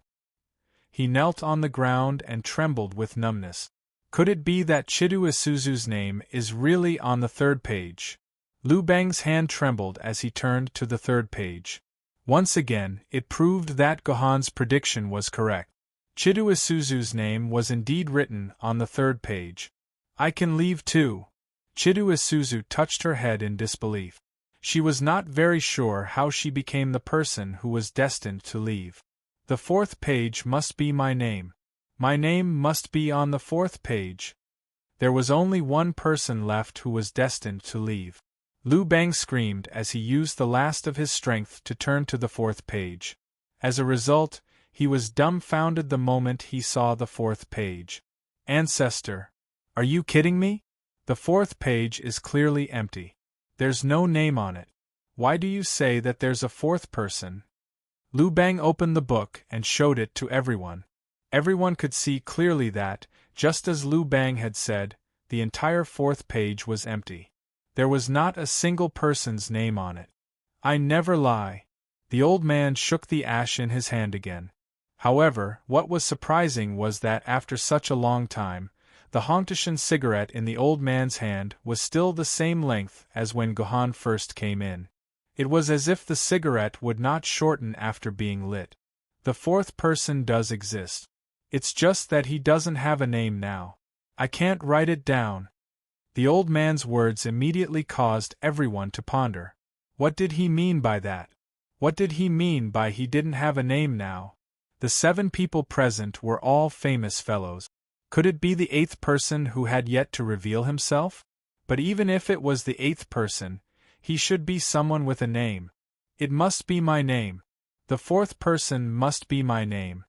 He knelt on the ground and trembled with numbness. Could it be that Chidu Isuzu's name is really on the third page? Liu Bang's hand trembled as he turned to the third page. Once again, it proved that Gohan's prediction was correct. Chidu Isuzu's name was indeed written on the third page. I can leave too. Chidu Isuzu touched her head in disbelief. She was not very sure how she became the person who was destined to leave. The fourth page must be my name. My name must be on the fourth page. There was only one person left who was destined to leave. Liu Bang screamed as he used the last of his strength to turn to the fourth page. As a result, he was dumbfounded the moment he saw the fourth page. Ancestor. Are you kidding me? The fourth page is clearly empty. There's no name on it. Why do you say that there's a fourth person? Liu Bang opened the book and showed it to everyone. Everyone could see clearly that, just as Liu Bang had said, the entire fourth page was empty. There was not a single person's name on it. I never lie. The old man shook the ash in his hand again. However, what was surprising was that after such a long time, the Hongtishan cigarette in the old man's hand was still the same length as when Gohan first came in. It was as if the cigarette would not shorten after being lit. The fourth person does exist. It's just that he doesn't have a name now. I can't write it down. The old man's words immediately caused everyone to ponder. What did he mean by that? What did he mean by he didn't have a name now? The 7 people present were all famous fellows. Could it be the 8th person who had yet to reveal himself? But even if it was the 8th person, he should be someone with a name. It must be my name. The 4th person must be my name.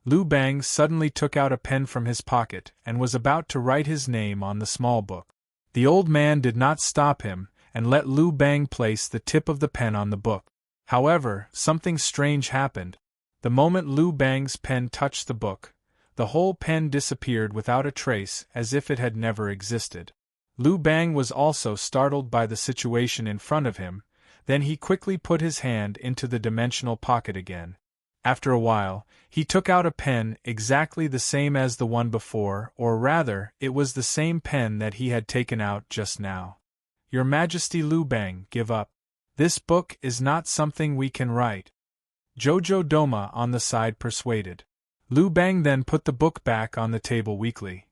Liu Bang suddenly took out a pen from his pocket and was about to write his name on the small book. The old man did not stop him and let Liu Bang place the tip of the pen on the book. However, something strange happened. The moment Liu Bang's pen touched the book, the whole pen disappeared without a trace, as if it had never existed. Liu Bang was also startled by the situation in front of him, then he quickly put his hand into the dimensional pocket again. After a while, he took out a pen exactly the same as the one before, or rather, it was the same pen that he had taken out just now. Your Majesty Liu Bang, give up. This book is not something we can write. Jojo Doma on the side persuaded. Liu Bang then put the book back on the table weakly.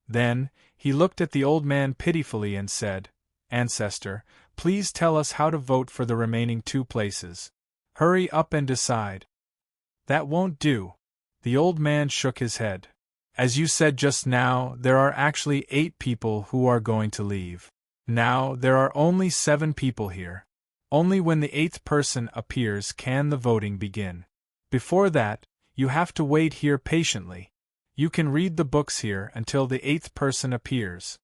Then, he looked at the old man pitifully and said, Ancestor, please tell us how to vote for the remaining 2 places. Hurry up and decide. That won't do. The old man shook his head. As you said just now, there are actually 8 people who are going to leave. Now, there are only 7 people here. Only when the 8th person appears can the voting begin. Before that, you have to wait here patiently. You can read the books here until the 8th person appears.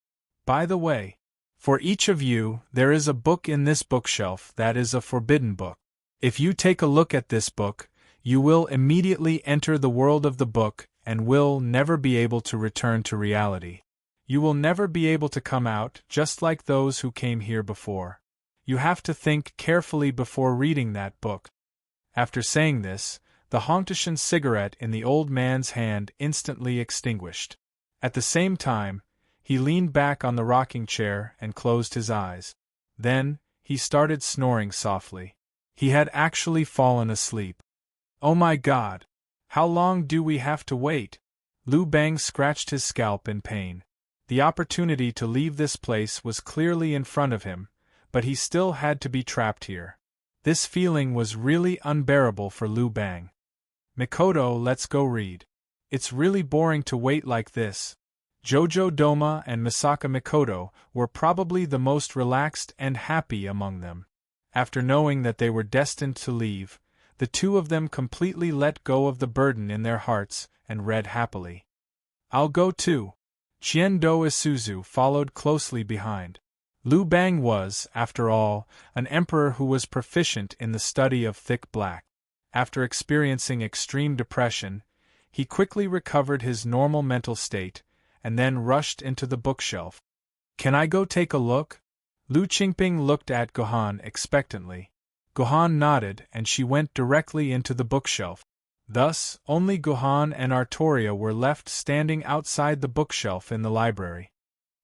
By the way, for each of you, there is a book in this bookshelf that is a forbidden book. If you take a look at this book, you will immediately enter the world of the book and will never be able to return to reality. You will never be able to come out, just like those who came here before. You have to think carefully before reading that book. After saying this, the Hongtashan cigarette in the old man's hand instantly extinguished. At the same time, he leaned back on the rocking chair and closed his eyes. Then, he started snoring softly. He had actually fallen asleep. Oh my God! How long do we have to wait? Liu Bang scratched his scalp in pain. The opportunity to leave this place was clearly in front of him, but he still had to be trapped here. This feeling was really unbearable for Liu Bang. Mikoto, let's go read. It's really boring to wait like this. Jojo Doma and Misaka Mikoto were probably the most relaxed and happy among them. After knowing that they were destined to leave, the two of them completely let go of the burden in their hearts and read happily. I'll go too. Qian-do Isuzu followed closely behind. Liu Bang was, after all, an emperor who was proficient in the study of thick black. After experiencing extreme depression, he quickly recovered his normal mental state, and then rushed into the bookshelf. Can I go take a look? Lu Qingping looked at Gohan expectantly. Gohan nodded and she went directly into the bookshelf. Thus, only Gohan and Artoria were left standing outside the bookshelf in the library.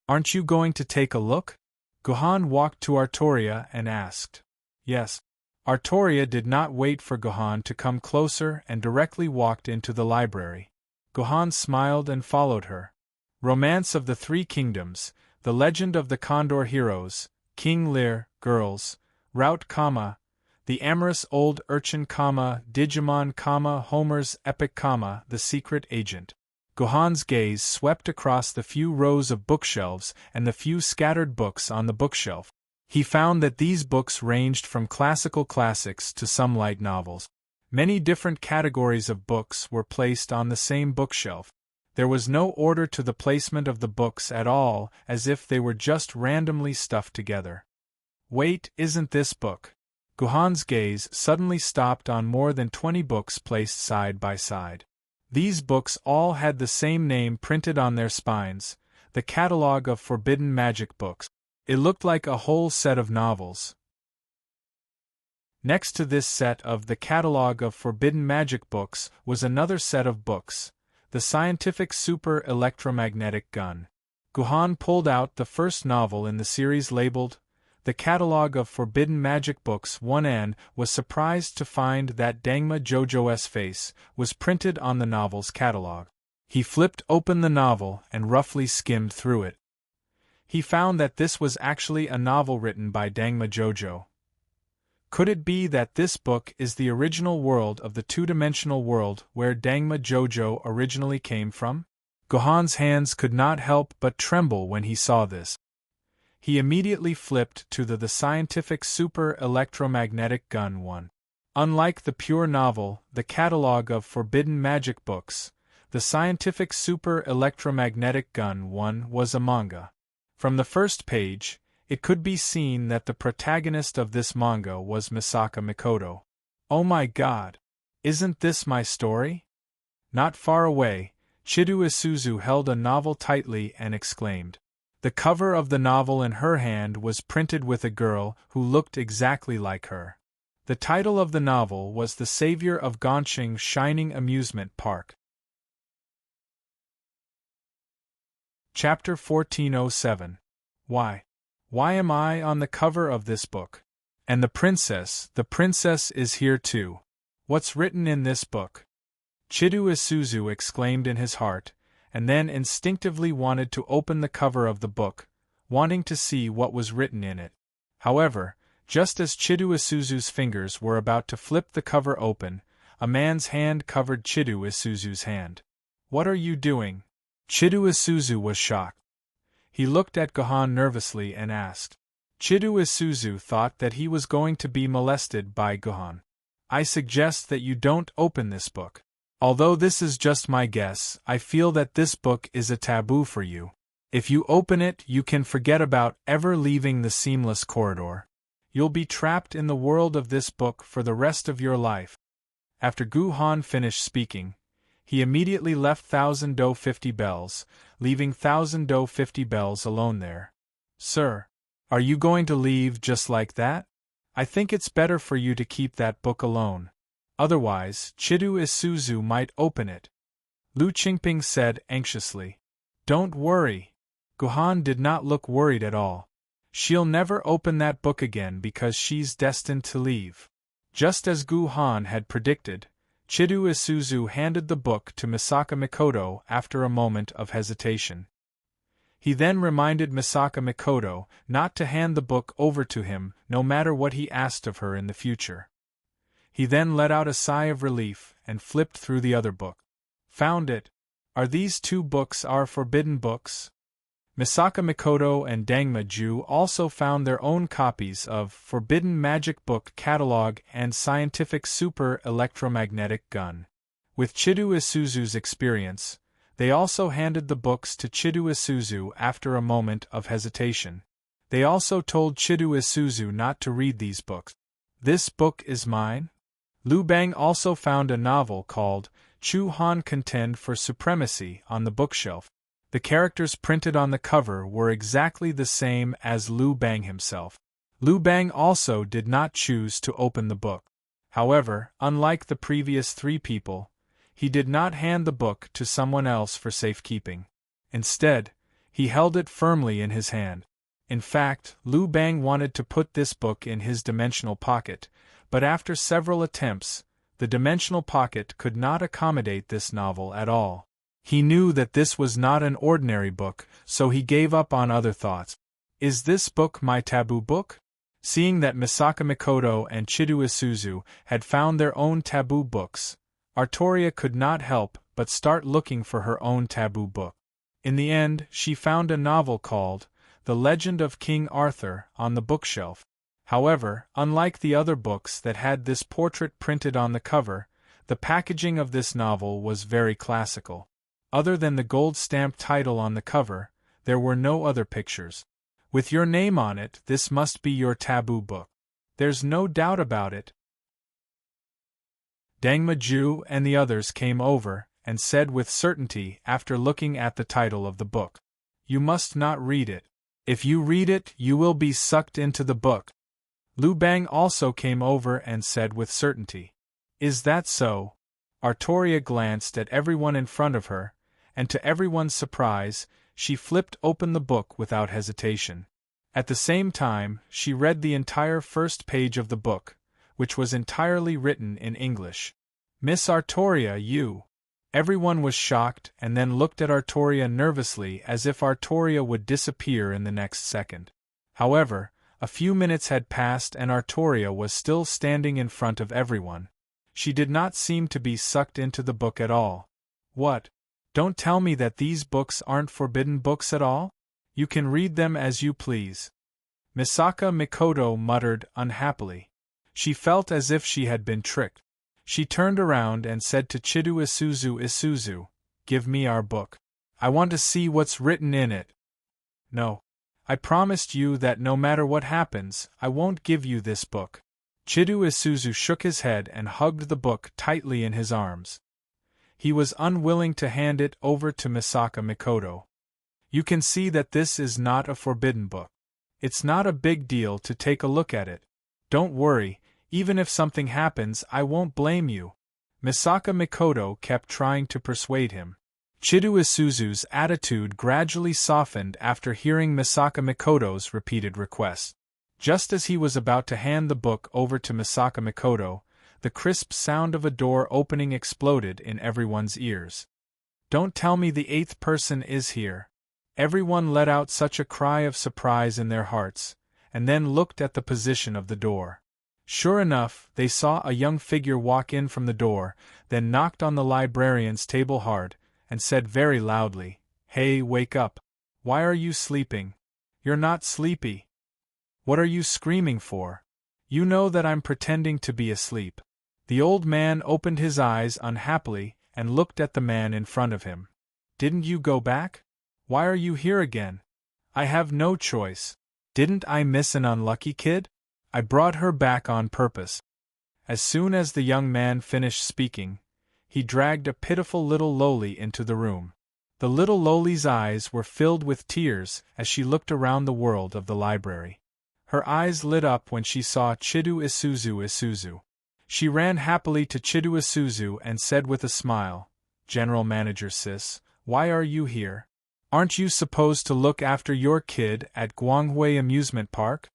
Aren't you going to take a look? Gohan walked to Artoria and asked. Yes. Artoria did not wait for Gohan to come closer and directly walked into the library. Gohan smiled and followed her. Romance of the Three Kingdoms, The Legend of the Condor Heroes, King Lear, Girls, Route, The Amorous Old Urchin, Digimon, Homer's Epic, The Secret Agent. Gohan's gaze swept across the few rows of bookshelves and the few scattered books on the bookshelf. He found that these books ranged from classical classics to some light novels. Many different categories of books were placed on the same bookshelf. There was no order to the placement of the books at all, as if they were just randomly stuffed together. Wait, isn't this book? Gohan's gaze suddenly stopped on more than 20 books placed side by side. These books all had the same name printed on their spines, the Catalogue of Forbidden Magic Books. It looked like a whole set of novels. Next to this set of the Catalogue of Forbidden Magic Books was another set of books, the Scientific Super Electromagnetic Gun. Gohan pulled out the first novel in the series labeled The Catalogue of Forbidden Magic Books 1 and was surprised to find that Dangma Jojo's face was printed on the novel's catalogue. He flipped open the novel and roughly skimmed through it. He found that this was actually a novel written by Dangma Jojo. Could it be that this book is the original world of the two-dimensional world where Dangma Jojo originally came from? Gohan's hands could not help but tremble when he saw this. He immediately flipped to the Scientific Super Electromagnetic Gun 1. Unlike the pure novel, The Catalogue of Forbidden Magic Books, the Scientific Super Electromagnetic Gun 1 was a manga. From the first page, it could be seen that the protagonist of this manga was Misaka Mikoto. Oh my God! Isn't this my story? Not far away, Chidu Isuzu held a novel tightly and exclaimed. The cover of the novel in her hand was printed with a girl who looked exactly like her. The title of the novel was The Savior of Gongqing's Shining Amusement Park. Chapter 1407. Why am I on the cover of this book? And the princess is here too. What's written in this book? Chidu Isuzu exclaimed in his heart, and then instinctively wanted to open the cover of the book, wanting to see what was written in it. However, just as Chidu Isuzu's fingers were about to flip the cover open, a man's hand covered Chidu Isuzu's hand. What are you doing? Chidu Isuzu was shocked. He looked at Gohan nervously and asked. Chidu Isuzu thought that he was going to be molested by Gohan. I suggest that you don't open this book. Although this is just my guess, I feel that this book is a taboo for you. If you open it, you can forget about ever leaving the seamless corridor. You'll be trapped in the world of this book for the rest of your life. After Gohan finished speaking, he immediately left Thousand Do 50 Bells, leaving Thousand Do 50 Bells alone there. Sir, are you going to leave just like that? I think it's better for you to keep that book alone. Otherwise, Chidu Isuzu might open it. Lu Qingping said anxiously. Don't worry. Gohan did not look worried at all. She'll never open that book again because she's destined to leave. Just as Gohan had predicted, Chidu Isuzu handed the book to Misaka Mikoto after a moment of hesitation. He then reminded Misaka Mikoto not to hand the book over to him no matter what he asked of her in the future. He then let out a sigh of relief and flipped through the other book. Found it. Are these two books our forbidden books? Misaka Mikoto and Dangma Ju also found their own copies of Forbidden Magic Book Catalog and Scientific Super Electromagnetic Gun. With Chidu Isuzu's experience, they also handed the books to Chidu Isuzu after a moment of hesitation. They also told Chidu Isuzu not to read these books. This book is mine? Liu Bang also found a novel called Chu Han Contend for Supremacy on the bookshelf. The characters printed on the cover were exactly the same as Liu Bang himself. Liu Bang also did not choose to open the book. However, unlike the previous three people, he did not hand the book to someone else for safekeeping. Instead, he held it firmly in his hand. In fact, Liu Bang wanted to put this book in his dimensional pocket, but after several attempts, the dimensional pocket could not accommodate this novel at all. He knew that this was not an ordinary book, so he gave up on other thoughts. Is this book my taboo book? Seeing that Misaka Mikoto and Chidu Isuzu had found their own taboo books, Artoria could not help but start looking for her own taboo book. In the end, she found a novel called The Legend of King Arthur on the bookshelf. However, unlike the other books that had this portrait printed on the cover, the packaging of this novel was very classical. Other than the gold-stamped title on the cover, there were no other pictures. With your name on it, this must be your taboo book. There's no doubt about it. Dangma Ju and the others came over and said with certainty after looking at the title of the book. You must not read it. If you read it, you will be sucked into the book. Liu Bang also came over and said with certainty. Is that so? Artoria glanced at everyone in front of her, and to everyone's surprise, she flipped open the book without hesitation. At the same time, she read the entire first page of the book, which was entirely written in English. Miss Artoria, you! Everyone was shocked and then looked at Artoria nervously as if Artoria would disappear in the next second. However, a few minutes had passed and Artoria was still standing in front of everyone. She did not seem to be sucked into the book at all. What? Don't tell me that these books aren't forbidden books at all? You can read them as you please. Misaka Mikoto muttered unhappily. She felt as if she had been tricked. She turned around and said to Chidu Isuzu, give me our book. I want to see what's written in it. No. I promised you that no matter what happens, I won't give you this book. Chidu Isuzu shook his head and hugged the book tightly in his arms. He was unwilling to hand it over to Misaka Mikoto. You can see that this is not a forbidden book. It's not a big deal to take a look at it. Don't worry, even if something happens, I won't blame you. Misaka Mikoto kept trying to persuade him. Chidu Isuzu's attitude gradually softened after hearing Misaka Mikoto's repeated requests. Just as he was about to hand the book over to Misaka Mikoto, the crisp sound of a door opening exploded in everyone's ears. Don't tell me the eighth person is here. Everyone let out such a cry of surprise in their hearts, and then looked at the position of the door. Sure enough, they saw a young figure walk in from the door, then knocked on the librarian's table hard, and said very loudly, Hey, wake up. Why are you sleeping? You're not sleepy. What are you screaming for? You know that I'm pretending to be asleep. The old man opened his eyes unhappily and looked at the man in front of him. Didn't you go back? Why are you here again? I have no choice. Didn't I miss an unlucky kid? I brought her back on purpose. As soon as the young man finished speaking, he dragged a pitiful little lowly into the room. The little lowly's eyes were filled with tears as she looked around the world of the library. Her eyes lit up when she saw Chidu Isuzu. She ran happily to Chidu Isuzu and said with a smile, "General Manager Sis, why are you here? Aren't you supposed to look after your kid at Guanghui Amusement Park?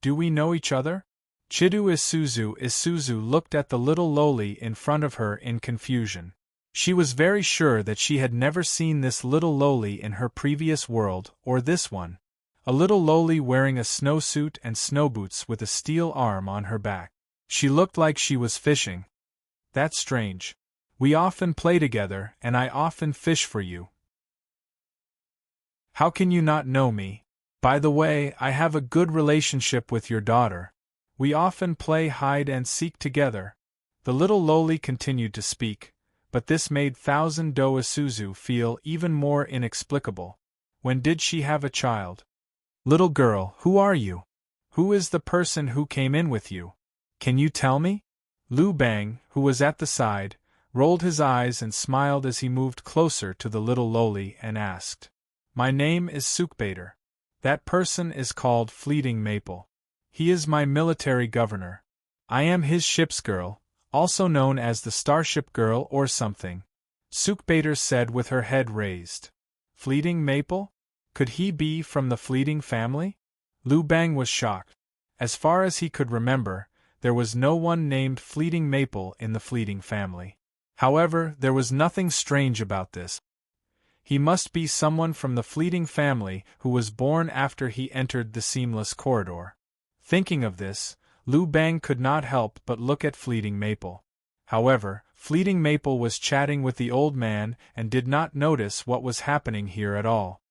Do we know each other?" Chidu Isuzu looked at the little lowly in front of her in confusion. She was very sure that she had never seen this little lowly in her previous world or this one. A little lowly wearing a snowsuit and snowboots with a steel arm on her back. She looked like she was fishing. That's strange. We often play together and I often fish for you. How can you not know me? By the way, I have a good relationship with your daughter. We often play hide and seek together. The little lowly continued to speak, but this made Thousand Do Isuzu feel even more inexplicable. When did she have a child? Little girl, who are you? Who is the person who came in with you? Can you tell me? Lu Bang, who was at the side, rolled his eyes and smiled as he moved closer to the little lowly and asked, "My name is Sukbader. That person is called Fleeting Maple. He is my military governor. I am his ship's girl, also known as the Starship Girl or something," Sukbader said with her head raised. Fleeting Maple? Could he be from the Fleeting family? Lu Bang was shocked. As far as he could remember, there was no one named Fleeting Maple in the Fleeting family. However, there was nothing strange about this. He must be someone from the Fleeting family who was born after he entered the seamless corridor. Thinking of this, Lu Bang could not help but look at Fleeting Maple. However, Fleeting Maple was chatting with the old man and did not notice what was happening here at all.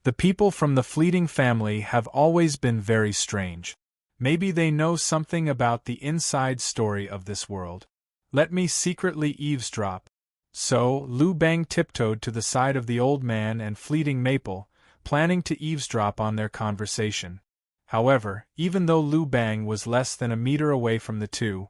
The people from the Fleeting family have always been very strange. Maybe they know something about the inside story of this world. Let me secretly eavesdrop. So, Lu Bang tiptoed to the side of the old man and Fleeting Maple, planning to eavesdrop on their conversation. However, even though Lu Bang was less than a meter away from the two,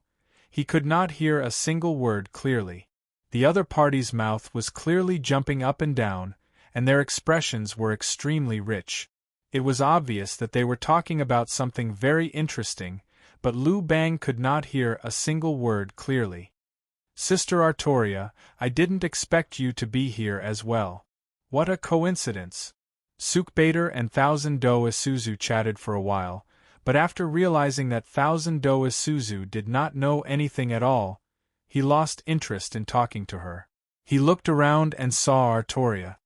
he could not hear a single word clearly. The other party's mouth was clearly jumping up and down, and their expressions were extremely rich. It was obvious that they were talking about something very interesting, but Lu Bang could not hear a single word clearly. "Sister Artoria, I didn't expect you to be here as well. What a coincidence." Sukbader and Thousand Do Isuzu chatted for a while, but after realizing that Thousand Do Isuzu did not know anything at all, he lost interest in talking to her. He looked around and saw Artoria.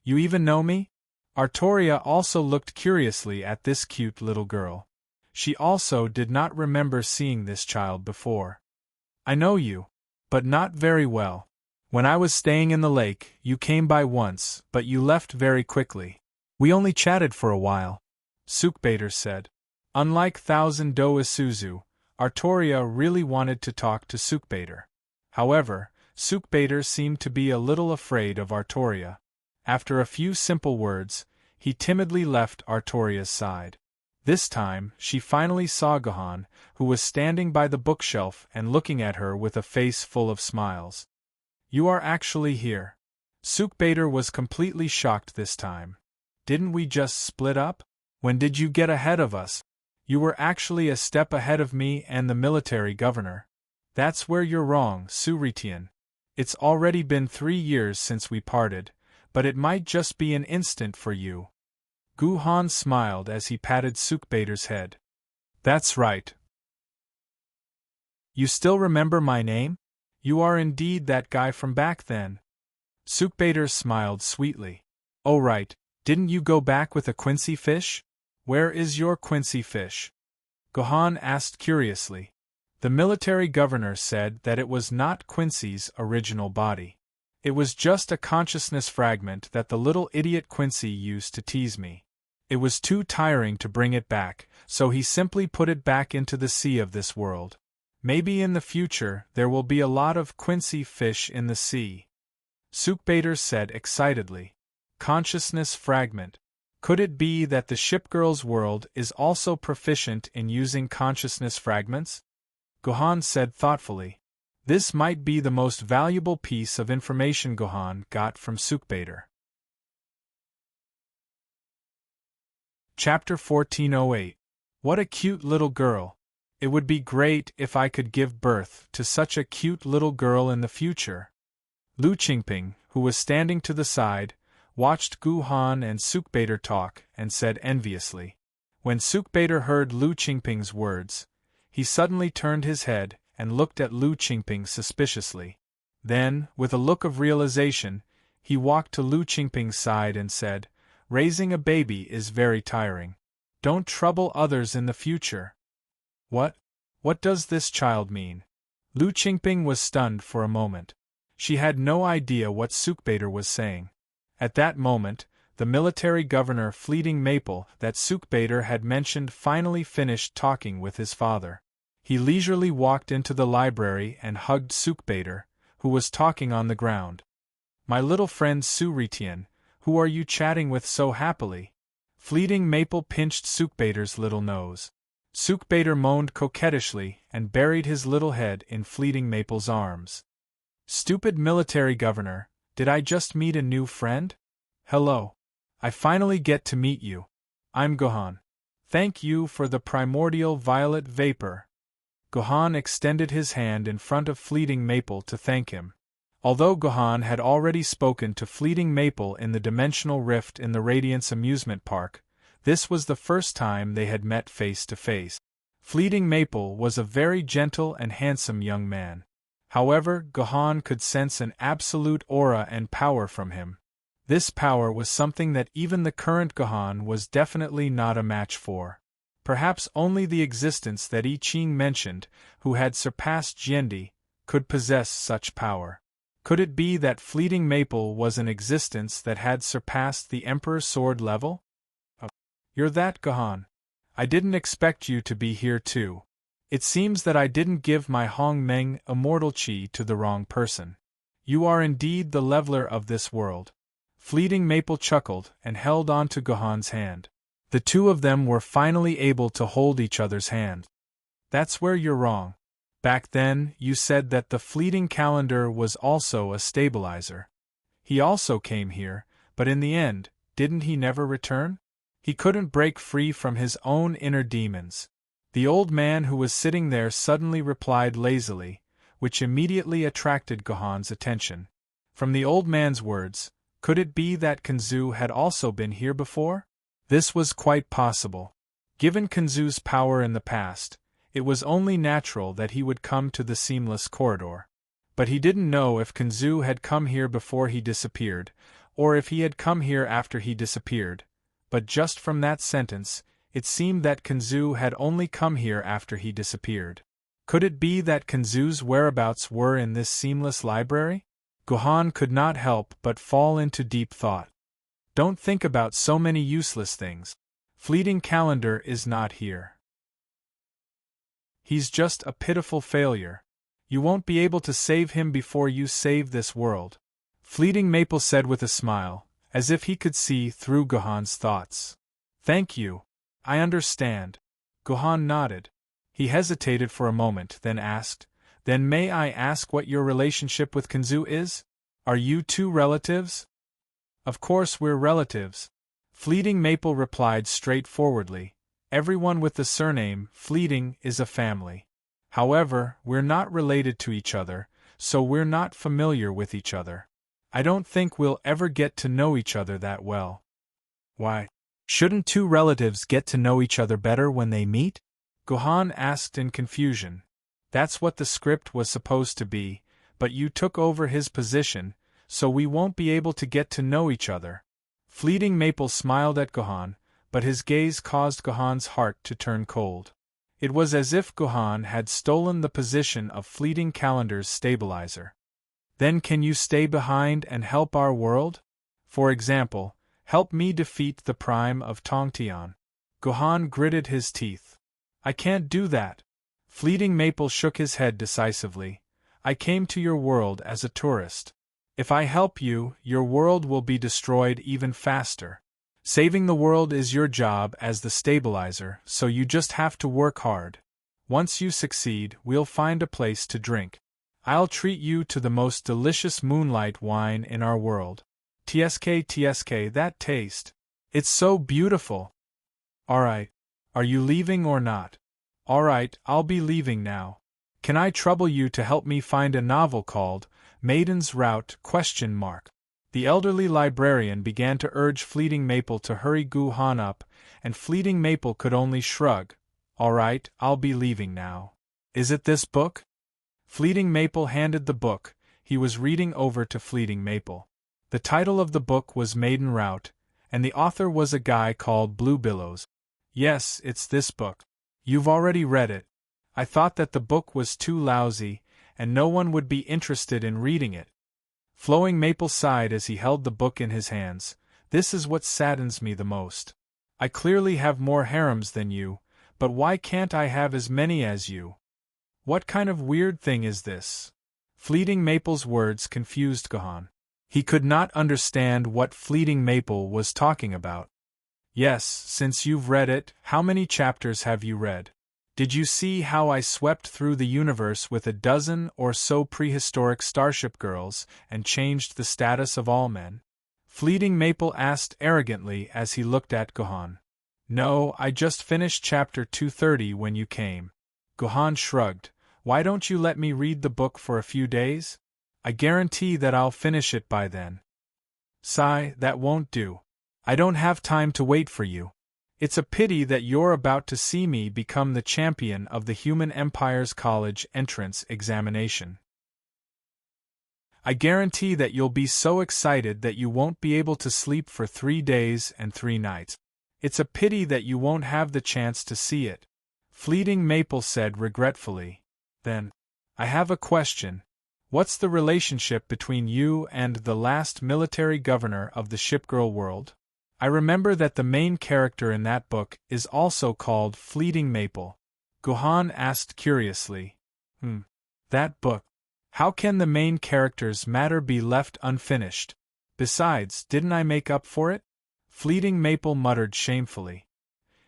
"You even know me?" Artoria also looked curiously at this cute little girl. She also did not remember seeing this child before. "I know you, but not very well. When I was staying in the lake, you came by once, but you left very quickly. We only chatted for a while," Sukbader said. Unlike Thousand Do Isuzu, Artoria really wanted to talk to Sukbader. However, Sukbader seemed to be a little afraid of Artoria. After a few simple words, he timidly left Artoria's side. This time, she finally saw Gohan, who was standing by the bookshelf and looking at her with a face full of smiles. "You are actually here." Sukbader was completely shocked this time. "Didn't we just split up? When did you get ahead of us? You were actually a step ahead of me and the military governor." "That's where you're wrong, Suritian. It's already been 3 years since we parted, but it might just be an instant for you." Gohan smiled as he patted Sukbader's head. "That's right. You still remember my name? You are indeed that guy from back then." Sukbader smiled sweetly. "Oh right, didn't you go back with a Quincy fish? Where is your Quincy fish?" Gohan asked curiously. The military governor said that it was not Quincy's original body. It was just a consciousness fragment that the little idiot Quincy used to tease me. It was too tiring to bring it back, so he simply put it back into the sea of this world. Maybe in the future there will be a lot of Quincy fish in the sea. Sookbader said excitedly. Consciousness fragment. Could it be that the shipgirl's world is also proficient in using consciousness fragments? Gohan said thoughtfully. This might be the most valuable piece of information Gohan got from Sookbader. Chapter 1408. What a cute little girl. It would be great if I could give birth to such a cute little girl in the future. Lu Qingping, who was standing to the side, watched Gohan and Sookbader talk and said enviously. When Sookbader heard Lu Qingping's words, he suddenly turned his head and looked at Lu Qingping suspiciously. Then, with a look of realization, he walked to Lu Qingping's side and said, "Raising a baby is very tiring. Don't trouble others in the future." What does this child mean? Lu Qingping was stunned for a moment. She had no idea what Sookbader was saying. At that moment, the military governor Fleeting Maple that Sookbader had mentioned finally finished talking with his father. He leisurely walked into the library and hugged Sookbader, who was talking on the ground. "My little friend Suritian, who are you chatting with so happily?" Fleeting Maple pinched Sookbader's little nose. Sookbader moaned coquettishly and buried his little head in Fleeting Maple's arms. "Stupid military governor, did I just meet a new friend? Hello. I finally get to meet you. I'm Gohan. Thank you for the primordial violet vapor." Gohan extended his hand in front of Fleeting Maple to thank him. Although Gohan had already spoken to Fleeting Maple in the dimensional rift in the Radiance amusement park, this was the first time they had met face to face. Fleeting Maple was a very gentle and handsome young man. However, Gohan could sense an absolute aura and power from him. This power was something that even the current Gohan was definitely not a match for. Perhaps only the existence that I Ching mentioned, who had surpassed Jiandi, could possess such power. Could it be that Fleeting Maple was an existence that had surpassed the Emperor's sword level? Oh, you're that Gohan. I didn't expect you to be here too. It seems that I didn't give my Hong Meng immortal chi to the wrong person. You are indeed the leveler of this world. Fleeting Maple chuckled and held on to Gohan's hand. The two of them were finally able to hold each other's hand. That's where you're wrong. Back then, you said that the fleeting calendar was also a stabilizer. He also came here, but in the end, didn't he never return? He couldn't break free from his own inner demons. The old man who was sitting there suddenly replied lazily, which immediately attracted Gohan's attention. From the old man's words, could it be that Kanzu had also been here before? This was quite possible. Given Kanzu's power in the past, it was only natural that he would come to the seamless corridor. But he didn't know if Kanzu had come here before he disappeared, or if he had come here after he disappeared. But just from that sentence, it seemed that Kanzu had only come here after he disappeared. Could it be that Kanzu's whereabouts were in this seamless library? Gohan could not help but fall into deep thought. Don't think about so many useless things. Fleeting Calendar is not here. He's just a pitiful failure. You won't be able to save him before you save this world. Fleeting Maple said with a smile, as if he could see through Gohan's thoughts. Thank you. I understand. Gohan nodded. He hesitated for a moment, then asked, "Then may I ask what your relationship with Kanzu is? Are you two relatives?" "Of course we're relatives." Fleeting Maple replied straightforwardly. "Everyone with the surname Fleeting is a family. However, we're not related to each other, so we're not familiar with each other. I don't think we'll ever get to know each other that well." "Why? Shouldn't two relatives get to know each other better when they meet?" Gohan asked in confusion. "That's what the script was supposed to be, but you took over his position, so we won't be able to get to know each other." Fleeting Maple smiled at Gohan, but his gaze caused Gohan's heart to turn cold. It was as if Gohan had stolen the position of Fleeting Calendar's stabilizer. Then can you stay behind and help our world? For example, help me defeat the Prime of Tongtian. Gohan gritted his teeth. I can't do that. Fleeting Maple shook his head decisively. I came to your world as a tourist. If I help you, your world will be destroyed even faster. Saving the world is your job as the stabilizer, so you just have to work hard. Once you succeed, we'll find a place to drink. I'll treat you to the most delicious moonlight wine in our world. TSK, that taste. It's so beautiful. Alright. Are you leaving or not? Alright, I'll be leaving now. Can I trouble you to help me find a novel called Maiden's Route? The elderly librarian began to urge Fleeting Maple to hurry Gohan up, and Fleeting Maple could only shrug. Alright, I'll be leaving now. Is it this book? Fleeting Maple handed the book he was reading over to Fleeting Maple. The title of the book was Maiden Route, and the author was a guy called Blue Billows. Yes, it's this book. You've already read it. I thought that the book was too lousy, and no one would be interested in reading it. Flowing Maple sighed as he held the book in his hands. This is what saddens me the most. I clearly have more harems than you, but why can't I have as many as you? What kind of weird thing is this? Fleeting Maple's words confused Gohan. He could not understand what Fleeting Maple was talking about. Yes, since you've read it, how many chapters have you read? Did you see how I swept through the universe with a dozen or so prehistoric starship girls and changed the status of all men? Fleeting Maple asked arrogantly as he looked at Gohan. No, I just finished chapter 230 when you came. Gohan shrugged. Why don't you let me read the book for a few days? I guarantee that I'll finish it by then. Sigh, that won't do. I don't have time to wait for you. It's a pity that you're about to see me become the champion of the Human Empire's college entrance examination. I guarantee that you'll be so excited that you won't be able to sleep for 3 days and 3 nights. It's a pity that you won't have the chance to see it. Fleeting Maple said regretfully. Then, I have a question. What's the relationship between you and the last military governor of the Shipgirl world? I remember that the main character in that book is also called Fleeting Maple. Gohan asked curiously. That book. How can the main character's matter be left unfinished? Besides, didn't I make up for it? Fleeting Maple muttered shamefully.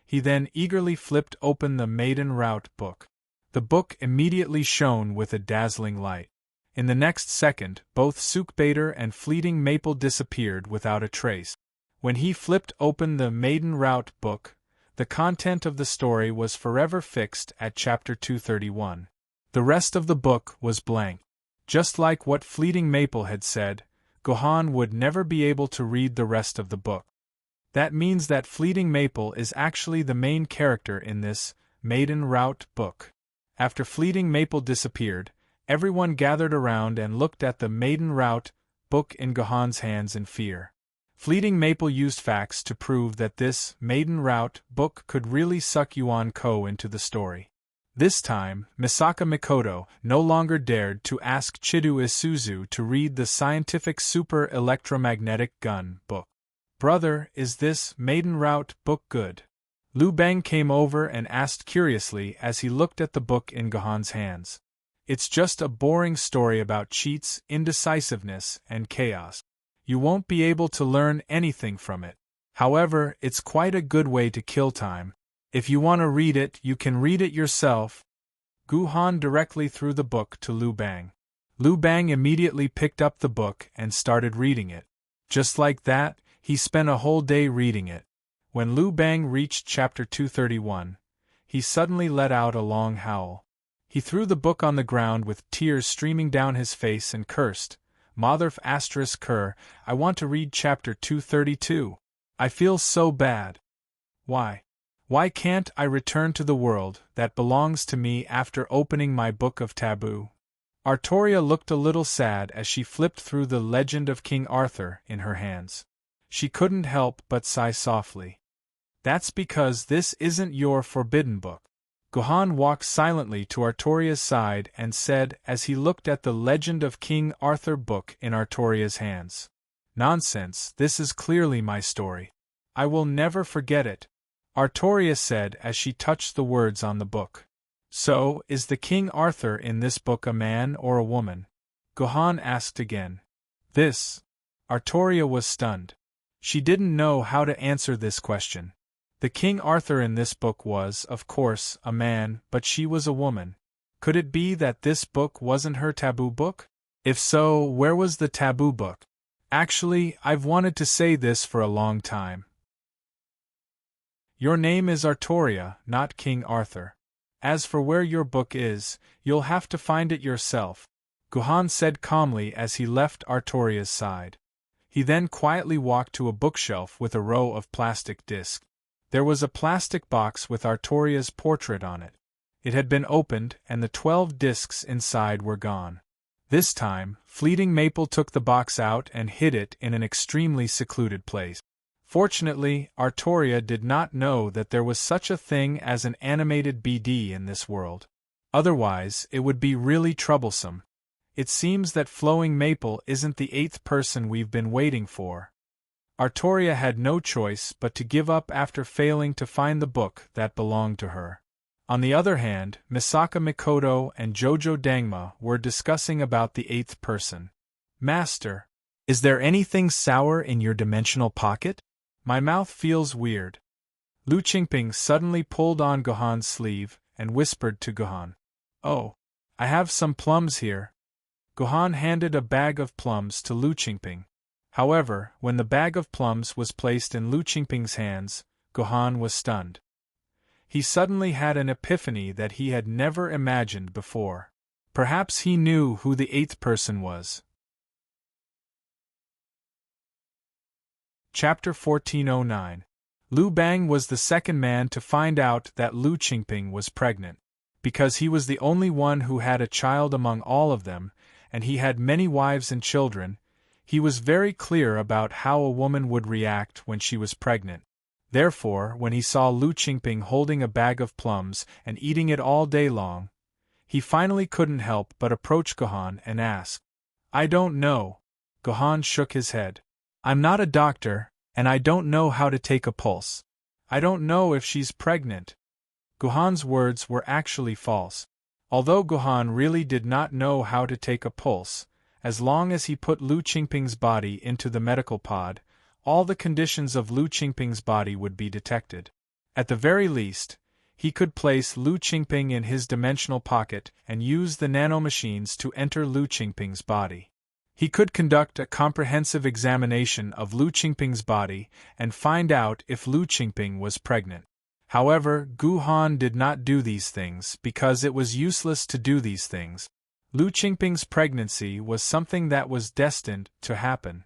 He then eagerly flipped open the Maiden Route book. The book immediately shone with a dazzling light. In the next second, both Sookbader and Fleeting Maple disappeared without a trace. When he flipped open the Maiden Route book, the content of the story was forever fixed at chapter 231. The rest of the book was blank. Just like what Fleeting Maple had said, Gohan would never be able to read the rest of the book. That means that Fleeting Maple is actually the main character in this Maiden Route book. After Fleeting Maple disappeared, everyone gathered around and looked at the Maiden Route book in Gohan's hands in fear. Fleeting Maple used facts to prove that this Maiden Route book could really suck Yuan Ko into the story. This time, Misaka Mikoto no longer dared to ask Chidu Isuzu to read the Scientific Super Electromagnetic Gun book. Brother, is this Maiden Route book good? Liu Bang came over and asked curiously as he looked at the book in Gohan's hands. It's just a boring story about cheats, indecisiveness, and chaos. You won't be able to learn anything from it. However, it's quite a good way to kill time. If you want to read it, you can read it yourself. Gohan directly threw the book to Liu Bang. Liu Bang immediately picked up the book and started reading it. Just like that, he spent a whole day reading it. When Liu Bang reached chapter 231, he suddenly let out a long howl. He threw the book on the ground with tears streaming down his face and cursed, Motherf *Ker, I want to read chapter 232. I feel so bad. Why? Why can't I return to the world that belongs to me after opening my book of taboo? Artoria looked a little sad as she flipped through the Legend of King Arthur in her hands. She couldn't help but sigh softly. That's because this isn't your forbidden book. Gohan walked silently to Artoria's side and said as he looked at the Legend of King Arthur book in Artoria's hands. Nonsense, this is clearly my story. I will never forget it, Artoria said as she touched the words on the book. So, is the King Arthur in this book a man or a woman? Gohan asked again. This. Artoria was stunned. She didn't know how to answer this question. The King Arthur in this book was, of course, a man, but she was a woman. Could it be that this book wasn't her taboo book? If so, where was the taboo book? Actually, I've wanted to say this for a long time. Your name is Artoria, not King Arthur. As for where your book is, you'll have to find it yourself, Gohan said calmly as he left Artoria's side. He then quietly walked to a bookshelf with a row of plastic discs. There was a plastic box with Artoria's portrait on it. It had been opened, and the 12 discs inside were gone. This time, Fleeting Maple took the box out and hid it in an extremely secluded place. Fortunately, Artoria did not know that there was such a thing as an animated BD in this world. Otherwise, it would be really troublesome. It seems that Flowing Maple isn't the 8th person we've been waiting for. Artoria had no choice but to give up after failing to find the book that belonged to her. On the other hand, Misaka Mikoto and Jojo Dangma were discussing about the 8th person. Master, is there anything sour in your dimensional pocket? My mouth feels weird. Lu Qingping suddenly pulled on Gohan's sleeve and whispered to Gohan. Oh, I have some plums here. Gohan handed a bag of plums to Lu Qingping. However, when the bag of plums was placed in Lu Qingping's hands, Gohan was stunned. He suddenly had an epiphany that he had never imagined before. Perhaps he knew who the 8th person was. Chapter 1409. Lu Bang was the second man to find out that Lu Qingping was pregnant. Because he was the only one who had a child among all of them, and he had many wives and children, he was very clear about how a woman would react when she was pregnant. Therefore, when he saw Lu Qingping holding a bag of plums and eating it all day long, he finally couldn't help but approach Gohan and ask. I don't know. Gohan shook his head. I'm not a doctor, and I don't know how to take a pulse. I don't know if she's pregnant. Gohan's words were actually false. Although Gohan really did not know how to take a pulse, as long as he put Lu Qingping's body into the medical pod, all the conditions of Lu Qingping's body would be detected. At the very least, he could place Lu Qingping in his dimensional pocket and use the nanomachines to enter Lu Qingping's body. He could conduct a comprehensive examination of Lu Qingping's body and find out if Lu Qingping was pregnant. However, Gohan did not do these things because it was useless to do these things. Lu Qingping's pregnancy was something that was destined to happen.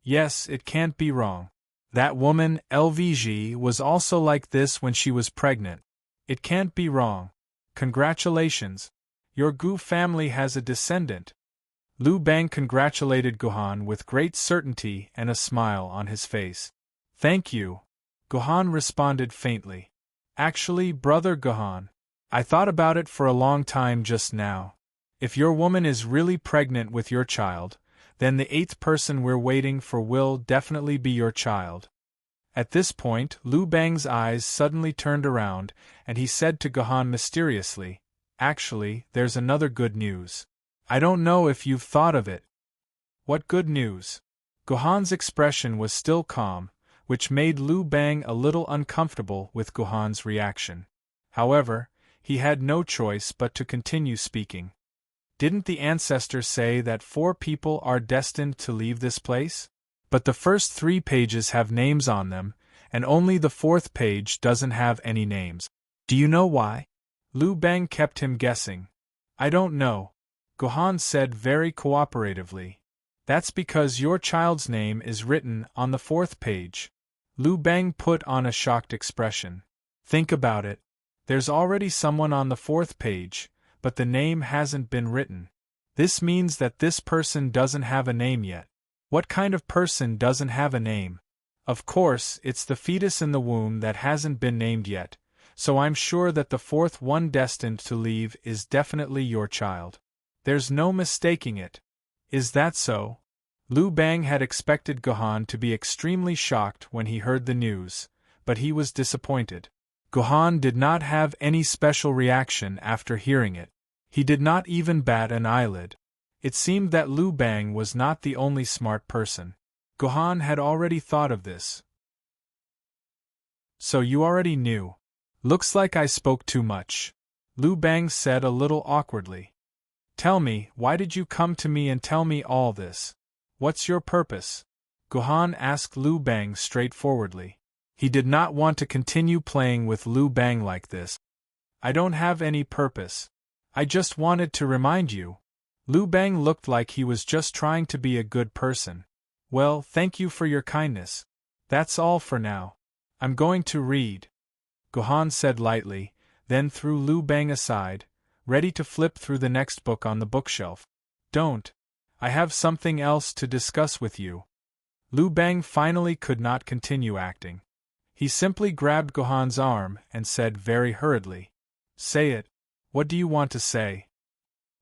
Yes, it can't be wrong. That woman, LVG, was also like this when she was pregnant. It can't be wrong. Congratulations. Your Gu family has a descendant. Lu Bang congratulated Gohan with great certainty and a smile on his face. Thank you. Gohan responded faintly. Actually, brother Gohan, I thought about it for a long time just now. If your woman is really pregnant with your child, then the 8th person we're waiting for will definitely be your child. At this point, Lu Bang's eyes suddenly turned around, and he said to Gohan mysteriously, Actually, there's another good news. I don't know if you've thought of it. What good news? Gohan's expression was still calm, which made Lu Bang a little uncomfortable with Gohan's reaction. However, he had no choice but to continue speaking. Didn't the ancestors say that 4 people are destined to leave this place? But the first 3 pages have names on them, and only the 4th page doesn't have any names. Do you know why? Lu Bang kept him guessing. I don't know. Gohan said very cooperatively. That's because your child's name is written on the 4th page. Lu Bang put on a shocked expression. Think about it. There's already someone on the 4th page, but the name hasn't been written. This means that this person doesn't have a name yet. What kind of person doesn't have a name? Of course, it's the fetus in the womb that hasn't been named yet, so I'm sure that the fourth one destined to leave is definitely your child. There's no mistaking it. Is that so? Lu Bang had expected Gohan to be extremely shocked when he heard the news, but he was disappointed. Gohan did not have any special reaction after hearing it. He did not even bat an eyelid. It seemed that Lu Bang was not the only smart person. Gohan had already thought of this. So you already knew. Looks like I spoke too much, Lu Bang said a little awkwardly. Tell me, why did you come to me and tell me all this? What's your purpose? Gohan asked Lu Bang straightforwardly. He did not want to continue playing with Lu Bang like this. I don't have any purpose. I just wanted to remind you. Lu Bang looked like he was just trying to be a good person. Well, thank you for your kindness. That's all for now. I'm going to read, Gohan said lightly, then threw Lu Bang aside, ready to flip through the next book on the bookshelf. Don't. I have something else to discuss with you. Lu Bang finally could not continue acting. He simply grabbed Gohan's arm and said very hurriedly, Say it. What do you want to say?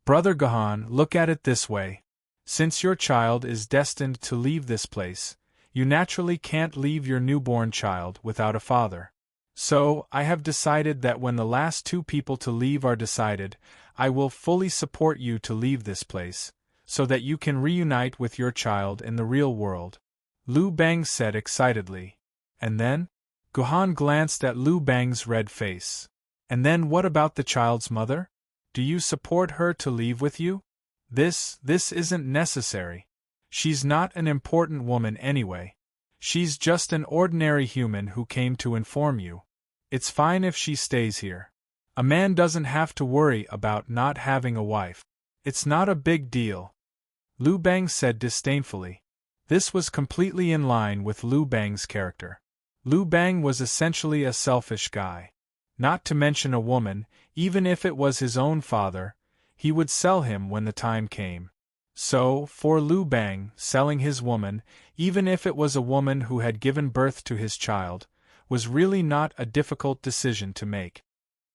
Brother Gohan, look at it this way. Since your child is destined to leave this place, you naturally can't leave your newborn child without a father. So, I have decided that when the last two people to leave are decided, I will fully support you to leave this place, so that you can reunite with your child in the real world, Lu Bang said excitedly. And then? Gohan glanced at Lu Bang's red face. And then what about the child's mother? Do you support her to leave with you? This isn't necessary. She's not an important woman anyway. She's just an ordinary human who came to inform you. It's fine if she stays here. A man doesn't have to worry about not having a wife. It's not a big deal, Lu Bang said disdainfully. This was completely in line with Lu Bang's character. Lu Bang was essentially a selfish guy. Not to mention a woman, even if it was his own father, he would sell him when the time came. So, for Lu Bang, selling his woman, even if it was a woman who had given birth to his child, was really not a difficult decision to make.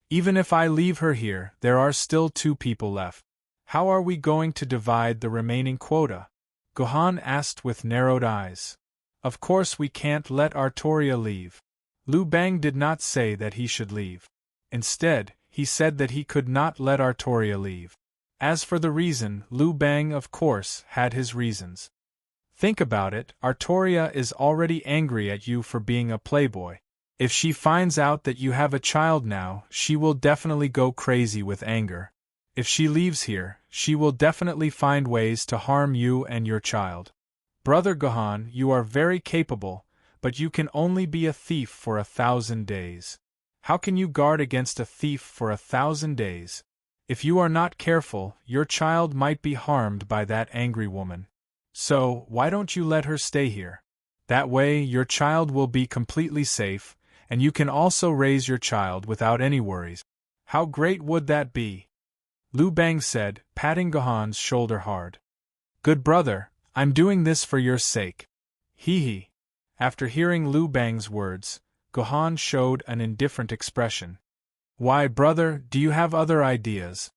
Even if I leave her here, there are still two people left. How are we going to divide the remaining quota? Gohan asked with narrowed eyes. Of course we can't let Artoria leave. Lu Bang did not say that he should leave. Instead, he said that he could not let Artoria leave. As for the reason, Lu Bang of course had his reasons. Think about it, Artoria is already angry at you for being a playboy. If she finds out that you have a child now, she will definitely go crazy with anger. If she leaves here, she will definitely find ways to harm you and your child. Brother Gohan, you are very capable, but you can only be a thief for 1,000 days. How can you guard against a thief for 1,000 days? If you are not careful, your child might be harmed by that angry woman. So, why don't you let her stay here? That way, your child will be completely safe, and you can also raise your child without any worries. How great would that be? Lu Bang said, patting Gohan's shoulder hard. Good brother, I'm doing this for your sake. Hee hee. After hearing Lu Bang's words, Gohan showed an indifferent expression. Why, brother, do you have other ideas?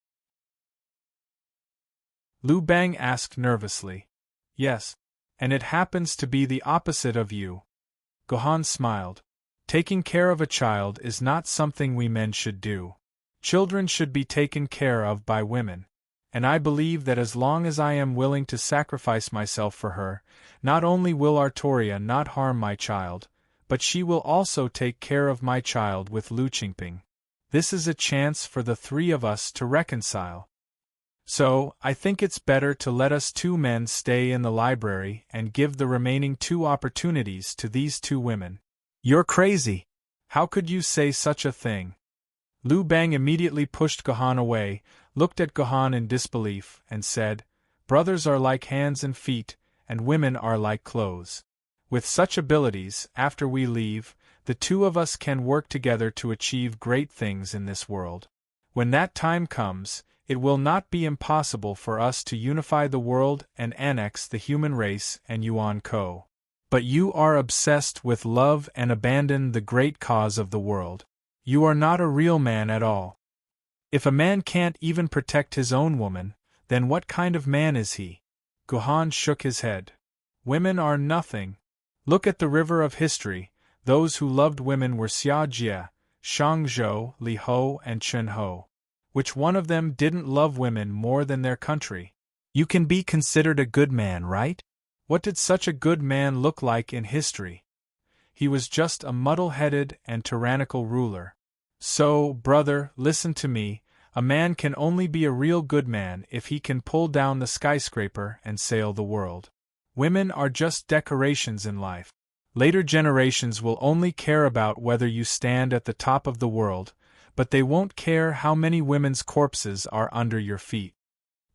Lu Bang asked nervously. Yes. And it happens to be the opposite of you. Gohan smiled. Taking care of a child is not something we men should do. Children should be taken care of by women. And I believe that as long as I am willing to sacrifice myself for her, not only will Artoria not harm my child, but she will also take care of my child with Lu Qingping. This is a chance for the three of us to reconcile. So, I think it's better to let us two men stay in the library and give the remaining 2 opportunities to these 2 women. You're crazy! How could you say such a thing? Lu Bang immediately pushed Gohan away, looked at Gohan in disbelief, and said, Brothers are like hands and feet, and women are like clothes. With such abilities, after we leave, the 2 of us can work together to achieve great things in this world. When that time comes, it will not be impossible for us to unify the world and annex the human race and Yuan Ko. But you are obsessed with love and abandon the great cause of the world. You are not a real man at all. If a man can't even protect his own woman, then what kind of man is he? Guhan shook his head. Women are nothing. Look at the river of history. Those who loved women were Xia Jie, Shang Zhou, Li Hou, and Chen Ho. Which one of them didn't love women more than their country? You can be considered a good man, right? What did such a good man look like in history? He was just a muddle-headed and tyrannical ruler. So, brother, listen to me. A man can only be a real good man if he can pull down the skyscraper and sail the world. Women are just decorations in life. Later generations will only care about whether you stand at the top of the world, but they won't care how many women's corpses are under your feet.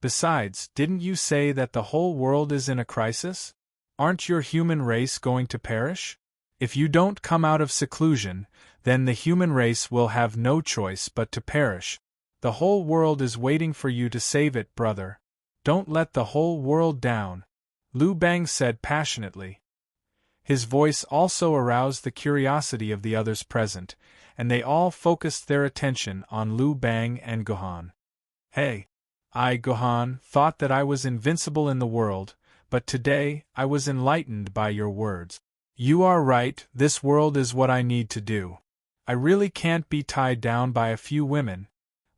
Besides, didn't you say that the whole world is in a crisis? Aren't your human race going to perish? If you don't come out of seclusion, then the human race will have no choice but to perish. The whole world is waiting for you to save it, brother. Don't let the whole world down, Lu Bang said passionately. His voice also aroused the curiosity of the others present, and they all focused their attention on Lu Bang and Guhan. Hey! I, Guhan, thought that I was invincible in the world, but today I was enlightened by your words. You are right, this world is what I need to do. I really can't be tied down by a few women.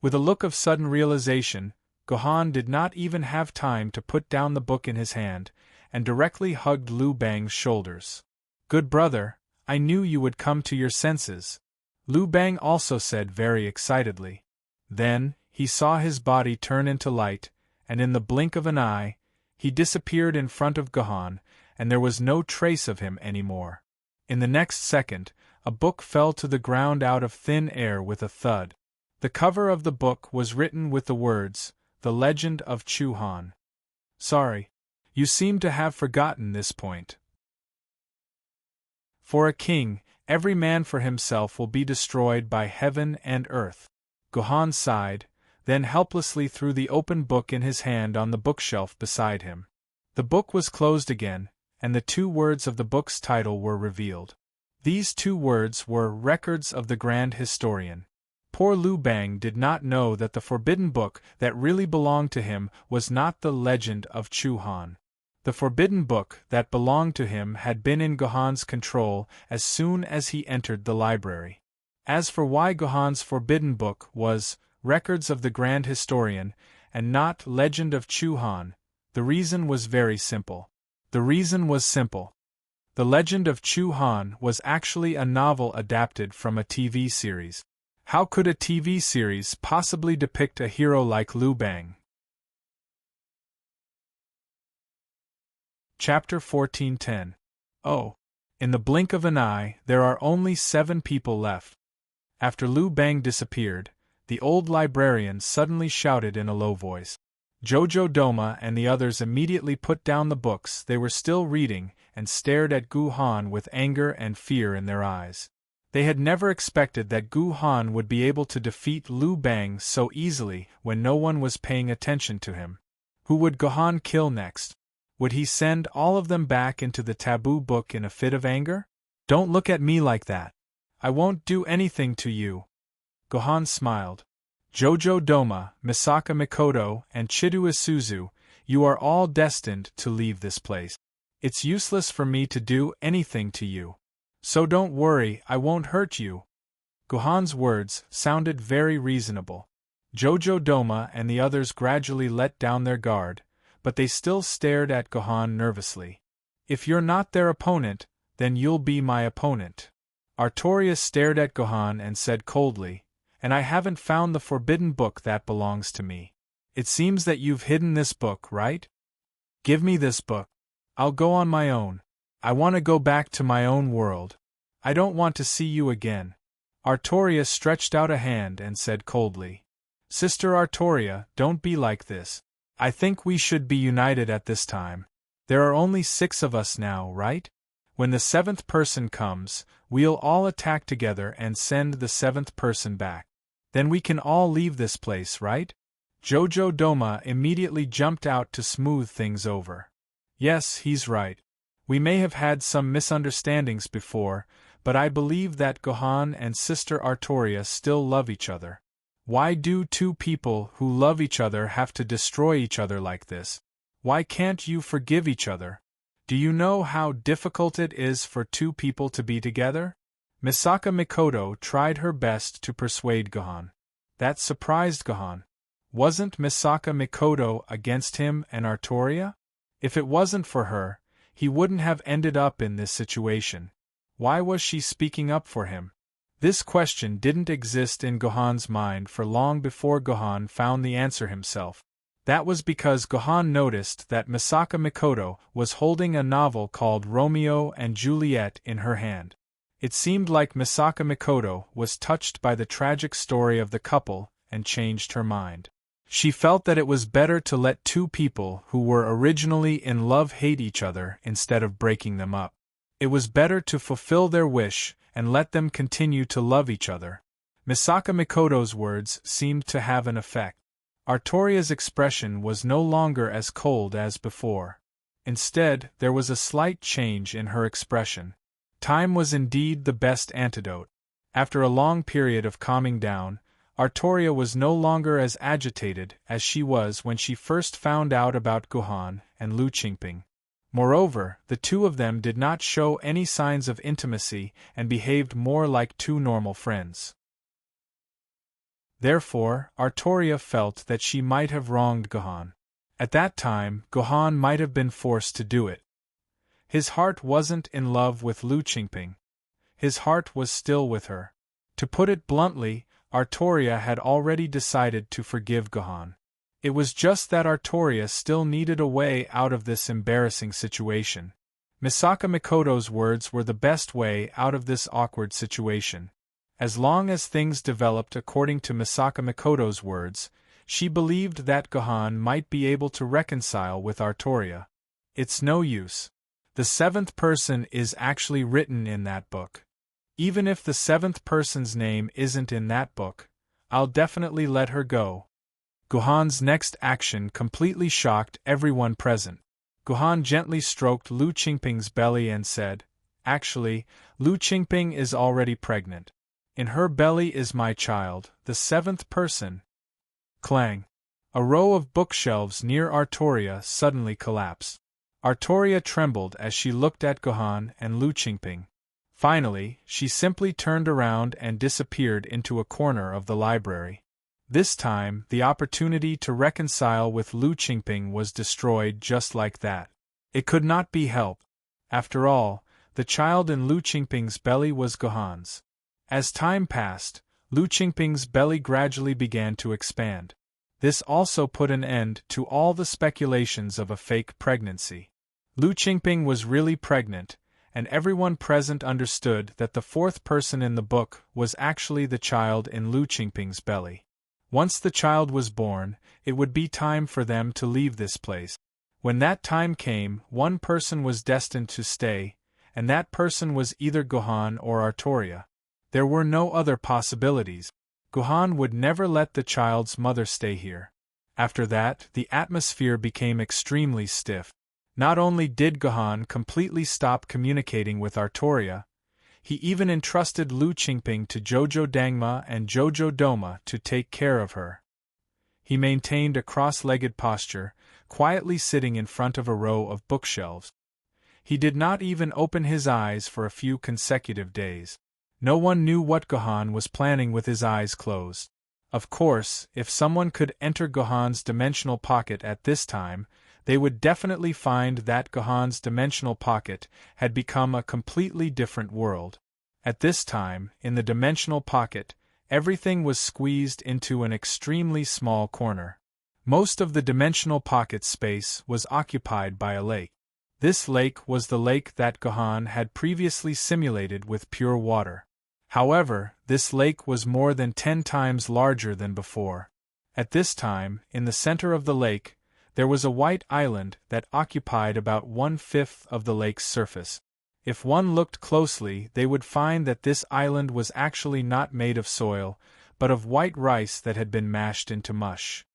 With a look of sudden realization, Guhan did not even have time to put down the book in his hand, and directly hugged Lu Bang's shoulders. Good brother, I knew you would come to your senses, Lu Bang also said very excitedly. Then, he saw his body turn into light, and in the blink of an eye, he disappeared in front of Guhan, and there was no trace of him anymore. In the next second, a book fell to the ground out of thin air with a thud. The cover of the book was written with the words, The Legend of Chu Han. Sorry. You seem to have forgotten this point. For a king, every man for himself will be destroyed by heaven and earth. Guhan sighed, then helplessly threw the open book in his hand on the bookshelf beside him. The book was closed again, and the 2 words of the book's title were revealed. These 2 words were Records of the Grand Historian. Poor Lu Bang did not know that the forbidden book that really belonged to him was not the Legend of Chu Han. The forbidden book that belonged to him had been in Guhan's control as soon as he entered the library. As for why Guhan's forbidden book was Records of the Grand Historian and not Legend of Chu Han, the reason was very simple. The reason was simple. The Legend of Chu Han was actually a novel adapted from a TV series. How could a TV series possibly depict a hero like Lu Bang? Chapter 14:10. Oh. In the blink of an eye, there are only 7 people left. After Lu Bang disappeared, the old librarian suddenly shouted in a low voice. Jojo Doma and the others immediately put down the books they were still reading and stared at Guhan with anger and fear in their eyes. They had never expected that Guhan would be able to defeat Lu Bang so easily when no one was paying attention to him. Who would Guhan kill next? Would he send all of them back into the taboo book in a fit of anger? Don't look at me like that. I won't do anything to you. Guhan smiled. Jojo Doma, Misaka Mikoto, and Chidu Isuzu, you are all destined to leave this place. It's useless for me to do anything to you. So don't worry, I won't hurt you. Guhan's words sounded very reasonable. Jojo Doma and the others gradually let down their guard, but they still stared at Guhan nervously. If you're not their opponent, then you'll be my opponent. Artoria stared at Guhan and said coldly, and I haven't found the forbidden book that belongs to me. It seems that you've hidden this book, right? Give me this book. I'll go on my own. I want to go back to my own world. I don't want to see you again. Artoria stretched out a hand and said coldly. Sister Artoria, don't be like this. I think we should be united at this time. There are only 6 of us now, right? When the 7th person comes, we'll all attack together and send the 7th person back. Then we can all leave this place, right? Jojo Doma immediately jumped out to smooth things over. Yes, he's right. We may have had some misunderstandings before, but I believe that Gohan and Sister Artoria still love each other. Why do two people who love each other have to destroy each other like this? Why can't you forgive each other? Do you know how difficult it is for two people to be together? Misaka Mikoto tried her best to persuade Gohan. That surprised Gohan. Wasn't Misaka Mikoto against him and Artoria? If it wasn't for her, he wouldn't have ended up in this situation. Why was she speaking up for him? This question didn't exist in Gohan's mind for long before Gohan found the answer himself. That was because Gohan noticed that Misaka Mikoto was holding a novel called Romeo and Juliet in her hand. It seemed like Misaka Mikoto was touched by the tragic story of the couple and changed her mind. She felt that it was better to let two people who were originally in love hate each other instead of breaking them up. It was better to fulfill their wish and let them continue to love each other. Misaka Mikoto's words seemed to have an effect. Artoria's expression was no longer as cold as before. Instead, there was a slight change in her expression. Time was indeed the best antidote. After a long period of calming down, Artoria was no longer as agitated as she was when she first found out about Gohan and Lu Qingping. Moreover, the two of them did not show any signs of intimacy and behaved more like two normal friends. Therefore, Artoria felt that she might have wronged Gohan. At that time, Gohan might have been forced to do it. His heart wasn't in love with Lu Qingping. His heart was still with her. To put it bluntly, Artoria had already decided to forgive Gohan. It was just that Artoria still needed a way out of this embarrassing situation. Misaka Mikoto's words were the best way out of this awkward situation. As long as things developed according to Misaka Mikoto's words, she believed that Gohan might be able to reconcile with Artoria. It's no use. The seventh person is actually written in that book. Even if the seventh person's name isn't in that book, I'll definitely let her go. Gohan's next action completely shocked everyone present. Gohan gently stroked Lu Qingping's belly and said, "Actually, Lu Qingping is already pregnant. In her belly is my child, the seventh person." Clang! A row of bookshelves near Artoria suddenly collapsed. Artoria trembled as she looked at Gohan and Lu Qingping. Finally, she simply turned around and disappeared into a corner of the library. This time, the opportunity to reconcile with Lu Qingping was destroyed just like that. It could not be helped. After all, the child in Lu Qingping's belly was Gohan's. As time passed, Lu Qingping's belly gradually began to expand. This also put an end to all the speculations of a fake pregnancy. Lu Qingping was really pregnant, and everyone present understood that the fourth person in the book was actually the child in Lu Qingping's belly. Once the child was born, it would be time for them to leave this place. When that time came, one person was destined to stay, and that person was either Gohan or Artoria. There were no other possibilities. Gohan would never let the child's mother stay here. After that, the atmosphere became extremely stiff. Not only did Gohan completely stop communicating with Artoria, he even entrusted Lu Qingping to Jojo Dangma and Jojo Doma to take care of her. He maintained a cross-legged posture, quietly sitting in front of a row of bookshelves. He did not even open his eyes for a few consecutive days. No one knew what Gohan was planning with his eyes closed. Of course, if someone could enter Gohan's dimensional pocket at this time, they would definitely find that Gohan's dimensional pocket had become a completely different world. At this time, in the dimensional pocket, everything was squeezed into an extremely small corner. Most of the dimensional pocket space was occupied by a lake. This lake was the lake that Gohan had previously simulated with pure water. However, this lake was more than 10 times larger than before. At this time, in the center of the lake, there was a white island that occupied about 1/5 of the lake's surface. If one looked closely, they would find that this island was actually not made of soil, but of white rice that had been mashed into mush.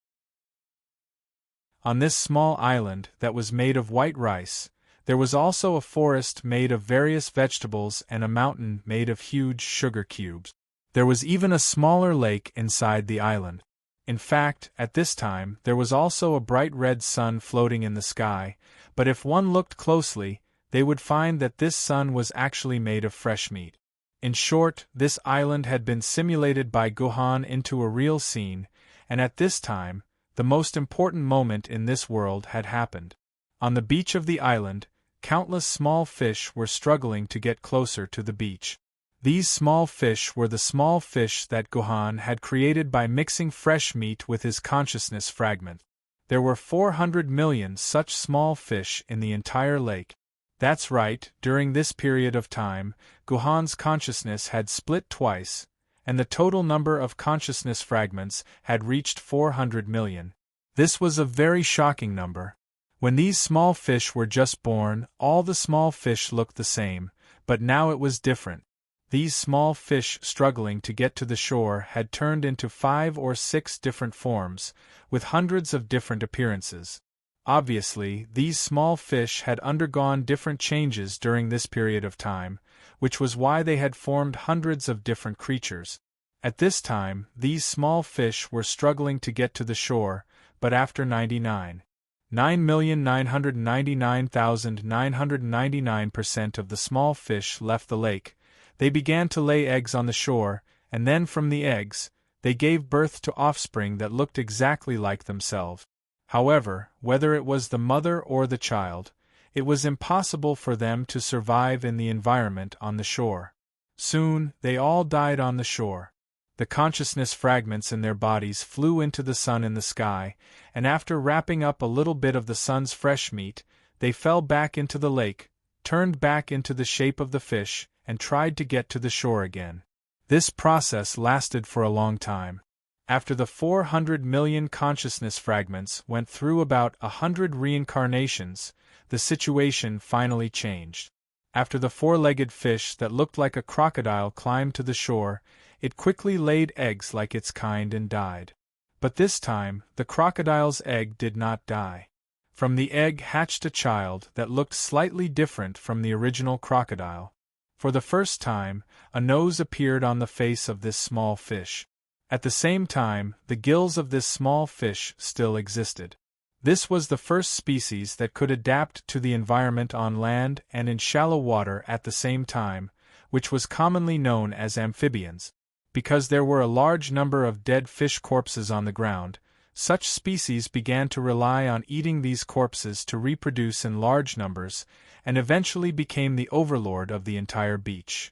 On this small island that was made of white rice, There was also a forest made of various vegetables and a mountain made of huge sugar cubes. There was even a smaller lake inside the island. In fact, at this time, there was also a bright red sun floating in the sky, but if one looked closely, they would find that this sun was actually made of fresh meat. In short, this island had been simulated by Guhan into a real scene, and at this time, the most important moment in this world had happened. On the beach of the island, countless small fish were struggling to get closer to the beach. These small fish were the small fish that Guhan had created by mixing fresh meat with his consciousness fragment. There were 400 million such small fish in the entire lake. That's right, during this period of time, Guhan's consciousness had split twice, and the total number of consciousness fragments had reached 400 million. This was a very shocking number. When these small fish were just born, all the small fish looked the same, but now it was different. These small fish struggling to get to the shore had turned into 5 or 6 different forms, with hundreds of different appearances. Obviously, these small fish had undergone different changes during this period of time, which was why they had formed hundreds of different creatures. At this time, these small fish were struggling to get to the shore, but after 9,999,999% of the small fish left the lake, they began to lay eggs on the shore, and then from the eggs, they gave birth to offspring that looked exactly like themselves. However, whether it was the mother or the child, it was impossible for them to survive in the environment on the shore. Soon, they all died on the shore. The consciousness fragments in their bodies flew into the sun in the sky, and after wrapping up a little bit of the sun's fresh meat, they fell back into the lake, turned back into the shape of the fish, and tried to get to the shore again. This process lasted for a long time. After the 400 million consciousness fragments went through about 100 reincarnations, the situation finally changed. After the four-legged fish that looked like a crocodile climbed to the shore, it quickly laid eggs like its kind and died. But this time, the crocodile's egg did not die. From the egg hatched a child that looked slightly different from the original crocodile. For the first time, a nose appeared on the face of this small fish. At the same time, the gills of this small fish still existed. This was the first species that could adapt to the environment on land and in shallow water at the same time, which was commonly known as amphibians. Because there were a large number of dead fish corpses on the ground, such species began to rely on eating these corpses to reproduce in large numbers, and eventually became the overlord of the entire beach.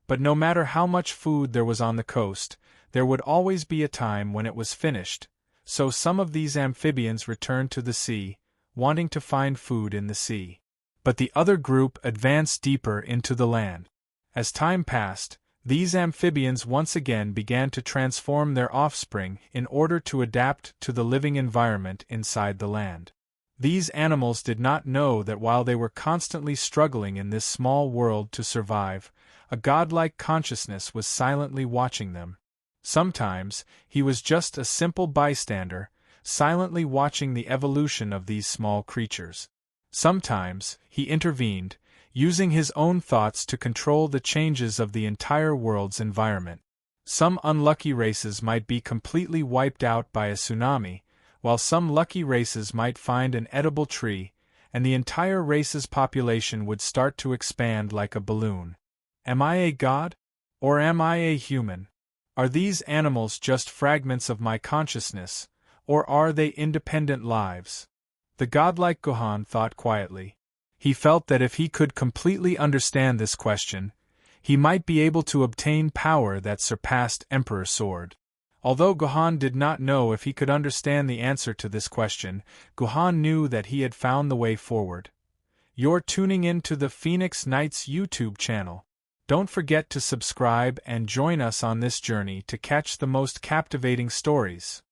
But no matter how much food there was on the coast, there would always be a time when it was finished, so some of these amphibians returned to the sea, wanting to find food in the sea. But the other group advanced deeper into the land. As time passed, these amphibians once again began to transform their offspring in order to adapt to the living environment inside the land. These animals did not know that while they were constantly struggling in this small world to survive, a godlike consciousness was silently watching them. Sometimes, he was just a simple bystander, silently watching the evolution of these small creatures. Sometimes, he intervened, using his own thoughts to control the changes of the entire world's environment. Some unlucky races might be completely wiped out by a tsunami, while some lucky races might find an edible tree, and the entire race's population would start to expand like a balloon. Am I a god? Or am I a human? Are these animals just fragments of my consciousness, or are they independent lives? The godlike Guhan thought quietly. He felt that if he could completely understand this question, he might be able to obtain power that surpassed Emperor's sword. Although Guhan did not know if he could understand the answer to this question, Guhan knew that he had found the way forward. You're tuning in to the Phoenix Knights YouTube channel. Don't forget to subscribe and join us on this journey to catch the most captivating stories.